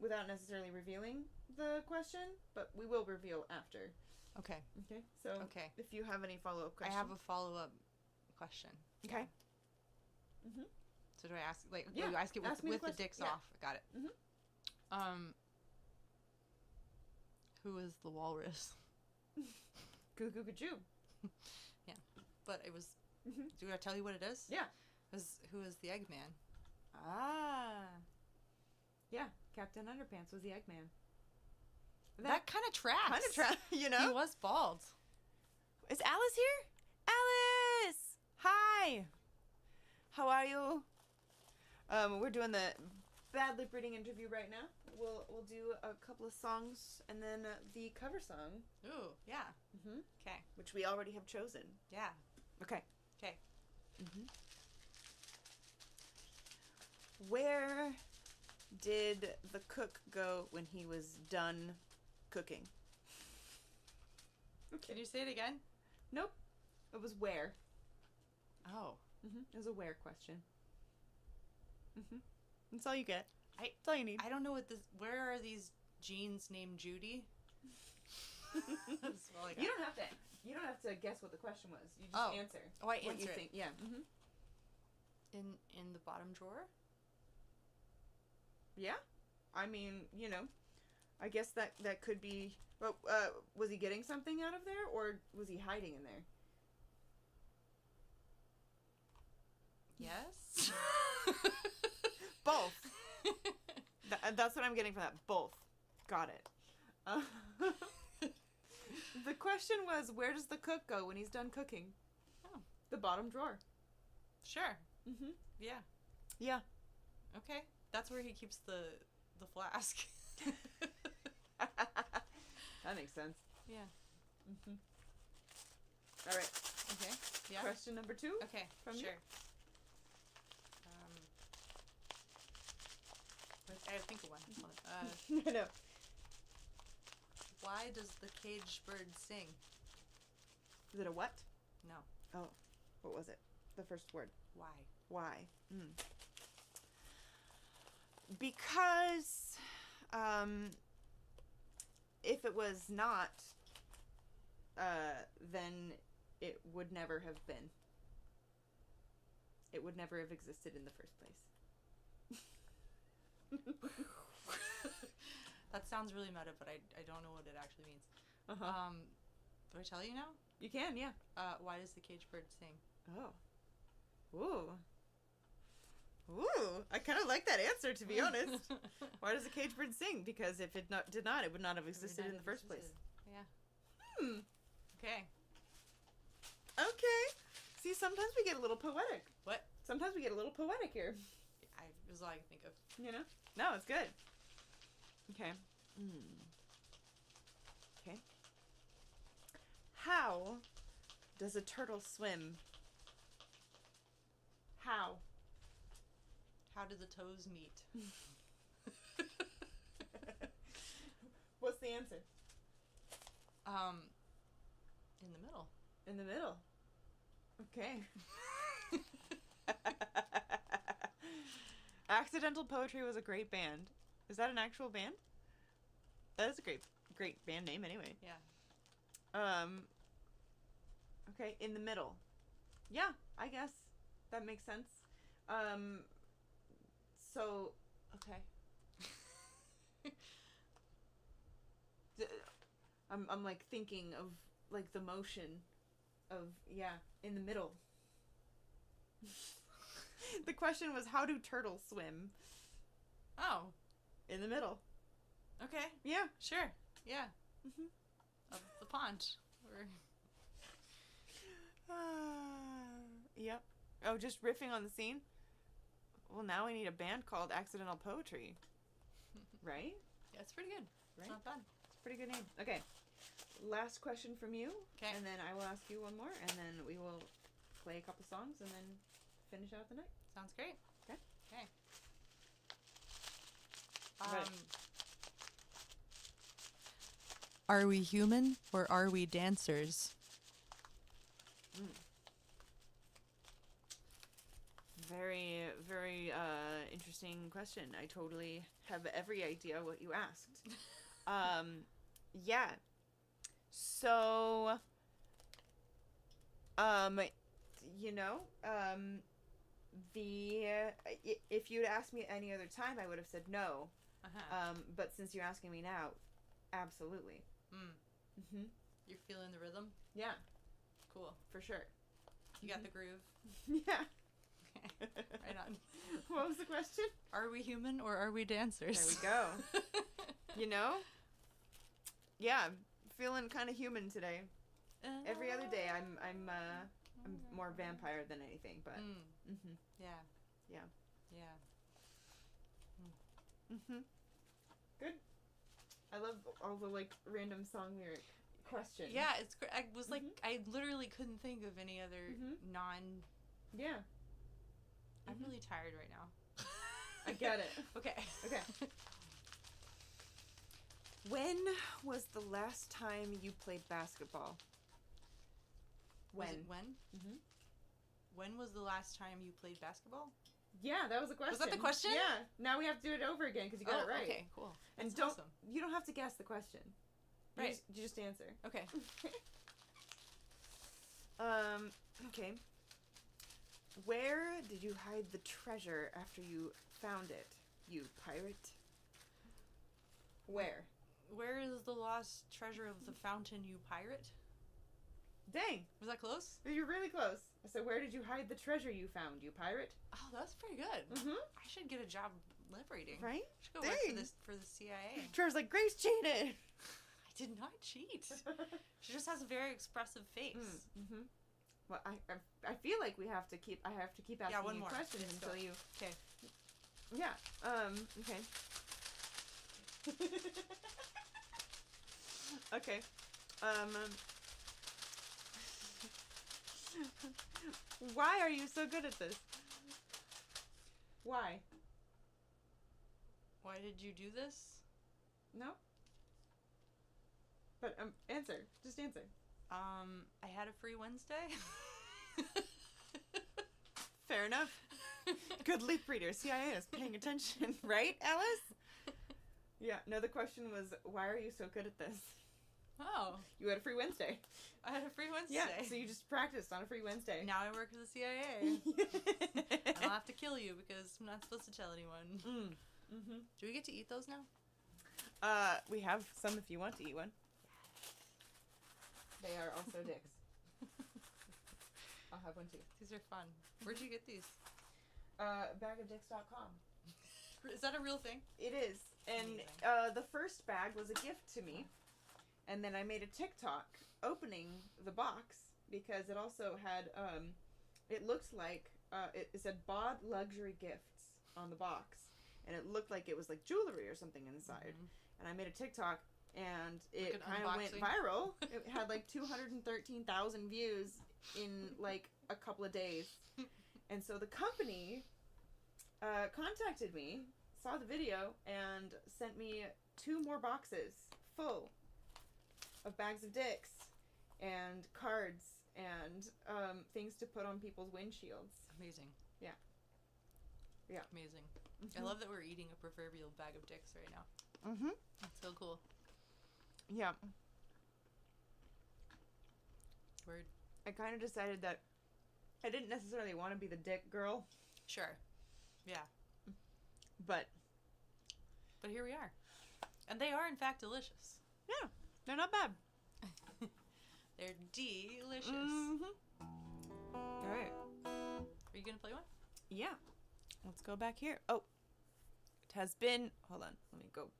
without necessarily revealing the question, but we will reveal after. Okay. Okay. So if you have any follow-up questions. I have a follow-up question. Okay. Mhm. So do I ask yeah, you ask it with the dicks yeah. off? Got it. Mhm. Who is the walrus? Goo goo goo goo. Yeah, but it was. Mm-hmm. Do I tell you what it is? Yeah. Who is the Eggman? Ah. Yeah, Captain Underpants was the Eggman. That kind of tracks. You know? He was bald. Is Alice here? Alice! Hi! How are you? We're doing the Bad Lip Reading interview right now. We'll do a couple of songs and then the cover song. Ooh, yeah. Mm-hmm. Okay. Which we already have chosen. Yeah. Okay. Okay. Mm-hmm. Where did the cook go when he was done cooking? Okay. Can you say it again? Nope. It was where. Oh. Mm-hmm. It was a where question. Mm-hmm. That's all you get. That's all you need. I don't know what this... Where are these jeans named Judy? That's all I got. You don't have to guess what the question was. You just answer. Oh, I what answer you it. think. Yeah. Mm-hmm. In the bottom drawer? Yeah. I mean, you know, I guess that could be... Well, was he getting something out of there, or was he hiding in there? Yes. Both. That's what I'm getting from that. Both. Got it. The question was, where does the cook go when he's done cooking? Oh. The bottom drawer. Sure. Mm-hmm. Yeah. Yeah. Okay. That's where he keeps the flask. That makes sense. Yeah. Mm-hmm. All right. Okay. Yeah. Question number 2. Okay. From sure. you? I gotta think of one. No. Why does the caged bird sing? Is it a what? No. Oh. What was it? The first word. Why? Why? Because if it was not, then it would never have been. It would never have existed in the first place. That sounds really meta, but I don't know what it actually means. Uh-huh. Do I tell you now? You can, yeah. Why does the caged bird sing? Oh. Ooh. Ooh. I kind of like that answer, to be honest. Why does the caged bird sing? Because if it did not, it would not have existed in the first place. Yeah. Okay. Okay. See, sometimes we get a little poetic. What? Sometimes we get a little poetic here. It was all I could think of. You know? No, it's good. Okay. Okay. How does a turtle swim? How? How do the toes meet? What's the answer? In the middle. In the middle. Okay. Accidental Poetry was a great band. Is that an actual band? That is a great band name anyway. Yeah. Okay, in the middle. Yeah, I guess that makes sense. So, okay. I'm like thinking of like the motion of, yeah, in the middle. The question was, how do turtles swim? Oh. In the middle. Okay. Yeah. Sure. Yeah. Mm-hmm. Of the pond. Yep. Oh, just riffing on the scene? Well, now we need a band called Accidental Poetry. Right? Yeah, it's pretty good. Right? It's not bad. It's a pretty good name. Okay. Last question from you. Okay. And then I will ask you one more, and then we will play a couple songs, and then finish out the night. Sounds great. Okay. Okay. Are we human or are we dancers? interesting question. I totally have every idea what you asked. Yeah. So, you know, if you'd asked me any other time, I would have said no. But since you're asking me now, absolutely. Mm-hmm. You're feeling the rhythm? Yeah. Cool. For sure. You got the groove? Yeah. Okay. Right on. What was the question? Are we human or are we dancers? There we go. You know? Yeah, feeling kind of human today. Every other day, I'm more vampire than anything, but. Mm-hmm. Yeah. Yeah. Yeah. Mm-hmm. Good. I love all the like random song lyric questions. Yeah, it's great. I was like, I literally couldn't think of any other non. Yeah. I'm really tired right now. I get it. Okay. Okay. When was the last time you played basketball? When? Mm-hmm. When was the last time you played basketball? Yeah, that was a question. Was that the question? Yeah. Now we have to do it over again because you got it right. Okay, cool. And That's awesome. You don't have to guess the question. Right. You just answer. Okay. Okay. Where did you hide the treasure after you found it, you pirate? Where? Where is the lost treasure of the fountain, you pirate? Dang. Was that close? You're really close. So where did you hide the treasure you found, you pirate? Oh, that's pretty good. Mm-hmm. I should get a job liberating. Right? I should go work for the CIA. Trevor's like, Grace cheated. I did not cheat. She just has a very expressive face. Mm-hmm. Well, I feel like I have to keep asking you questions until you. Okay. Yeah. Okay. Okay. Why are you so good at this? Why? Why did you do this? No. But answer. Just answer. I had a free Wednesday. Fair enough. Good lip reader. CIA is paying attention, right, Alice? Yeah. No, the question was, why are you so good at this? Oh. You had a free Wednesday. I had a free Wednesday. Yeah, so you just practiced on a free Wednesday. Now I work for the CIA. I'll have to kill you because I'm not supposed to tell anyone. Mm-hmm. Do we get to eat those now? We have some if you want to eat one. They are also dicks. I'll have one too. These are fun. Where'd you get these? Bagofdicks.com. Is that a real thing? It is. And the first bag was a gift to me. And then I made a TikTok opening the box because it also had, it looked like, it said Bod Luxury Gifts on the box. And it looked like it was like jewelry or something inside. And I made a TikTok and it Like kind of went viral. It had like 213,000 views in like a couple of days. And so the company contacted me, saw the video, and sent me 2 more boxes full of bags of dicks and cards and things to put on people's windshields. Amazing. Yeah. Yeah. Amazing. I love that we're eating a proverbial bag of dicks right now. Mm-hmm. That's so cool. Yeah. Word. I kind of decided that I didn't necessarily want to be the dick girl. Sure. Yeah. But here we are. And they are, in fact, delicious. Yeah. They're not bad. They're delicious. Mm-hmm. All right. Are you going to play one? Yeah. Let's go back here. Oh. It has been... Hold on. Let me go.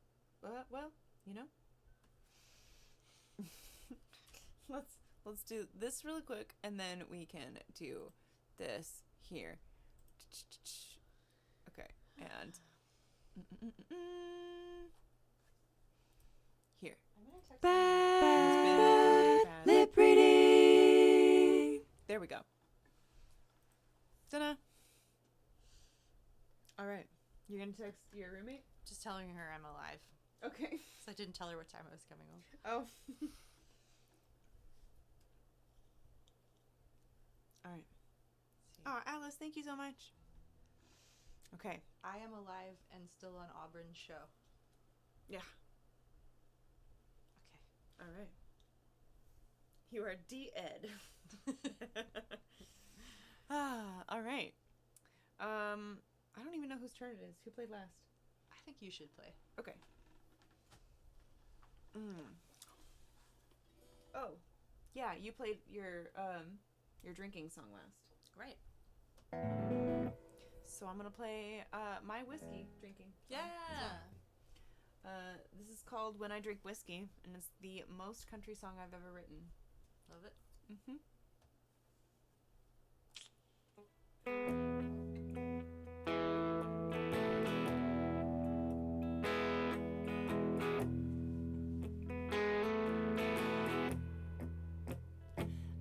Well, you know. Let's do this really quick, and then we can do this here. Okay. And... Here. Bad lip reading. There we go. Ta-da. All right. You're gonna text your roommate? Just telling her I'm alive. Okay. So I didn't tell her what time I was coming home. Oh. All right. Oh, Alice, thank you so much. Okay. I am alive and still on Auburn's show. Yeah. Okay. All right. You are D-Ed. All right. I don't even know whose turn it is. Who played last? I think you should play. Okay. Oh, yeah. You played your drinking song last. Right. So I'm gonna play my whiskey drinking song. Yeah. This is called "When I Drink Whiskey," and it's the most country song I've ever written. Love it. Mm-hmm.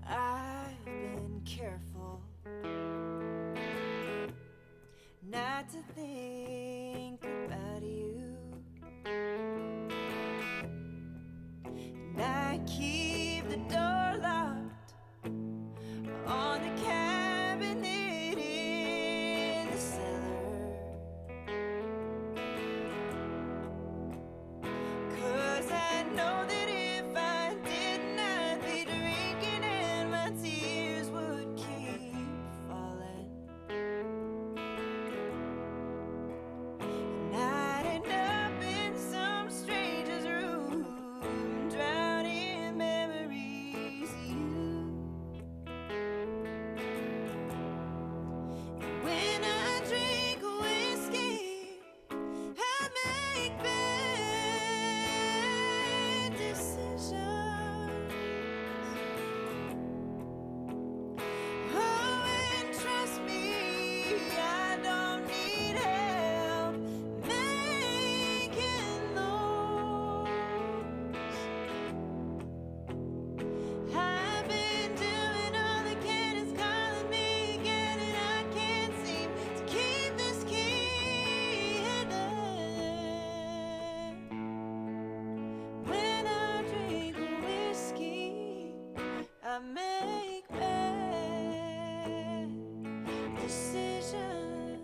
I've been careful not to think about you, and I keep the door locked on the cabinet in the cellar, 'cause I know that if I did not be drinking and my tears would keep falling, and I'd end up in some stranger's room, drowning in memories of you. And when I drink whiskey, I make bad decisions. Oh, and trust me, I don't need help making those. I've been doing all I can, it's calling me again, and I can't seem to keep this key hidden. When I drink whiskey, I make bad decisions.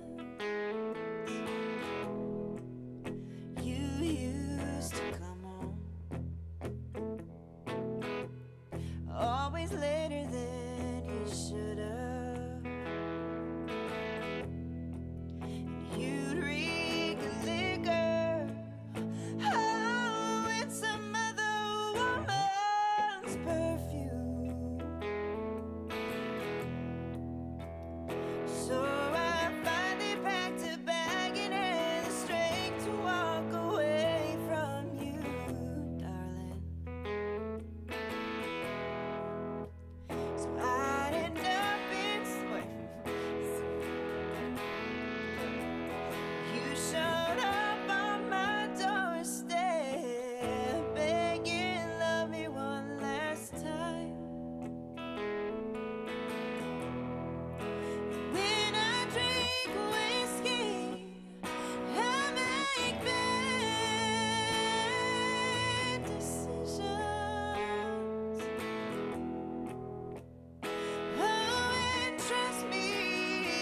You used to come home always later than you should have, and you'd reek of liquor, oh, and some other woman's perfume. So I finally packed a bag and had the strength to walk away from you, darling. So I'd end up in You showed up on my doorstep, begging, love me one last time. When I drink whiskey, I make bad decisions. Oh, and trust me,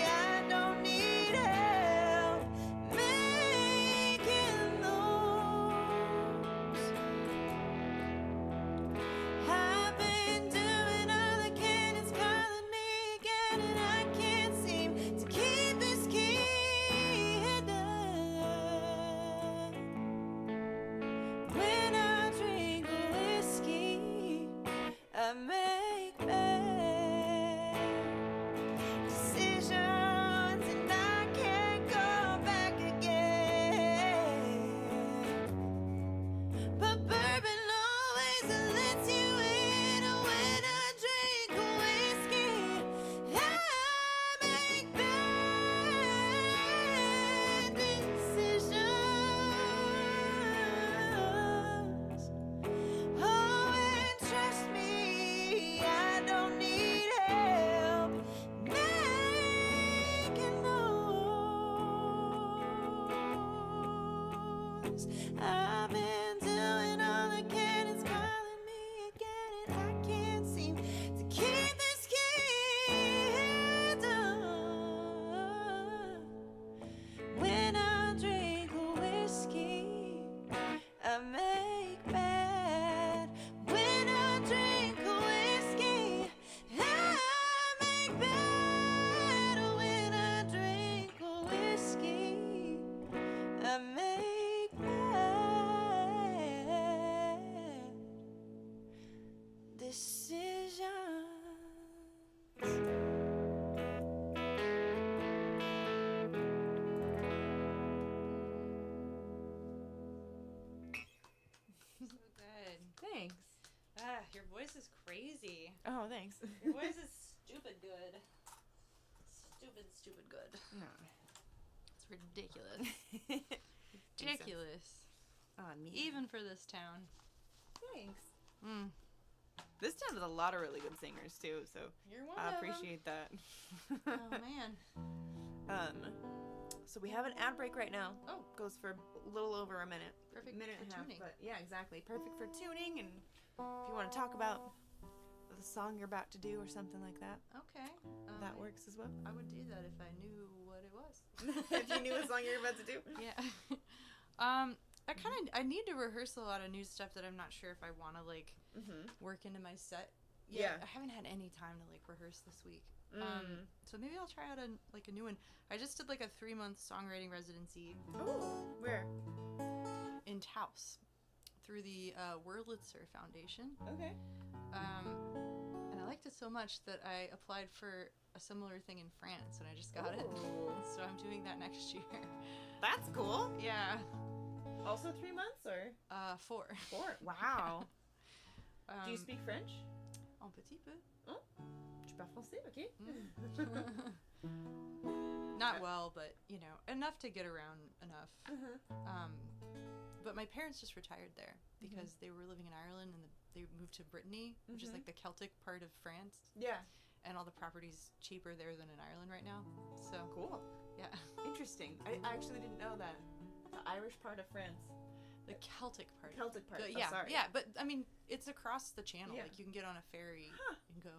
I don't need help making those. I've been doing all I can, it's calling me again, and I can't seem to keep this key hidden. When I drink whiskey, I make bad decisions, and I can't go back again. But bourbon always lets you in. When I drink whiskey, I make bad decisions. Oh, and trust me, I don't need help making those. I've been doing all I can, it's calling me again, and I can't seem to keep this key hidden. voice is crazy. Oh, thanks. Your voice is stupid good. Stupid good. No. It's ridiculous. Ridiculous. Oh, neat. Even for this town. Thanks. Mm. This town has a lot of really good singers too, so You're one I of appreciate that. them. Oh man. So we have an ad break right now. Oh. Goes for a little over a minute. Perfect minute for and a half. tuning. But yeah, exactly. Perfect for tuning, and if you want to talk about the song you're about to do or something like that, Okay. that works as well. I would do that if I knew what it was. If you knew what song you're about to do. Yeah. I need to rehearse a lot of new stuff that I'm not sure if I want to like work into my set. Yeah. I haven't had any time to like rehearse this week. So maybe I'll try out a new one. I just did like a 3-month songwriting residency. Oh, where? In Taos through the Wurlitzer Foundation. Okay. And I liked it so much that I applied for a similar thing in France, and I just got it. So I'm doing that next year. That's cool. Yeah. Also 3 months or? 4. 4. Wow. Do you Um, speak French? Un petit peu. Oh, tu parles français, ok. Not well, but you know, enough to get around enough. But my parents just retired there because they were living in Ireland, and they moved to Brittany, which is like the Celtic part of France. Yeah. And all the property's cheaper there than in Ireland right now. So Cool. yeah. Interesting. I actually didn't know that. The Irish part of France. The Celtic part. Celtic part. Yeah, sorry. yeah, but I mean, it's across the channel. Yeah. Like you can get on a ferry and go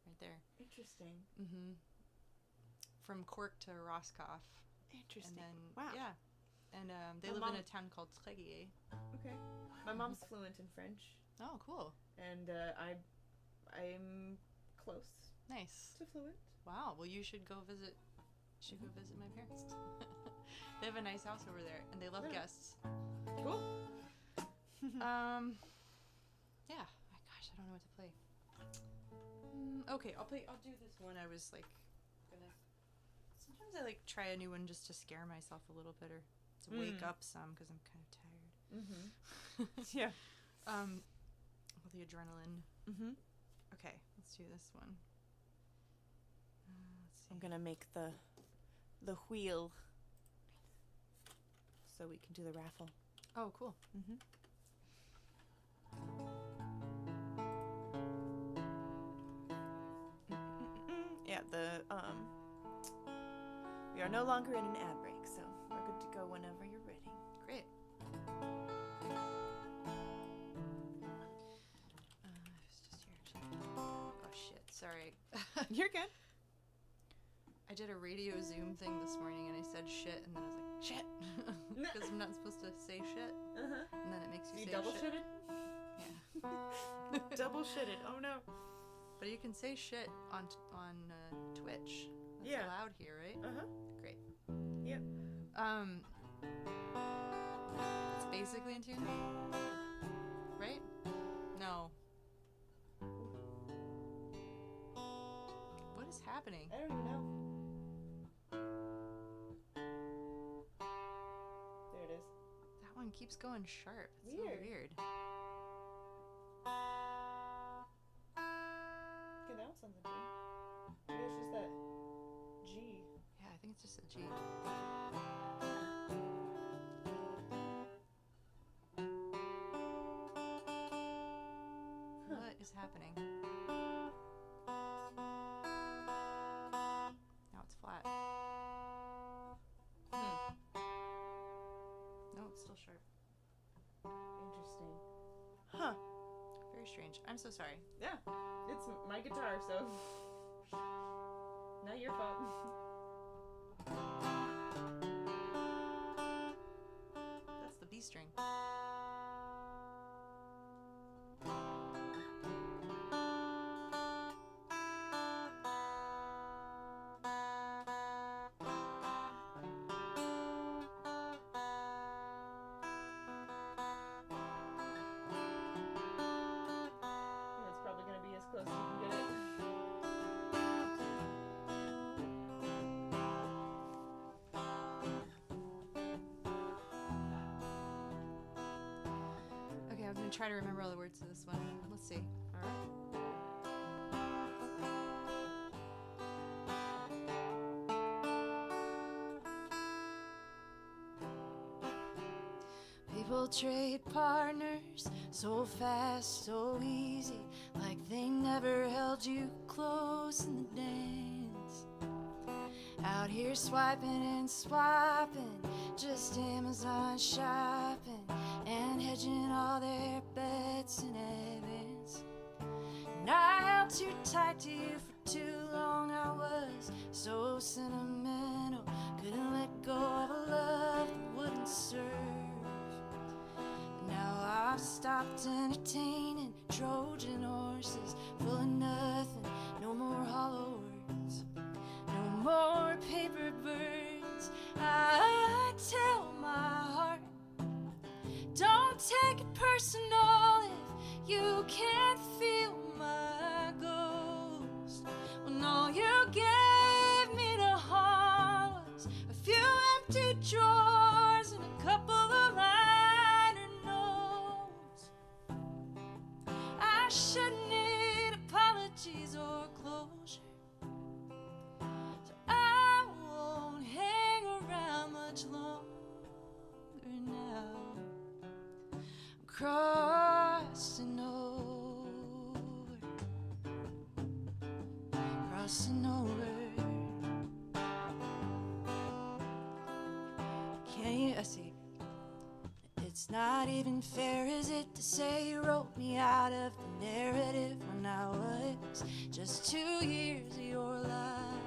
right there. Interesting. From Cork to Roscoff. Interesting. And then wow. yeah, and they My live mom- in a town called Tréguier. Okay. My mom's fluent in French, Oh, cool. and I'm close Nice. to fluent. Wow. Well, you should go visit. My parents. They have a nice house over there, and they love Yeah. guests. Cool. Yeah. My gosh, I don't know what to play. Okay, I'll do this one. I was like gonna. Sometimes I like try a new one just to scare myself a little bit or to wake up some because I'm kind of tired. Yeah. All the adrenaline. Okay, let's do this one. Let's see. I'm gonna make the wheel so we can do the raffle. Oh, cool. Yeah, we are no longer in an ad break, so we're good to go whenever you're ready. Great. It's just here. Actually. Oh shit! Sorry. You're good. I did a radio Zoom thing this morning, and I said shit, and then I was like, shit, because I'm not supposed to say shit, and then it makes you You say double shit. shitted? Yeah. Double shitted. Oh no. But you can say shit on Twitch. That's Yeah. allowed here, right? Great. Yep. It's basically in tune, right? No. What is happening? I don't even know. There it is. That one keeps going sharp. It's Weird. so weird. Okay, that was something too. Maybe it's just that G. Yeah, I think it's just a G. What is happening? Now it's flat. No, it's still sharp. Interesting. Huh. Very strange. I'm so sorry. Yeah. It's my guitar, so not your fault. That's the B string. It's probably gonna be as close as you can get it. Okay, I'm gonna try to remember all the words to this one. Let's see. All People trade partners so fast, so easy, like they never held you close in the dance. Out here swiping and swiping, just Amazon shopping and hedging all their bets in advance. And I held too tight to you for too long. I was so sentimental, couldn't let go of a love that wouldn't serve. Now I've stopped entertaining Trojan horses full of nothing. No more hollow words, no more paper birds. I tell my heart, don't take it personal if you can't feel my ghost. When all you gave me to haunt was a few empty drawers and a couple of liner notes. I shouldn't need apologies or closure, so I won't hang around much longer now. I'm crossing over, crossing over. Can you, I see. It's not even fair, is it, to say you wrote me out of the narrative when I was just 2 years of your life.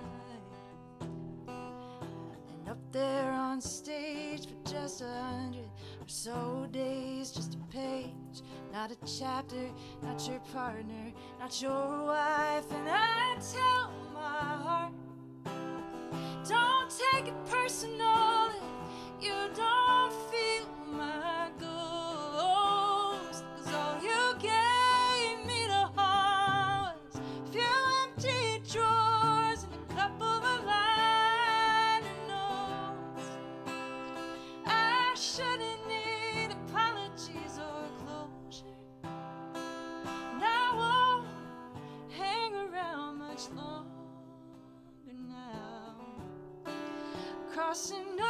And up there on stage for just 100 or so days, just a page, not a chapter, not your partner, not your wife. And I tell my heart, don't take it personal if you don't feel my ghost. 'Cause all you gave me to haunt was a few empty drawers and a couple of liner notes. I shouldn't need apologies or closure, and I won't hang around much longer now. Crossing on.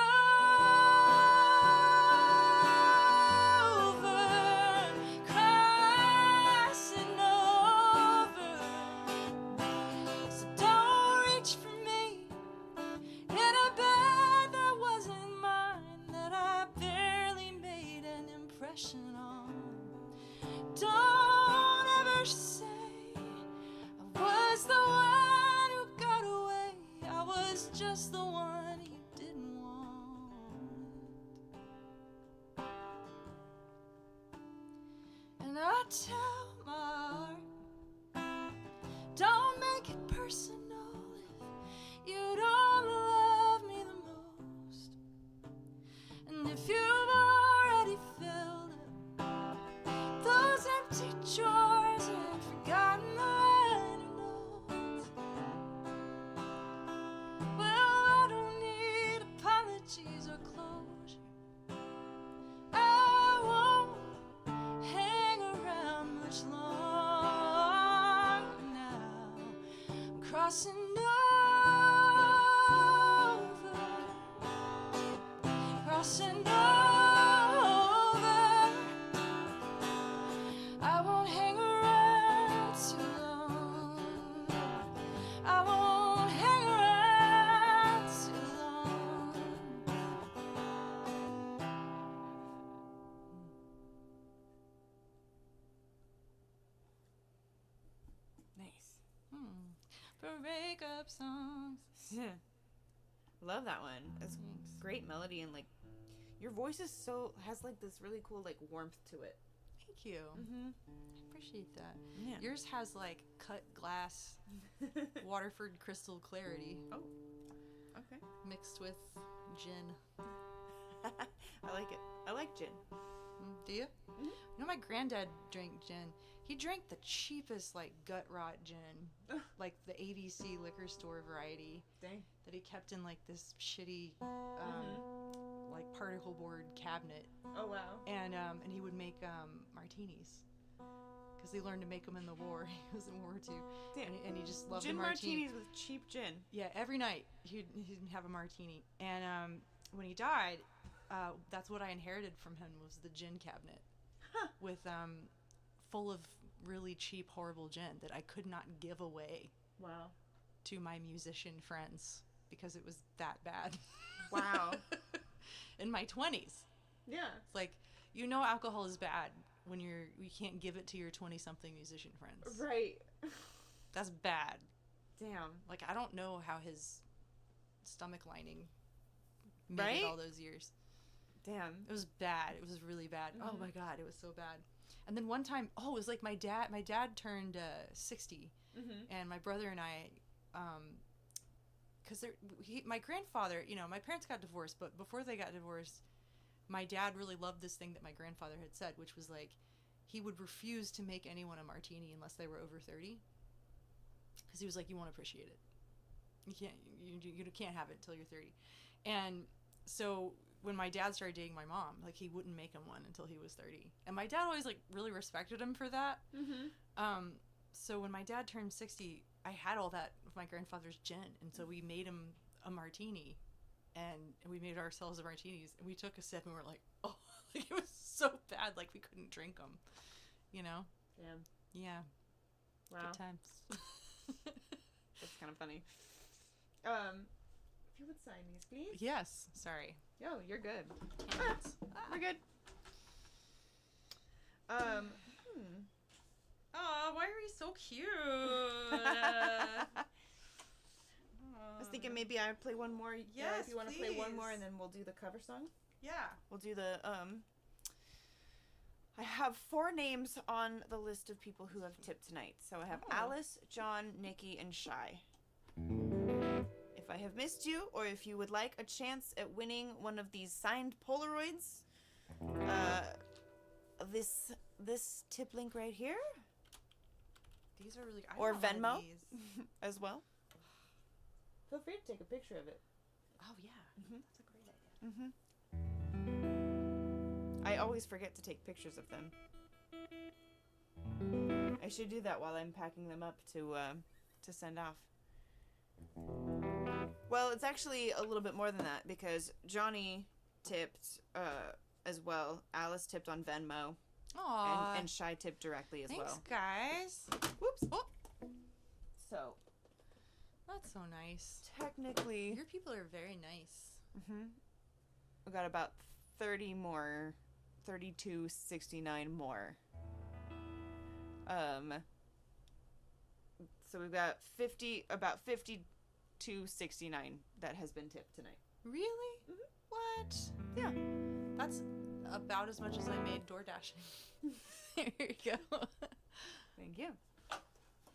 Don't ever say I was the one who got away. I was just the one you didn't want. And I tell my heart, don't make it personal if you don't love me the most. And if you've already filled those empty drawers and forgotten the liner notes, well, I don't need apologies or closure. I won't hang around much longer now. I'm crossing over, crossing over. I won't hang around too long. I won't hang around too long. Nice. Breakup songs. Yeah. Love that one. It's great melody, and like your voice is has like this really cool like warmth to it. Thank you. Mm-hmm. I appreciate that. Yeah. Yours has like cut glass Waterford crystal clarity Oh. Okay. mixed with gin. I like it. I like gin. Do you? Mhm. You know, my granddad drank gin. He drank the cheapest, like, gut rot gin, like the ABC liquor store variety Dang. that he kept in, like, this shitty, like, particle board cabinet. Oh wow. And he would make martinis. because they learned to make them in the war. He was in World War II. Damn. And he just loved Gin the martini. martinis with cheap gin. Yeah, every night he'd have a martini. And when he died, that's what I inherited from him was the gin cabinet. Huh. With full of really cheap, horrible gin that I could not give away Wow. to my musician friends because it was that bad. Wow. In my 20s. Yeah. It's like, you know alcohol is bad when you can't give it to your 20-something musician friends. Right. That's bad. Damn. Like, I don't know how his stomach lining made Right? it all those years. Damn. It was bad. It was really bad. Mm-hmm. Oh my God, it was so bad. And then one time, it was like my dad turned 60, and my brother and I, because my grandfather, my parents got divorced, but before they got divorced, my dad really loved this thing that my grandfather had said, which was like, he would refuse to make anyone a martini unless they were over 30, because he was like, you won't appreciate it. You can't have it until you're 30. And so when my dad started dating my mom, like, he wouldn't make him one until he was 30. And my dad always, like, really respected him for that. So when my dad turned 60, I had all that with my grandfather's gin. And so we made him a martini. And we made ourselves martinis. And we took a sip and we're like, oh, like, it was so bad. Like, we couldn't drink them. Damn. Yeah. Wow. Good times. That's kind of funny. If you would sign these, please. Yes. Sorry. Yo, you're good. Hands. We're good. Oh, why are we so cute? I was thinking maybe I would play one more. Yes, if you want to play one more, please. and then we'll do the cover song. Yeah. We'll do the I have 4 names on the list of people who have tipped tonight. So I have Alice, John, Nikki, and Shy. If I have missed you, or if you would like a chance at winning one of these signed Polaroids, this tip link right here, These are really. or want one of Venmo these. as well. Feel free to take a picture of it. Oh yeah, that's a great idea. I always forget to take pictures of them. I should do that while I'm packing them up to send off. Well, it's actually a little bit more than that because Johnny tipped as well. Alice tipped on Venmo. Aww. And Shy tipped directly as Thanks, well. guys. Whoops. Oh. So, That's so nice. technically, Your people are very nice. we got about 30 more, 32.69 more. So we've got about 52.69 that has been tipped tonight. Really? What? Yeah. That's about as much as I made door dashing. There you go. Thank you.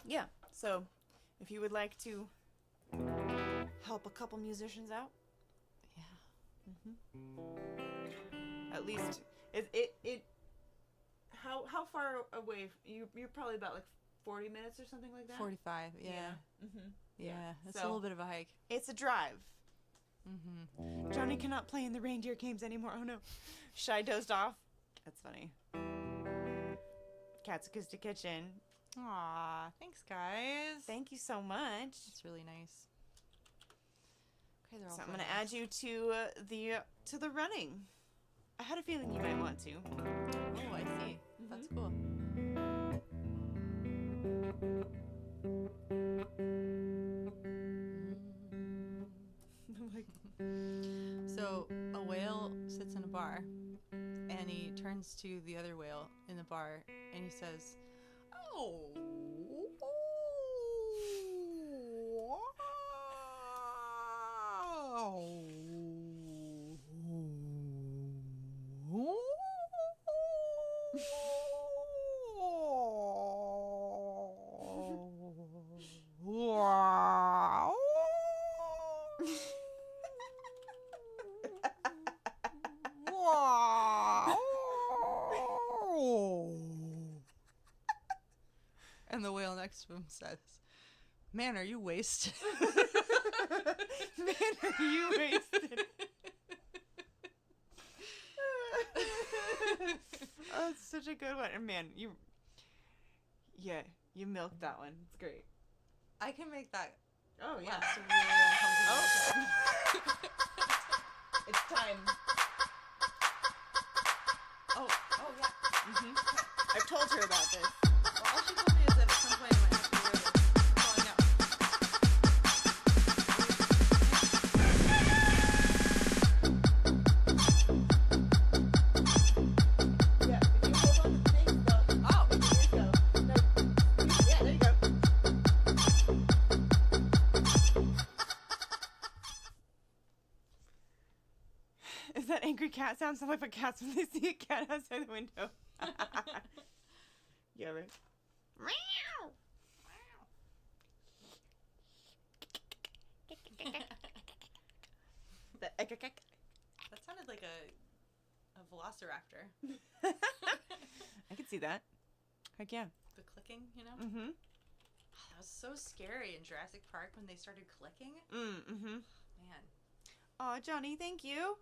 Yeah. So, if you would like to help a couple musicians out, at least it how far away you're probably about like 40 minutes or something like that. 45. Yeah. Yeah. It's a So- little bit of a hike. It's a drive. Johnny cannot play in the reindeer games anymore. Oh no. Shy dozed off. That's funny. Cat's Acoustic Kitchen. Aw, thanks, guys. Thank you so much. That's really nice. Okay, they're all. So I'm gonna add you to the running. I had a feeling you might want to. Oh, I see. That's cool. So a whale sits in a bar, and he turns to the other whale in the bar, and he says, "Oh." And the whale next to him says, "Man, are you wasted?" Man, are you wasted? Oh, it's such a good one. And man, Yeah, you milked that one. It's great. I can make that. Oh yeah. Last really uncomfortable. Oh. It's time. Oh yeah. I've told her about this. Well, all she told me is that at some point I might have to wear this. That's all I know. Yeah, if you hold on to the things though. Oh. There you go. No. Yeah, there you go. Is that angry cat sound? Sound like a cat when they see a cat outside the window. Yeah, right. Meow. That sounded like a velociraptor. I could see that. Heck yeah. The clicking, you know? Mm-hmm. Oh, that was so scary in Jurassic Park when they started clicking. Mm-hmm. Man, Aw, Johnny, thank you.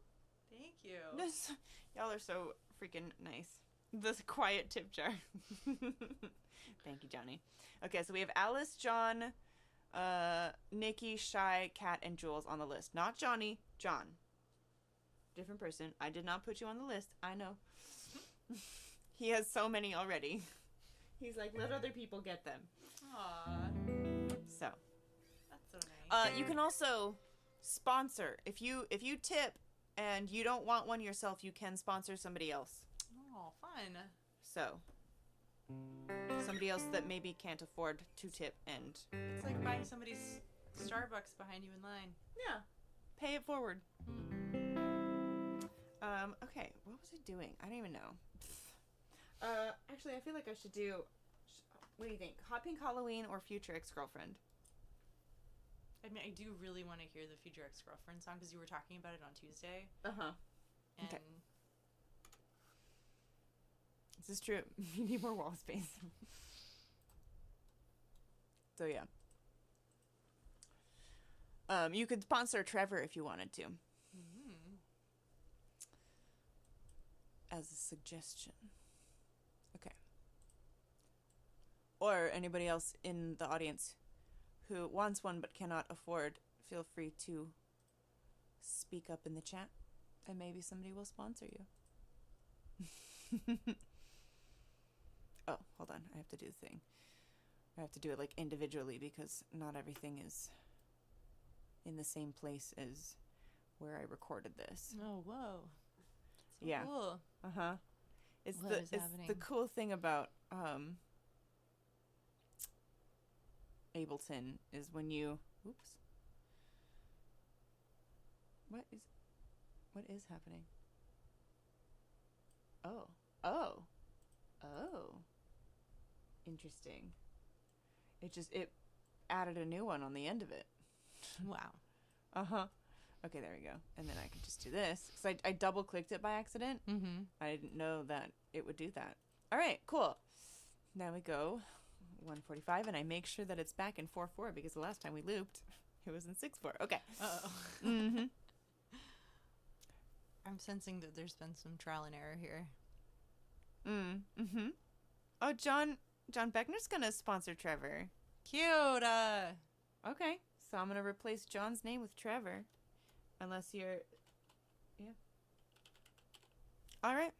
thank you. This, y'all are so freaking nice. The quiet tip jar. Thank you, Johnny. Okay, so we have Alice, John, Nikki, Shy, Kat, and Jules on the list. Not Johnny, John. Different person. I did not put you on the list. I know. He has so many already. He's like, let other people get them. Aw, So, that's so nice. you can also sponsor. If you tip and you don't want one yourself, you can sponsor somebody else. Oh, fun. So, somebody else that maybe can't afford to tip and It's like buying somebody's Starbucks behind you in line. yeah, pay it forward. Okay, what was I doing? I don't even know. Actually, I feel like I should do. What do you think? Hot Pink Halloween or Future Ex-Girlfriend? I mean, I do really want to hear the Future Ex-Girlfriend song because you were talking about it on Tuesday. And Okay. This is true. You need more wall space. So yeah. You could sponsor Trevor if you wanted to, as a suggestion. Okay. Or anybody else in the audience who wants one but cannot afford, feel free to speak up in the chat, and maybe somebody will sponsor you. Oh, hold on. I have to do the thing. I have to do it like individually because not everything is in the same place as where I recorded this. oh, whoa. So Yeah. cool. Uh-huh. It's What is happening? the cool thing about Ableton is when you oops. What is happening? Oh. Interesting. It added a new one on the end of it. Wow. Uh-huh. Okay, there we go. And then I can just do this. Because I double-clicked it by accident. Mm-hmm. I didn't know that it would do that. All right, cool. Now we go 145, and I make sure that it's back in 4/4 because the last time we looped, it was in 6/4. Okay. Uh-oh. Mm-hmm. I'm sensing that there's been some trial and error here. Mm-hmm. Oh, John Beckner's going to sponsor Trevor. Cute. Okay. So I'm going to replace John's name with Trevor. Unless you're... Yeah. All right.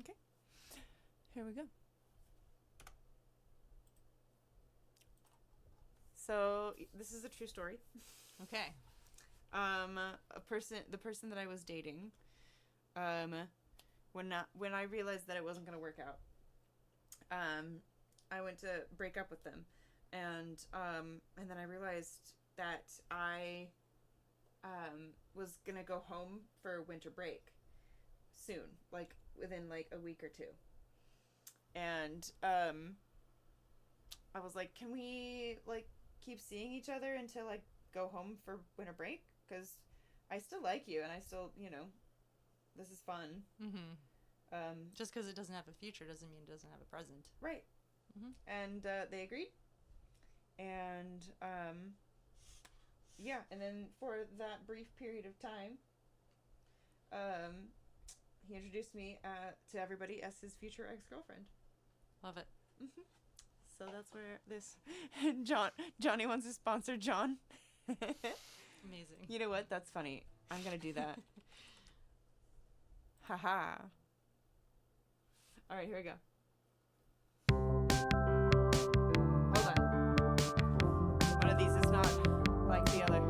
Okay. Here we go. So this is a true story. Okay. The person that I was dating, when I realized that it wasn't going to work out, I went to break up with them. And then I realized that I was gonna go home for winter break soon, like within like a week or two. And I was like, can we like keep seeing each other until I go home for winter break? Because I still like you, and I still, this is fun. Mm-hmm. Just because it doesn't have a future doesn't mean it doesn't have a present. Right. Mm-hmm. And they agreed. And yeah, and then for that brief period of time, he introduced me to everybody as his future ex-girlfriend. Love it. Mm-hmm. So that's where this Johnny wants to sponsor John. Amazing. You know what? That's funny. I'm gonna do that. Haha. All right, here we go. Hold on. One of these is not like the other.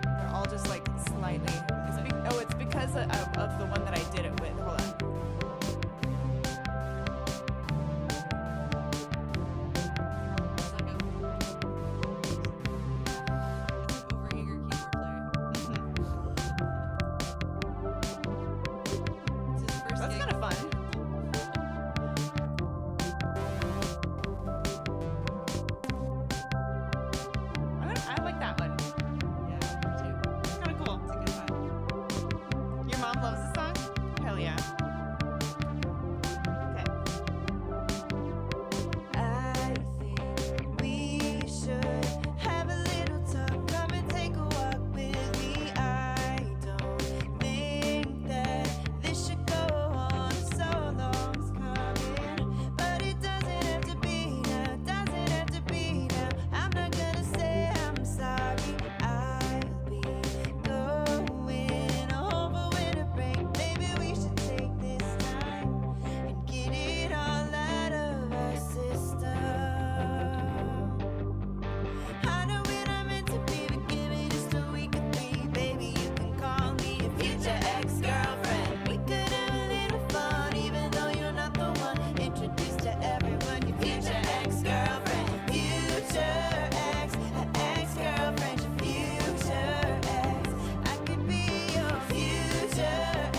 They're all just like slightly. It's because of the one that I did it with. Hold on. It's like it's an overeager keyboard player. It's his first That's gig. kind of fun. I like that one. Yeah, me too. It's kind of cool. It's a good vibe. Your mom loves the song? Hell yeah. Okay. I think we should have a little talk. Come and take a walk with me. I don't think that this should go on. So long's coming, but it doesn't have to be now. Doesn't have to be now. I'm not gonna say I'm sorry. I'll be going home for winter break. Maybe we should take this time and get it all out of our system. I know we're not meant to be, but give me just a week or three. Baby, you can call me a future ex-girlfriend. We could have a little fun, even though you're not the one. Introduced to everyone, your future ex-girlfriend. Future ex-girlfriend, your future ex. I could be your future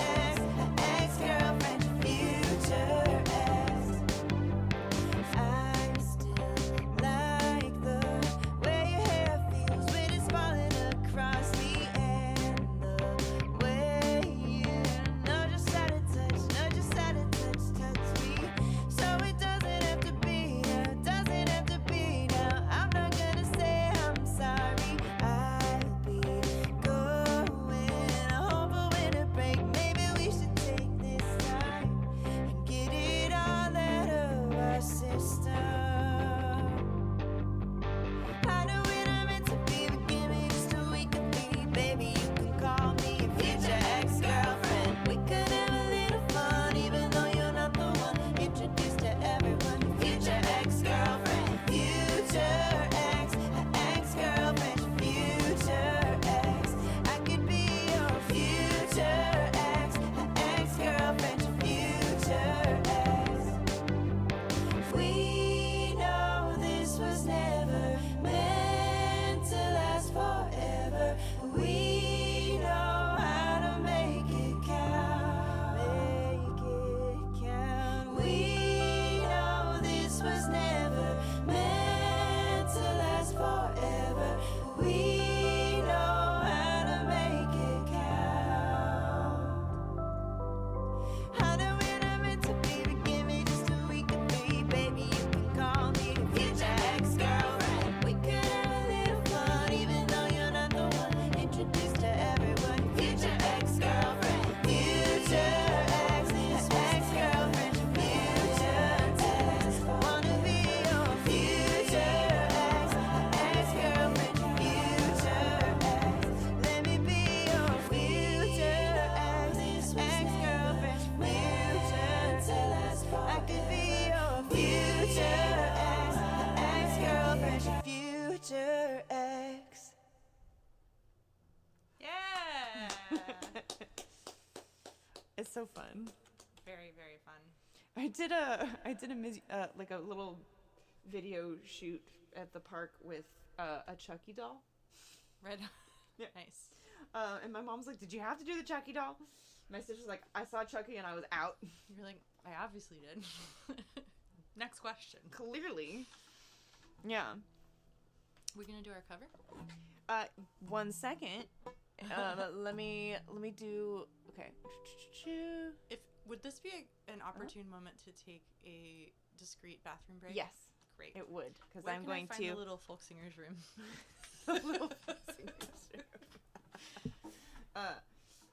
ex-girlfriend, your future ex. I still like the way your hair feels when it's falling across me, and the way you know just how to touch me. So it doesn't have to be now, doesn't have to be now. I'm not gonna say I'm sorry. I'll be going home for winter break. Maybe we should take this time and get it all out of our system. I know we're not meant to be, but give me just a week or three. Baby, you can call me a future ex-girlfriend. We could have a little fun, even though you're not the one. Introduced to everyone, your future ex-girlfriend. Future ex-girlfriend, your future ex. I could be your future ex-girlfriend, your future ex. We know this was never meant to last forever. We know how to make it count. Make it count. We know this was never meant to last forever. We know how to make it count. I know we're not meant to be, but give me just a week or three. Baby, you can call me a future ex-girlfriend. We could have a little fun, even though you're not the one. Introduced to everyone, your future ex-girlfriend. Future ex-girlfriend, your future ex. Wanna be your future ex-girlfriend, your future ex. Let me be your future ex-girlfriend, your future ex. I could be your future ex-girlfriend, your future ex. Yeah. It's so fun. Very, very fun. I did like a little video shoot at the park with a Chucky doll. Red. Yeah. Nice. And my mom's like, "Did you have to do the Chucky doll?" My sister's like, "I saw Chucky and I was out." You're like, I obviously did. Next question. Clearly. Yeah. We're gonna do our cover. 1 second. Let me do. Okay. Would this be an opportune moment to take a discreet bathroom break? Yes. Great. It would, because Where I'm can going I find to the little folk singer's room. the little singer's room.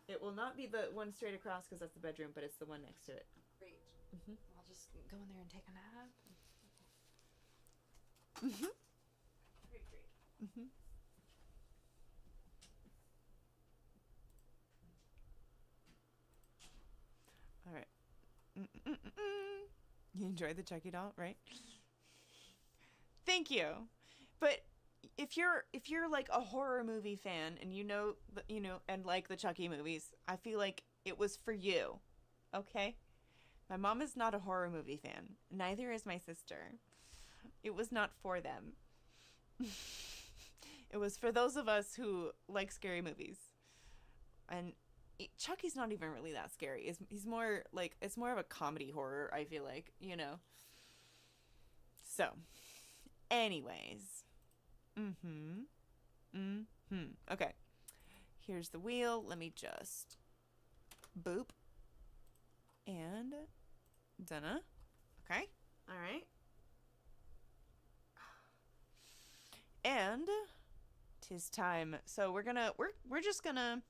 It will not be the one straight across because that's the bedroom, but it's the one next to it. Great. Mm-hmm. I'll just go in there and take a nap. Mm-hmm. Great. Mm-hmm. All right. You enjoyed the Chucky doll, right? Thank you. But if you're like a horror movie fan and you know and like the Chucky movies, I feel like it was for you. Okay? My mom is not a horror movie fan. Neither is my sister. It was not for them. It was for those of us who like scary movies. And Chucky's not even really that scary. He's more like, it's more of a comedy horror, I feel like, you know. So, anyways. Okay. Here's the wheel. Let me just boop. And done. Okay. All right. And 'tis time. So we're just gonna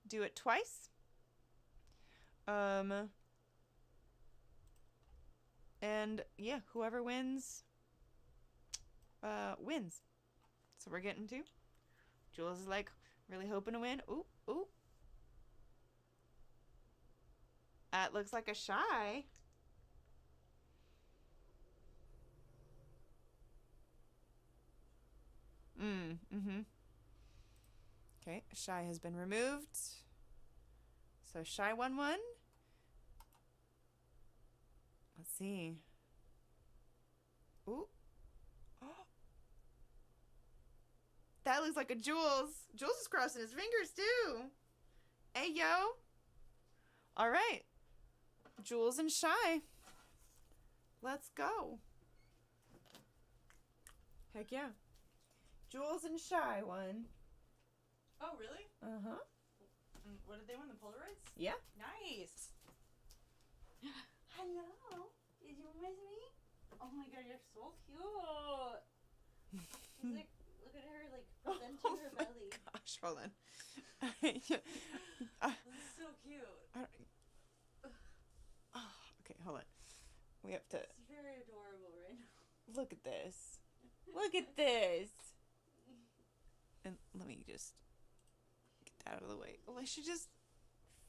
do it twice. And yeah, whoever wins wins. So we're getting to. Jules is like really hoping to win. Ooh, ooh. That looks like a shy. Okay, shy has been removed. So shy won one. Let's see. Ooh. That looks like a Jules. Jules is crossing his fingers too. Hey, yo. All right. Jules and Shy. Let's go. Heck yeah. Jules and Shy won. Oh, really? Uh-huh. What did they win? The Polaroids? Yeah. Nice. Hello. Did you miss me? Oh my god, you're so cute. He's like, look at her, like, presenting her belly. Gosh, hold on. This is so cute. Okay, hold on. We have to It's very adorable right now. look at this. Look at this. And let me just get that out of the way. Oh, I should just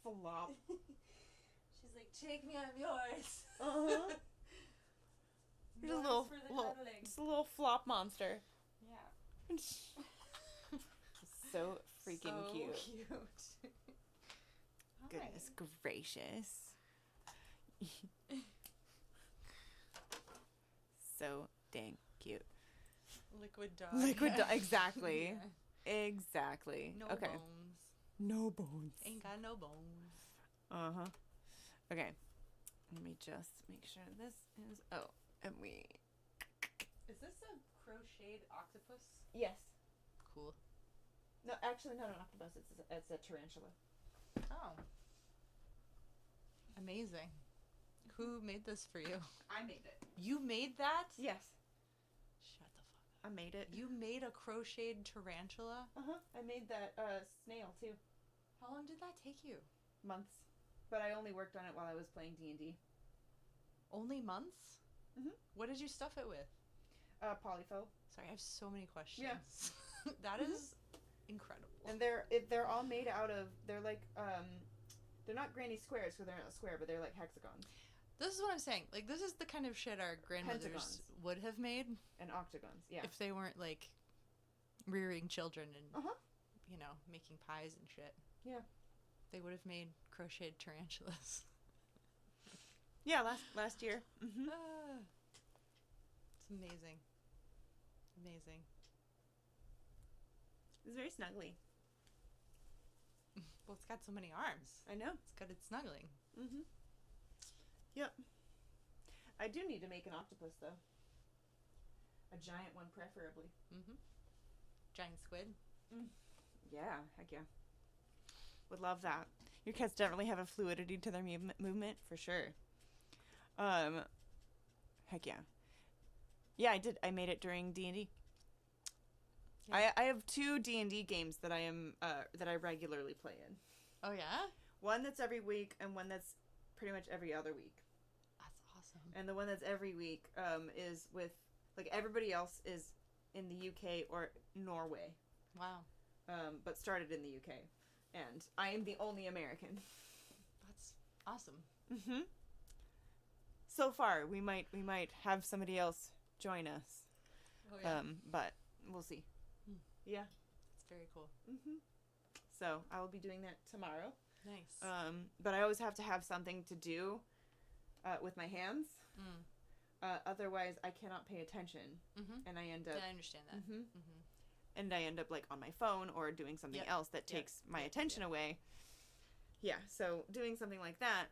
flop. She's like, take me, I'm yours. Uh-huh. Just a little, for the cuddling. just a little flop monster. Yeah. So freaking So cute. Goodness. Goodness gracious. So dang cute. Liquid dog. Exactly. Yeah. Exactly. No Okay. bones. No bones. Ain't got no bones. Uh-huh. Okay. Let me just make sure this is... Oh, and we... Is this a crocheted octopus? Yes. Cool. No, actually not an octopus. It's a tarantula. Oh. Amazing. Who made this for you? I made it. You made that? Yes. Shut the fuck I made it. up. You made a crocheted tarantula? Uh-huh. I made that snail, too. How long did that take you? Months. But I only worked on it while I was playing D&D. Only months? Mhm. What did you stuff it with? Polyfoam. Sorry, I have so many questions. Yeah. That is incredible. And they're all made out of... They're like, they're not granny squares because they're not square, but they're like hexagons. This is what I'm saying. Like, this is the kind of shit our grandmothers Pentagons. would have made And octagons, yeah. if they weren't, like, rearing children and, Uh-huh. you know, making pies and shit. Yeah. They would have made crocheted tarantulas. Yeah, last year. Mm-hmm. It's amazing. Amazing. It's very snuggly. Well, it's got so many arms. I know. It's good at snuggling. Mm-hmm. Yep. I do need to make an octopus, though. A giant one, preferably. Mm-hmm. giant squid. Yeah, heck yeah. Would love that. Your cats definitely have a fluidity to their movement, for sure. Heck yeah. Yeah, I did. I made it during D&D. Yeah. I have 2 D&D games that I regularly play in. Oh, yeah? One that's every week and one that's pretty much every other week. That's awesome. And the one that's every week is with, like, everybody else is in the UK or Norway. Wow. But started in the UK. And I am the only American. That's awesome. Mm-hmm. So far, we might have somebody else join us. Oh, yeah. But we'll see. Yeah. It's very cool. Mm-hmm. So I will be doing that tomorrow. Nice. But I always have to have something to do with my hands. Otherwise, I cannot pay attention. Mm-hmm. And I end up... Yeah, I understand that. Mm-hmm. And I end up, like, on my phone or doing something else that takes my attention away. Yeah, so doing something like that,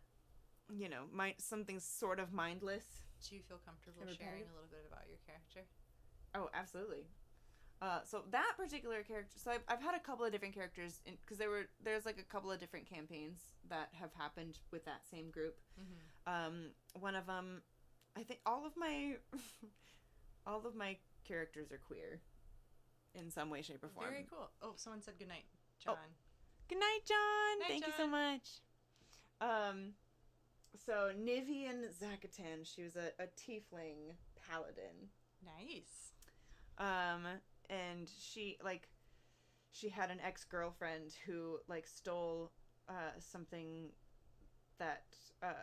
you know, something sort of mindless. Do you feel comfortable sharing a little bit about your character? Oh, absolutely. So that particular character, so I've had a couple of different characters, because there's like a couple of different campaigns that have happened with that same group. One of them, I think all of my characters are queer in some way, shape, or form. Very cool. Oh, someone said goodnight, John. Oh. Good night, John. Night, Thank John. you so much. So Nivian Zakatan, she was a tiefling paladin. Nice. And she had an ex-girlfriend who, like, stole, something that,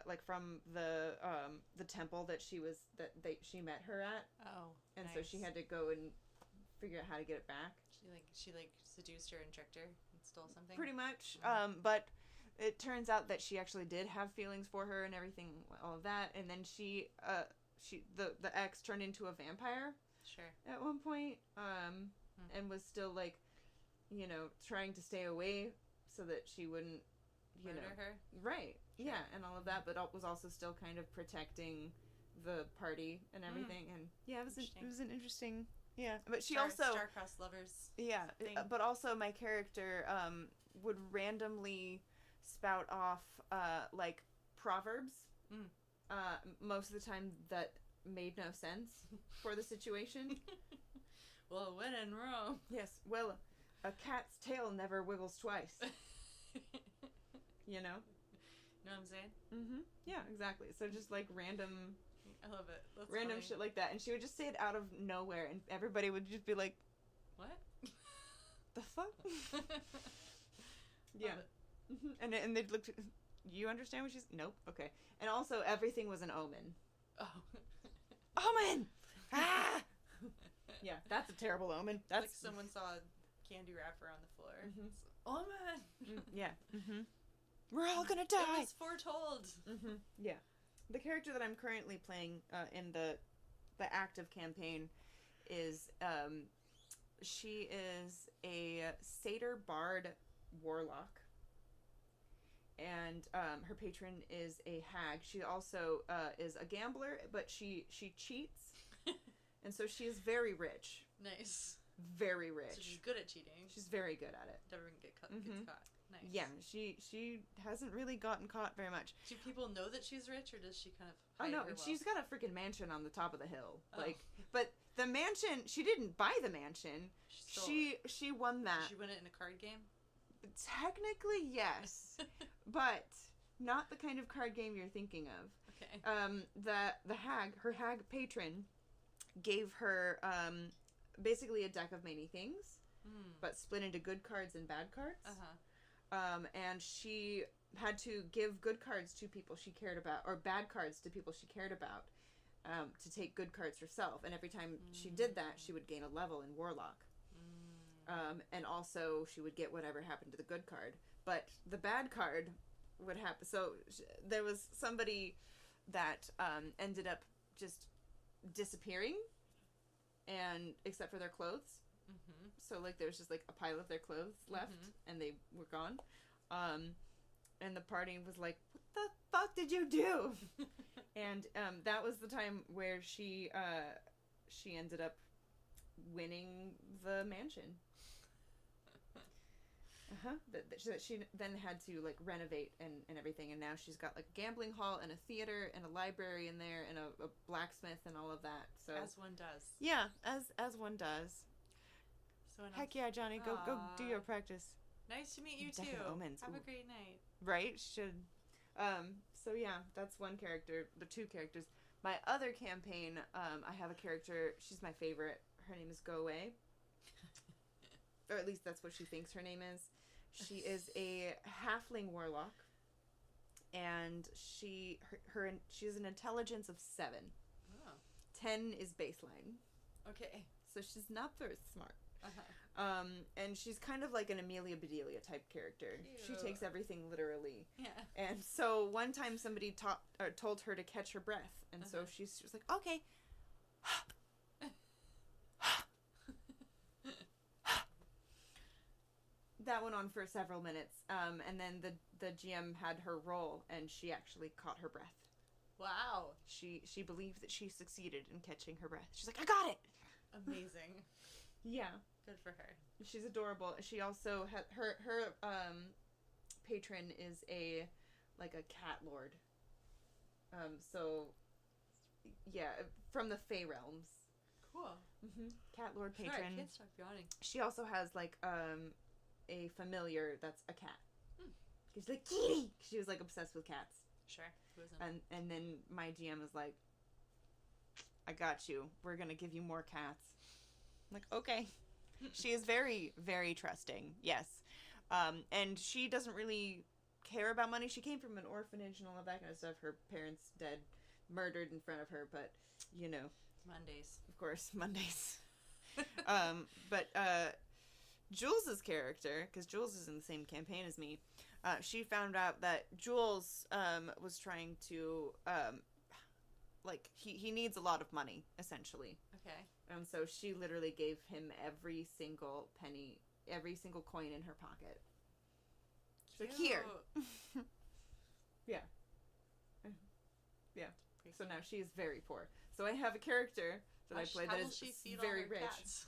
like, from the temple that she met her at. Oh, and nice. so she had to go and figure out how to get it back. She seduced her and tricked her and stole something? Pretty much. But it turns out that she actually did have feelings for her and everything, all of that, and then the ex turned into a vampire. Sure. At one point, and was still, like, you know, trying to stay away so that she wouldn't, you Murder know, her. right? Sure. Yeah, and all of that, but was also still kind of protecting the party and everything, and yeah, it was an interesting. Yeah, but she also star-crossed lovers. Yeah, but also my character would randomly spout off like proverbs. Most of the time that made no sense for the situation. Well, when in Rome. Yes. Well, a cat's tail never wiggles twice. You know? Know what I'm saying? Mm-hmm. Yeah, exactly. So just like random. I love it. That's random funny. shit like that, and she would just say it out of nowhere, and everybody would just be like, "What? The fuck?" Yeah. Mm-hmm. And they'd look. You understand what she's? Nope. Okay. And also, everything was an omen. Oh. Omen! Ah! Yeah, that's a terrible omen. That's like someone saw a candy wrapper on the floor. Mm-hmm. Omen! Yeah. Mm-hmm. We're all gonna die! It was foretold! Mm-hmm. Yeah. The character that I'm currently playing in the active campaign is, she is a satyr bard warlock. And her patron is a hag. She also is a gambler, but she cheats. And so she is very rich. Nice. Very rich. So she's good at cheating. She's very good at it. Never gets caught. Nice. Yeah, she hasn't really gotten caught very much. Do people know that she's rich, or does she kind of Oh hide no, her wealth? she's got a freaking mansion on the top of the hill. Oh. Like, but the mansion, she didn't buy the mansion. She won that. Did she win it in a card game? Technically, yes. But not the kind of card game you're thinking of. Okay. Her hag patron gave her basically a deck of many things, but split into good cards and bad cards. And she had to give good cards to people she cared about, or bad cards to people she cared about, to take good cards herself. And every time she did that, she would gain a level in Warlock. And also she would get whatever happened to the good card. But the bad card would happen. So there was somebody that ended up just disappearing, and except for their clothes. So, like, there's just, like, a pile of their clothes left, and they were gone. And the party was like, what the fuck did you do? And that was the time where she ended up winning the mansion. That she then had to like renovate and everything, and now she's got like a gambling hall and a theater and a library in there and a blacksmith and all of that. So as one does. Yeah, as one does. So heck yeah, Johnny, go do your practice. Nice to meet you too. Definite Omens. Have Ooh. a great night. Right? Should. So yeah, that's one character. The two characters. My other campaign, I have a character. She's my favorite. Her name is Go Away. Or at least that's what she thinks her name is. She is a halfling warlock, and she has an intelligence of 7. Oh. 10 is baseline. Okay. So she's not very smart. Uh-huh. And she's kind of like an Amelia Bedelia type character. Cute. She takes everything literally. Yeah. And so one time somebody told her to catch her breath, and so she was like, okay. That went on for several minutes, and then the GM had her roll, and she actually caught her breath. Wow. She believed that she succeeded in catching her breath. She's like, I got it! Amazing. Yeah. Good for her. She's adorable. She also had her patron is a cat lord. So yeah, from the Fey realms. Cool. Cat lord patron. Sorry, I can't stop yawning. She also has a familiar that's a cat. She's like, kitty! She was like obsessed with cats. Sure. Who isn't? And then my GM was like, I got you. We're gonna give you more cats. I'm like, okay. She is very, very trusting. Yes. And she doesn't really care about money. She came from an orphanage and all of that kind of stuff. Her parents dead, murdered in front of her, but you know. Mondays. Of course, Mondays. But Jules's character, because Jules is in the same campaign as me, she found out that Jules was trying to he needs a lot of money, essentially. Okay. And so she literally gave him every single penny, every single coin in her pocket. She's like, here. Yeah. Yeah. So now she is very poor. So I have a character that I play that is very rich. Cats?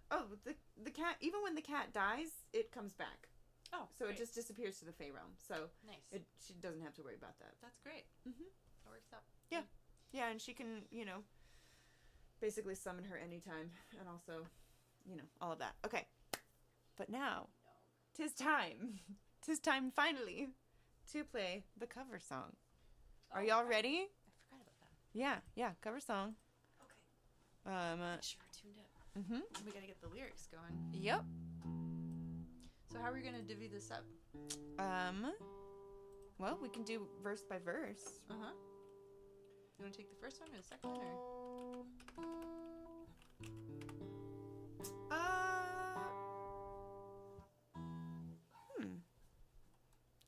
Oh, the cat, even when the cat dies, it comes back. Oh, so great. it just disappears to the Fey realm. So nice. She doesn't have to worry about that. That's great. Mm-hmm. That works out. Yeah. Yeah, and she can, basically summon her anytime, and also, all of that. Okay. But now, 'tis time. 'Tis time, finally, to play the cover song. Are y'all ready? I forgot about that. Yeah, cover song. Okay. Make sure we're tuned up. Mm-hmm. We gotta get the lyrics going. Yep. So how are we gonna divvy this up? Well, we can do verse by verse. Uh-huh. You wanna take the first one or the second one, or?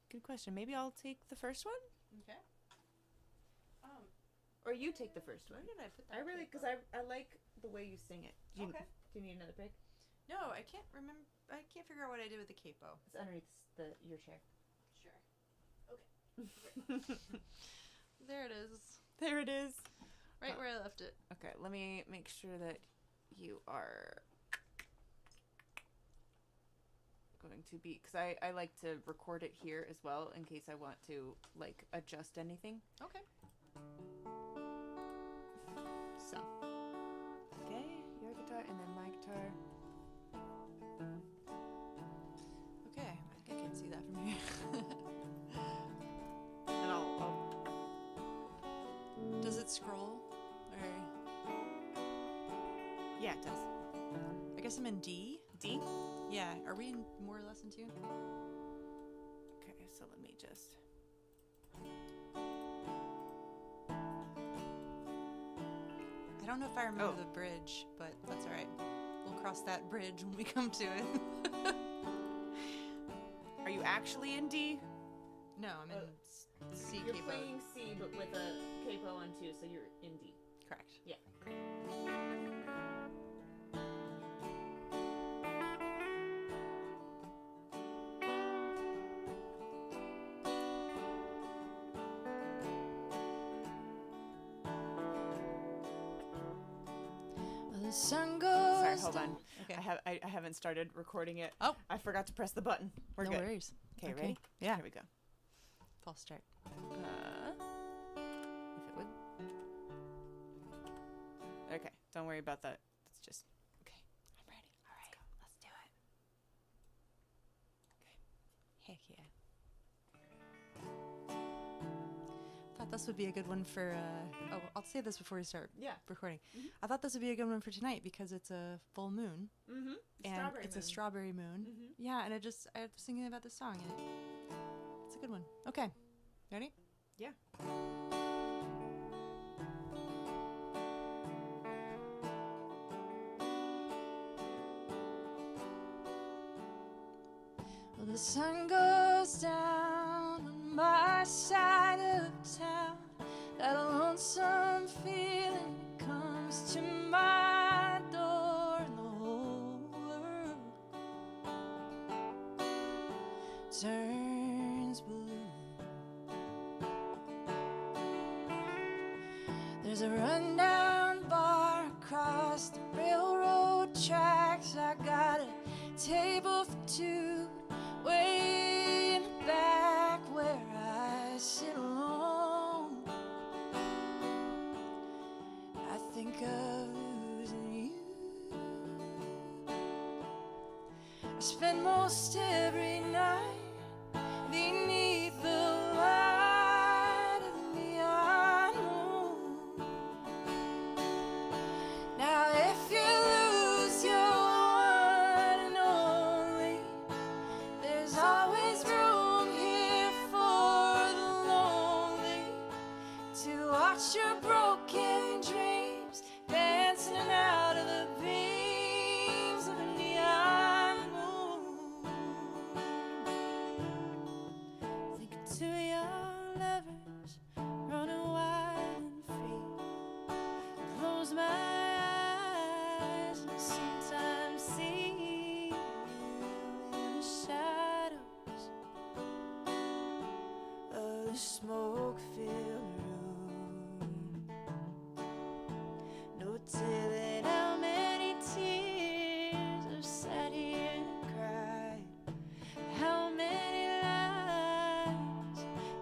Good question. Maybe I'll take the first one? Okay. Or you take the first one. Where did I put that? I really, because I like the way you sing it. Okay. Do you need another pick? No, I can't remember. I can't figure out what I did with the capo. It's underneath your chair. Sure. Okay. There it is. There it is. Right where I left it. Okay, let me make sure that you are going to be, because I like to record it here as well in case I want to adjust anything. Okay. So, okay, your guitar and then my guitar. Okay, I think I can see that from here. And I'll Does it scroll? Or yeah, it does. I guess I'm in D. D? Yeah. Are we in more or less in tune? Okay, so let me just. I don't know if I remember the bridge, but that's all right. We'll cross that bridge when we come to it. Are you actually in D? No, I'm in C You're capo. playing C, but with a capo on 2, so you're in D. Correct. Yeah. The sun goes right, hold on. Okay. I haven't started recording it. Oh. I forgot to press the button. We're No good. worries. Okay, ready? Yeah. Here we go. False start. If it would. Okay, don't worry about that. It's just okay. I'm ready. All right. Let's do it. Heck yeah. Thought this would be a good one for I'll say this before we start recording. Mm-hmm. I thought this would be a good one for tonight because it's a full moon. Mm-hmm. And it's a strawberry moon. Mm-hmm. Yeah, and I was thinking about this song and it's a good one. Okay. Ready? Yeah. Well, the sun goes down on my side of town. That lonesome feeling comes to my door, and the whole world turns blue. There's a rundown bar across the railroad tracks. I got a table for two way in the back where I sit alone. I think of losing you. I spend most every night beneath the light of the neon moon. Now if you lose your one and only, there's always room here for the lonely to watch your broken dreams dancing out of the beams of a neon moon. Think of two young lovers running wild and free. Close my eyes and sometimes see you in the shadows of the smoke-filled room. No telling how many tears I've sat here and cried. How many lies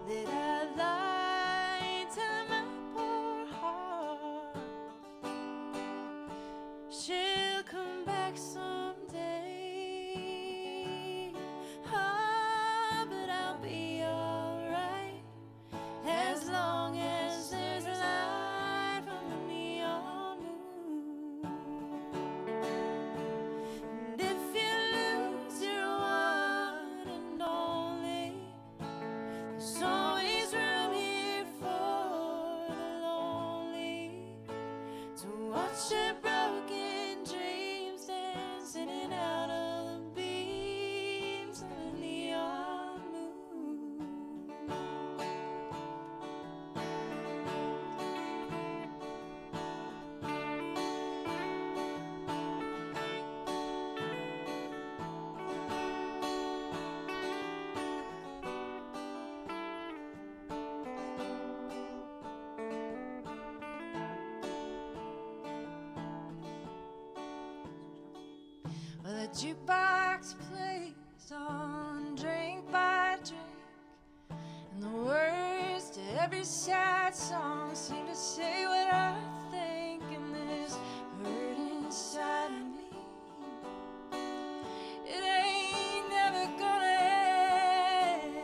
that I lied to my poor heart. She'll come back someday. Ah, but I'll be alright as long as there's light from the neon moon. And if you lose your one and only, there's always room here for the lonely to watch your broken dreams dancing in and out of the beams of the neon moon. Well, the jukebox plays on drink by drink, and the words to every sad song seem to say what I think, and this hurt inside of me, it ain't never gonna end.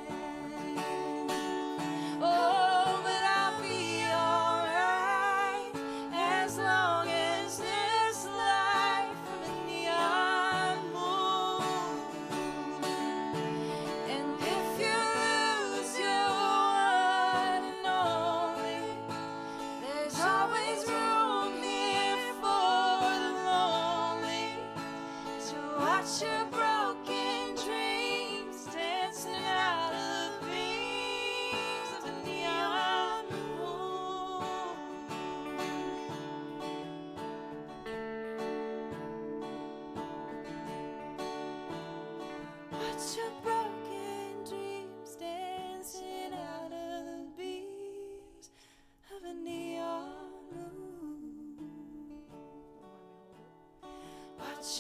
Oh, but I'll be alright as long as there's light from a neon moon. And if you lose your one and only, there's always room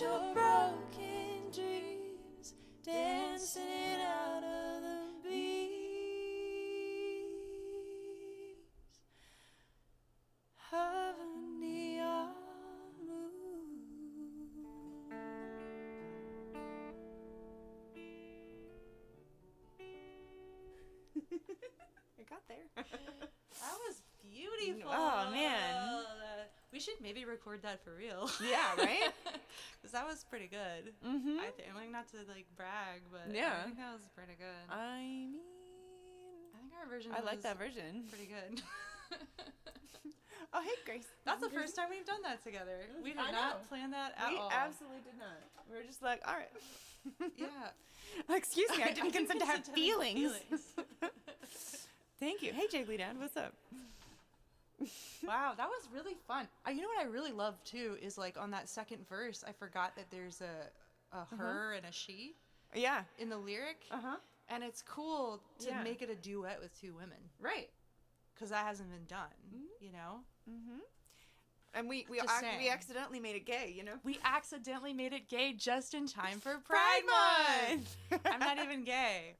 about your broken dreams, dancing it out of the beams of a neon moon. I got there. That was beautiful. Oh, man. We should maybe record that for real. Yeah, right? Because that was pretty good. Mm-hmm. I think, like, not to, like, brag, but Yeah. I think that was pretty good. I mean, I think our version I like was that version. pretty good. Oh, hey, Grace. That's the first time we've done that together. We did I know. not plan that at all. We absolutely did not. We were just like, all right. Yeah. Excuse me, I didn't consent to have having feelings. Thank you. Hey, Jiggly Dad, what's up? Wow, that was really fun. You know what I really love too is like on that second verse, I forgot that there's a her and a she Yeah. in the lyric, and it's cool to Yeah. make it a duet with two women Right. because that hasn't been done. You know, Mm-hmm. And we Just saying. accidentally made it gay, you know? we accidentally made it gay just in time for Pride Month. I'm not even gay.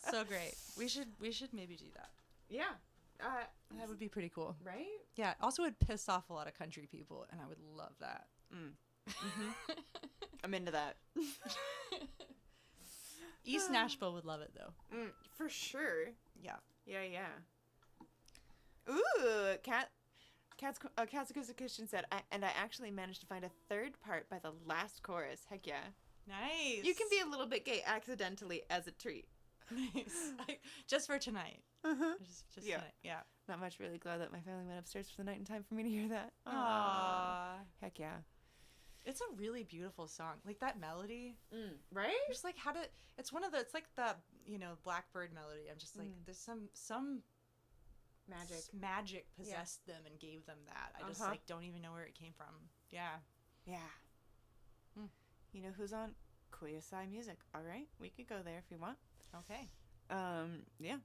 So great. We should maybe do that. Yeah. That would be pretty cool. Right? Yeah. Also, would piss off a lot of country people, and I would love that. I'm into that. East Nashville would love it though. For sure. Yeah. Yeah, yeah. Ooh, Cat's Acoustic Christian said, I actually managed to find a third part by the last chorus. Heck yeah. Nice. You can be a little bit gay accidentally as a treat. Nice. Just for tonight. Uh-huh. Just Yeah. tonight. Yeah. Not much really glad that my family went upstairs for the night in time for me to hear that. Aww. Heck yeah. It's a really beautiful song. Like that melody. Right? Just like it's one of the, it's like the, Blackbird melody. I'm just like, there's some magic possessed them and gave them that. I just like don't even know where it came from. Yeah. Yeah. You know who's on Koyasai Music? All right. We could go there if you want. Okay. Yeah.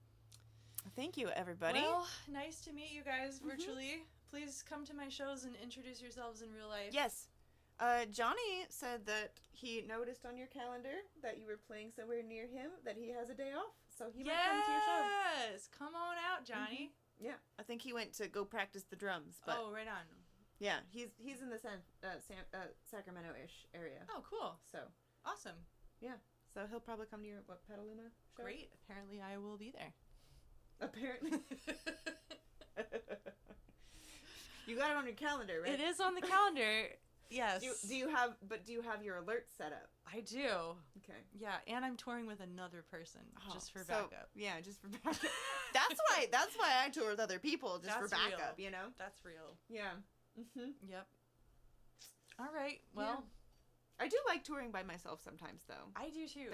Thank you, everybody. Well, nice to meet you guys virtually. Please come to my shows and introduce yourselves in real life. Yes. Johnny said that he noticed on your calendar that you were playing somewhere near him, that he has a day off, so he might come to your show. Yes! Come on out, Johnny. Yeah. I think he went to go practice the drums, but Oh, right on. yeah, he's in the Sacramento-ish area. Oh, cool. So, Awesome. yeah. So he'll probably come to your, Petaluma show? Great. Apparently I will be there. Apparently. You got it on your calendar, right? It is on the calendar. Yes. Do you have your alerts set up? I do. Okay. Yeah, and I'm touring with another person just for backup. Yeah, just for backup. That's why I tour with other people, just for backup, real. you know? That's real. Yeah. Yep. All right. Well, I do like touring by myself sometimes, though. I do too.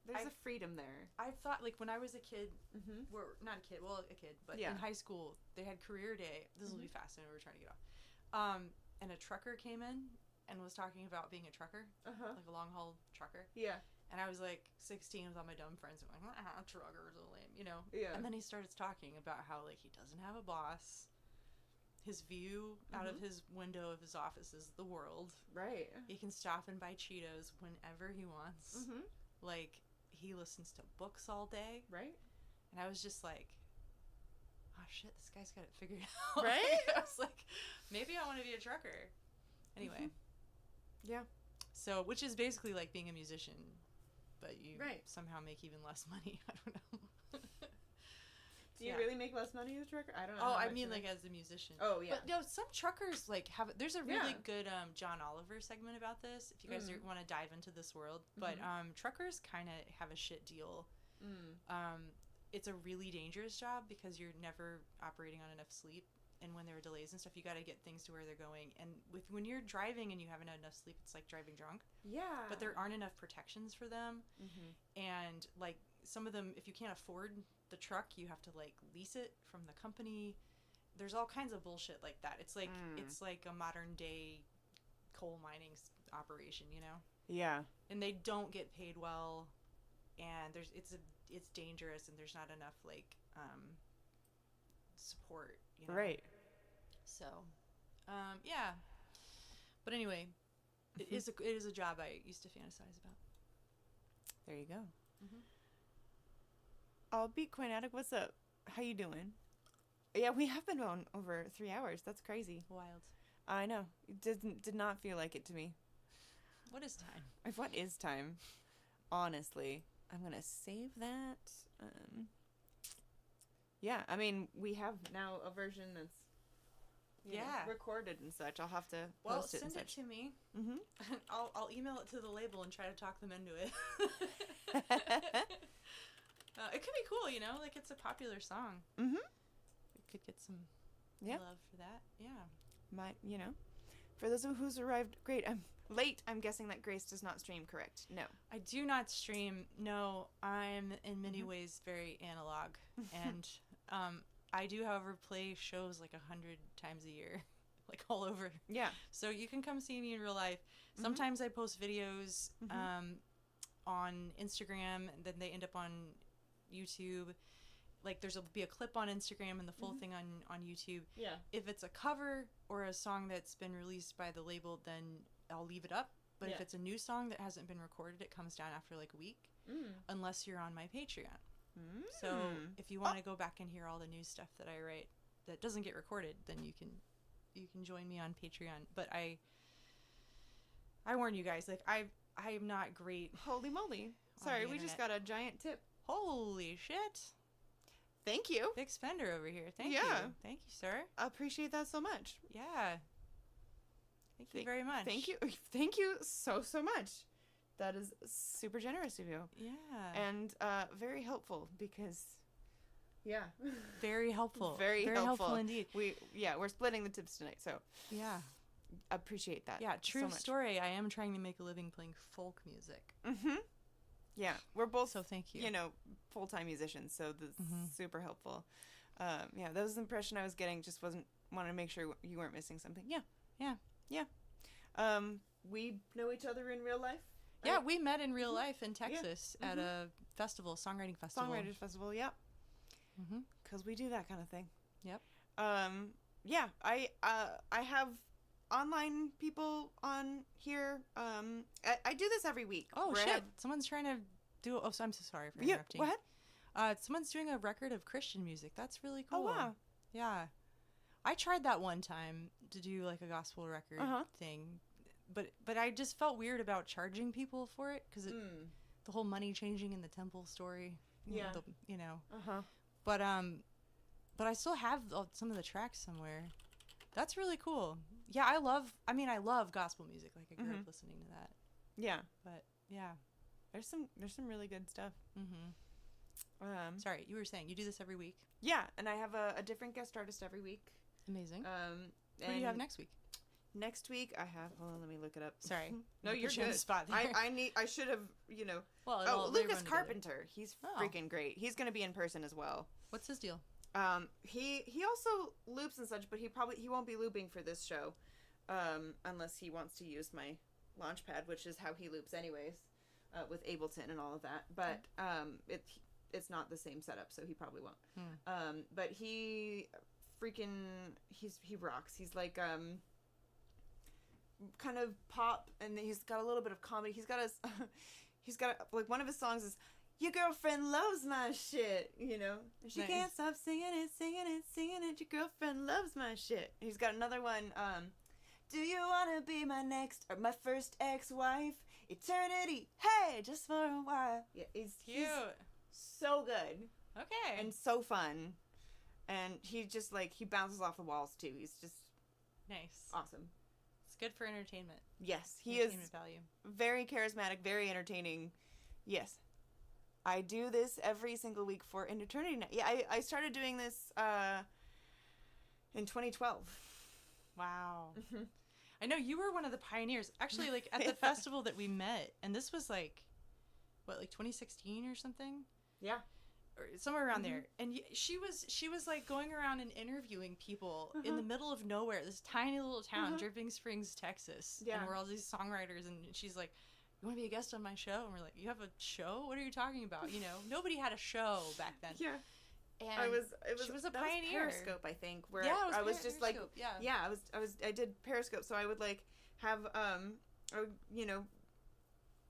There's a freedom there. I thought, like, when I was a kid, not a kid, but in high school, they had career day. This will be fast, I know we're trying to get off. And a trucker came in and was talking about being a trucker, like a long haul trucker. Yeah. And I was like 16 with all my dumb friends. I'm like, truckers are lame, Yeah. And then he started talking about how, like, he doesn't have a boss. His view out of his window of his office is the world. Right. He can stop and buy Cheetos whenever he wants. Like, he listens to books all day. Right. And I was just like, oh shit, this guy's got it figured out. Right? I was like, maybe I want to be a trucker. Anyway. Yeah. So, which is basically like being a musician, but you Right. somehow make even less money. I don't know. Do you really make less money as a trucker? I don't know. Oh, how I much mean, you like, make. as a musician. Oh, yeah. But, some truckers, like, there's a really Yeah. good John Oliver segment about this, if you guys want to dive into this world. But truckers kind of have a shit deal. It's a really dangerous job because you're never operating on enough sleep. And when there are delays and stuff, you got to get things to where they're going. And when you're driving and you haven't had enough sleep, it's like driving drunk. Yeah. But there aren't enough protections for them. And, like, some of them, if you can't afford the truck, you have to, like, lease it from the company. There's all kinds of bullshit like that. It's like it's like a modern day coal mining operation, you know? Yeah. And they don't get paid well, and it's dangerous, and there's not enough, like, support, you know? Right. So, yeah. But anyway, it is a job I used to fantasize about. There you go. Mhm. I'll beat Quinatic. What's up? How you doing? Yeah, we have been on over 3 hours. That's crazy. Wild. I know. It did not feel like it to me. What is time? What is time? Honestly, I'm gonna save that. Yeah, I mean, we have now a version that's recorded and such. I'll have to post it and send it such. to me. Mm-hmm. I'll email it to the label and try to talk them into it. It could be cool, you know, like it's a popular song. Mm-hmm. We could get some love for that. Yeah. For those who's arrived, great. I'm late. I'm guessing that Grace does not stream, correct? No. I do not stream. No, I'm in many ways very analog, and I do, however, play shows like 100 times a year, like all over. Yeah. So you can come see me in real life. Sometimes I post videos on Instagram, and then they end up on YouTube. Like there'll be a clip on Instagram and the full thing on YouTube. Yeah. If it's a cover or a song that's been released by the label, then I'll leave it up. But if it's a new song that hasn't been recorded, it comes down after like a week, unless you're on my Patreon. So if you want to go back and hear all the new stuff that I write that doesn't get recorded, then you can join me on Patreon. But I warn you guys, like I am not great. Holy moly! Sorry, we just got a giant tip. Holy shit! Thank you. Big spender over here. Thank you. Thank you, sir. I appreciate that so much. Yeah. Thank you very much. Thank you. Thank you so much. That is super generous of you. Yeah. And very helpful because very helpful. Very helpful indeed. We're splitting the tips tonight, so yeah. Appreciate that. Yeah, true so much. Story. I am trying to make a living playing folk music. Yeah, we're both, so thank you. Full-time musicians, so this is super helpful. That was the impression I was getting. Just wanted to make sure you weren't missing something. Yeah. We know each other in real life. Right? Yeah, we met in real life in Texas at a festival, songwriting festival. Songwriters festival, yep. Because we do that kind of thing. Yep. I have online people on here. I do this every week. Oh shit! Someone's trying to do. Oh, so I'm so sorry for interrupting. What? Someone's doing a record of Christian music. That's really cool. Oh wow. Yeah, I tried that one time to do like a gospel record thing, but I just felt weird about charging people for it because the whole money changing in the temple story. But I still have some of the tracks somewhere. That's really cool. Yeah, I love gospel music. Like I grew up listening to that. Yeah. But yeah, there's some really good stuff. Sorry, you were saying you do this every week. Yeah, and I have a different guest artist every week. Amazing. Who do you have next week? Next week I have. Hold on, let me look it up. Sorry. No, you're good. Spot there. I should have. Well, Lucas Carpenter. He's freaking great. He's gonna be in person as well. What's his deal? He also loops and such, but he won't be looping for this show, unless he wants to use my Launchpad, which is how he loops anyways, with Ableton and all of that. But it's not the same setup, so he probably won't. But he rocks. He's like kind of pop, and he's got a little bit of comedy. He's got like one of his songs is "Your girlfriend loves my shit," and she can't stop singing it. Your girlfriend loves my shit. And he's got another one. Do you wanna be my first ex-wife? Eternity, hey, just for a while. Yeah, he's cute. So good. Okay. And so fun. And he just he bounces off the walls too. He's just nice. Awesome. It's good for entertainment. Yes, he is value. Very charismatic, very entertaining. Yes. I do this every single week for an eternity night. Yeah, I started doing this in 2012. Wow. I know you were one of the pioneers. Actually, like at the festival that we met, and this was like 2016 or something? Yeah. Or somewhere around there. And she was like going around and interviewing people in the middle of nowhere, this tiny little town, Dripping Springs, Texas. Yeah. And we're all these songwriters, and she's like, "You want to be a guest on my show?" And we're like, "You have a show? What are you talking about?" Nobody had a show back then. Yeah. And she was a pioneer. Was Periscope, I think, where I was just like, I did Periscope, so I would have or,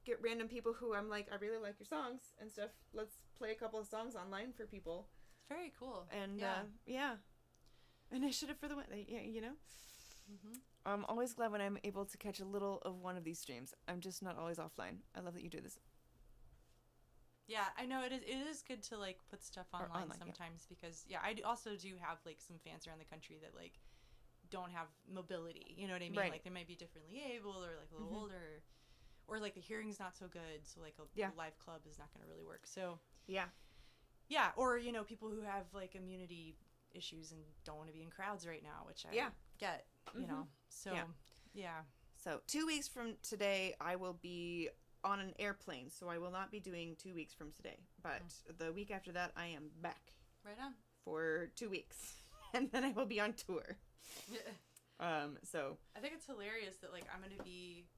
get random people who I'm like, I really like your songs and stuff. Let's play a couple of songs online for people. It's very cool. And, initiative for the win, I'm always glad when I'm able to catch a little of one of these streams. I'm just not always offline. I love that you do this. Yeah, I know it is good to like put stuff online sometimes because I also do have like some fans around the country that like don't have mobility. You know what I mean? Right. Like they might be differently able or like a little older, or like the hearing's not so good, so like a live club is not going to really work. So yeah, or people who have like immunity issues and don't want to be in crowds right now, which I get. You know, so So 2 weeks from today, I will be on an airplane, so I will not be doing 2 weeks from today. But the week after that, I am back. Right on. For 2 weeks, and then I will be on tour. So I think it's hilarious that like I'm gonna be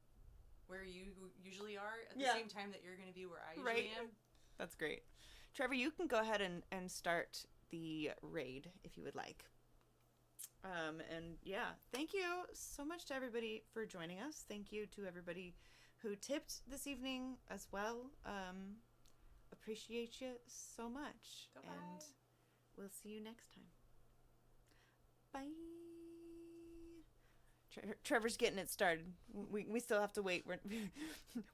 where you usually are at the same time that you're gonna be where I usually am. That's great. Trevor, you can go ahead and start the raid if you would like. And thank you so much to everybody for joining us. Thank you to everybody who tipped this evening as well. Appreciate you so much. Goodbye. And we'll see you next time. Bye. Trevor's getting it started. We still have to wait.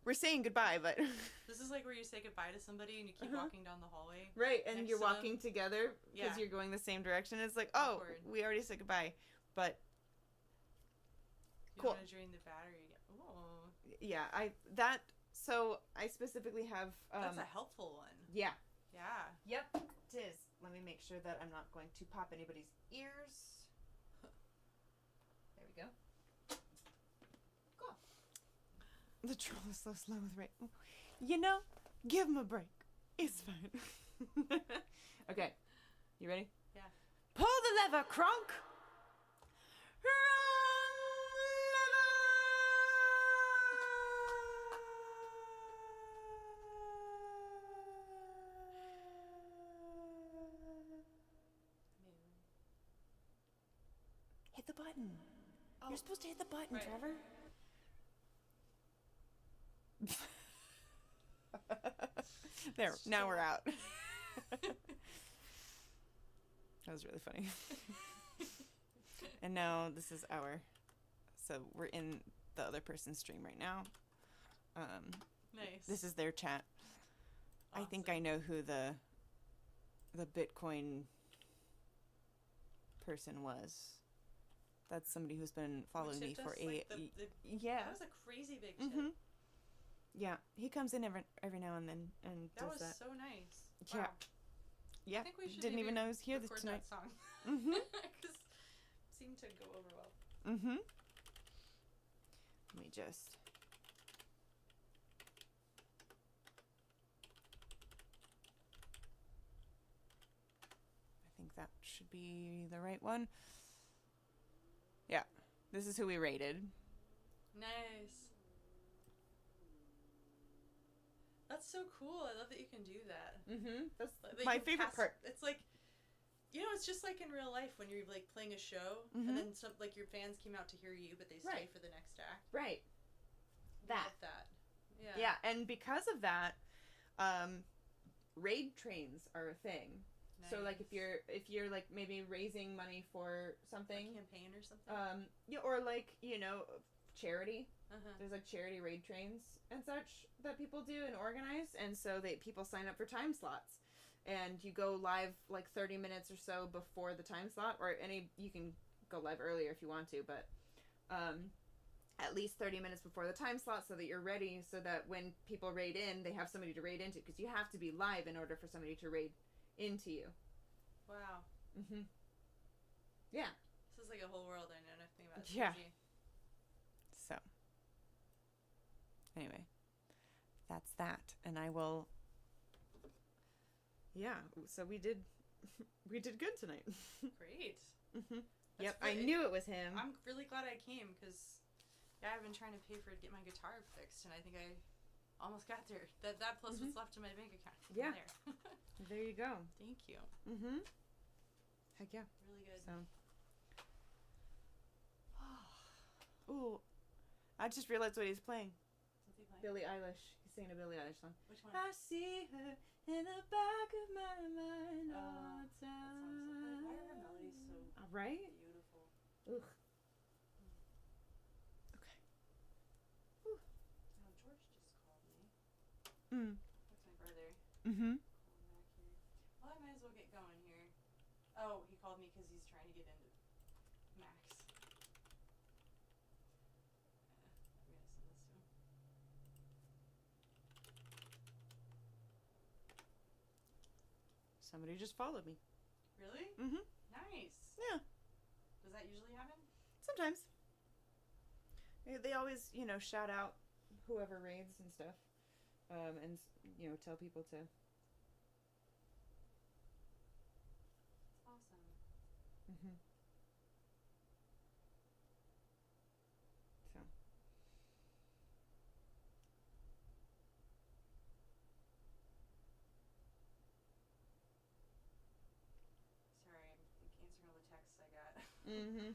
We're saying goodbye, but this is like where you say goodbye to somebody and you keep walking down the hallway. Right, and you're walking together because you're going the same direction. It's like, awkward. We already said goodbye, but you don't want to drain the battery again. Oh. Yeah, So I specifically have. That's a helpful one. Yeah. Yeah. Yep. It is. Let me make sure that I'm not going to pop anybody's ears. There we go. The troll is so slow with Ray. Give him a break. It's fine. Okay. You ready? Yeah. Pull the lever, Kronk! Hit the button. Oh. You're supposed to hit the button, right. Trevor. There, now we're out. That was really funny. And now this is so we're in the other person's stream right now. Nice. This is their chat. Awesome. I think I know who the Bitcoin person was. That's somebody who's been following me for yeah. That was a crazy big tip. Mm-hmm. Yeah, he comes in every now and then and does that. That was so nice. Wow. Yeah. Yeah. I think we should didn't even know he was here tonight. That song. Mm-hmm. Because seemed to go over well. Mm-hmm. Let me just. I think that should be the right one. Yeah, this is who we rated. Nice. That's so cool. I love that you can do that. Mm-hmm. That's my favorite part. It's like, it's just like in real life when you're like playing a show and then some like your fans came out to hear you, but they stay for the next act. Right. Love that. Yeah. Yeah, and because of that, raid trains are a thing. Nice. So like if you're like maybe raising money for something, a campaign or something. Or like charity. Uh-huh. There's like charity raid trains and such that people do and organize, and so people sign up for time slots, and you go live like 30 minutes or so before the time slot, or you can go live earlier if you want to, but at least 30 minutes before the time slot so that you're ready, so that when people raid in, they have somebody to raid into, because you have to be live in order for somebody to raid into you. Wow. Mm-hmm. Yeah. This is like a whole world I know nothing about. Yeah. So. Anyway, that's that, and I will. Yeah, so we did good tonight. Great. Mm-hmm. Yep, I knew it was him. I'm really glad I came because I've been trying to pay for get my guitar fixed, and I think I almost got there. That plus what's left in my bank account. Yeah. There. There you go. Thank you. Mm-hmm. Heck yeah. Really good. So. Ooh. I just realized what he's playing. What's he playing? Billie Eilish. He's singing a Billie Eilish song. Which one? I see her in the back of my mind all the That time. song's so, why are her melodies so Right? beautiful? Ugh. Okay. Whew. Oh, George just called me. Mm. That's my brother. Mm-hmm. Calling back here. Well, I might as well get going here. Oh, he called me because he's trying to get into Max. I'm gonna send this to him. Somebody just followed me. Really? Mm-hmm. Nice. Yeah. Does that usually happen? Sometimes. They always, shout out whoever raids and stuff. And, tell people to. That's awesome. Mm-hmm. So. Sorry, I'm answering all the texts I got. Mm-hmm.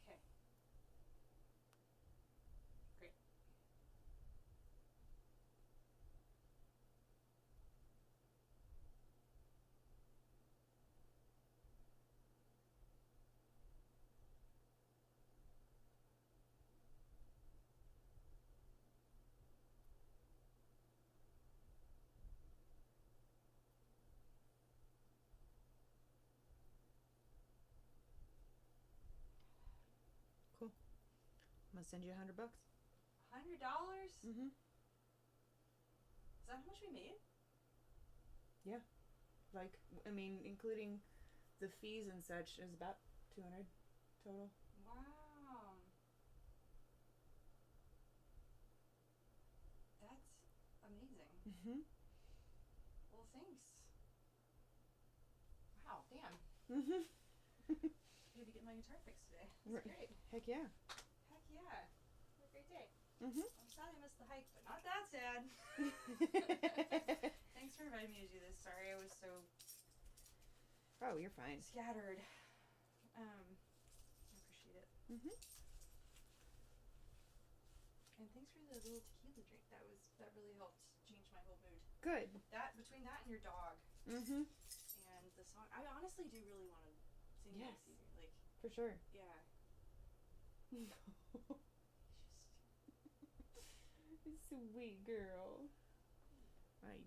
Okay. Great. Cool. I'm gonna send you $100. $100? Mm-hmm. Is that how much we made? Like, including the fees and such, is about 200 total. Wow. That's amazing. Mm-hmm. Well, thanks. Wow, damn. Mm-hmm. I'm gonna be getting my guitar fixed today. That's great. Heck yeah. Heck yeah. What a great day. Mm-hmm. I'm sad I missed the hike, but not that sad. Thanks for inviting me to do this. Sorry I was so Oh, you're fine. scattered. I appreciate it. Mm-hmm. And thanks for the little tequila drink. That really helped change my whole mood. Good. That between that and your dog Mm-hmm. and the song, I honestly do really want to sing Yes. this evening. Like, For sure. yeah. Sweet girl. I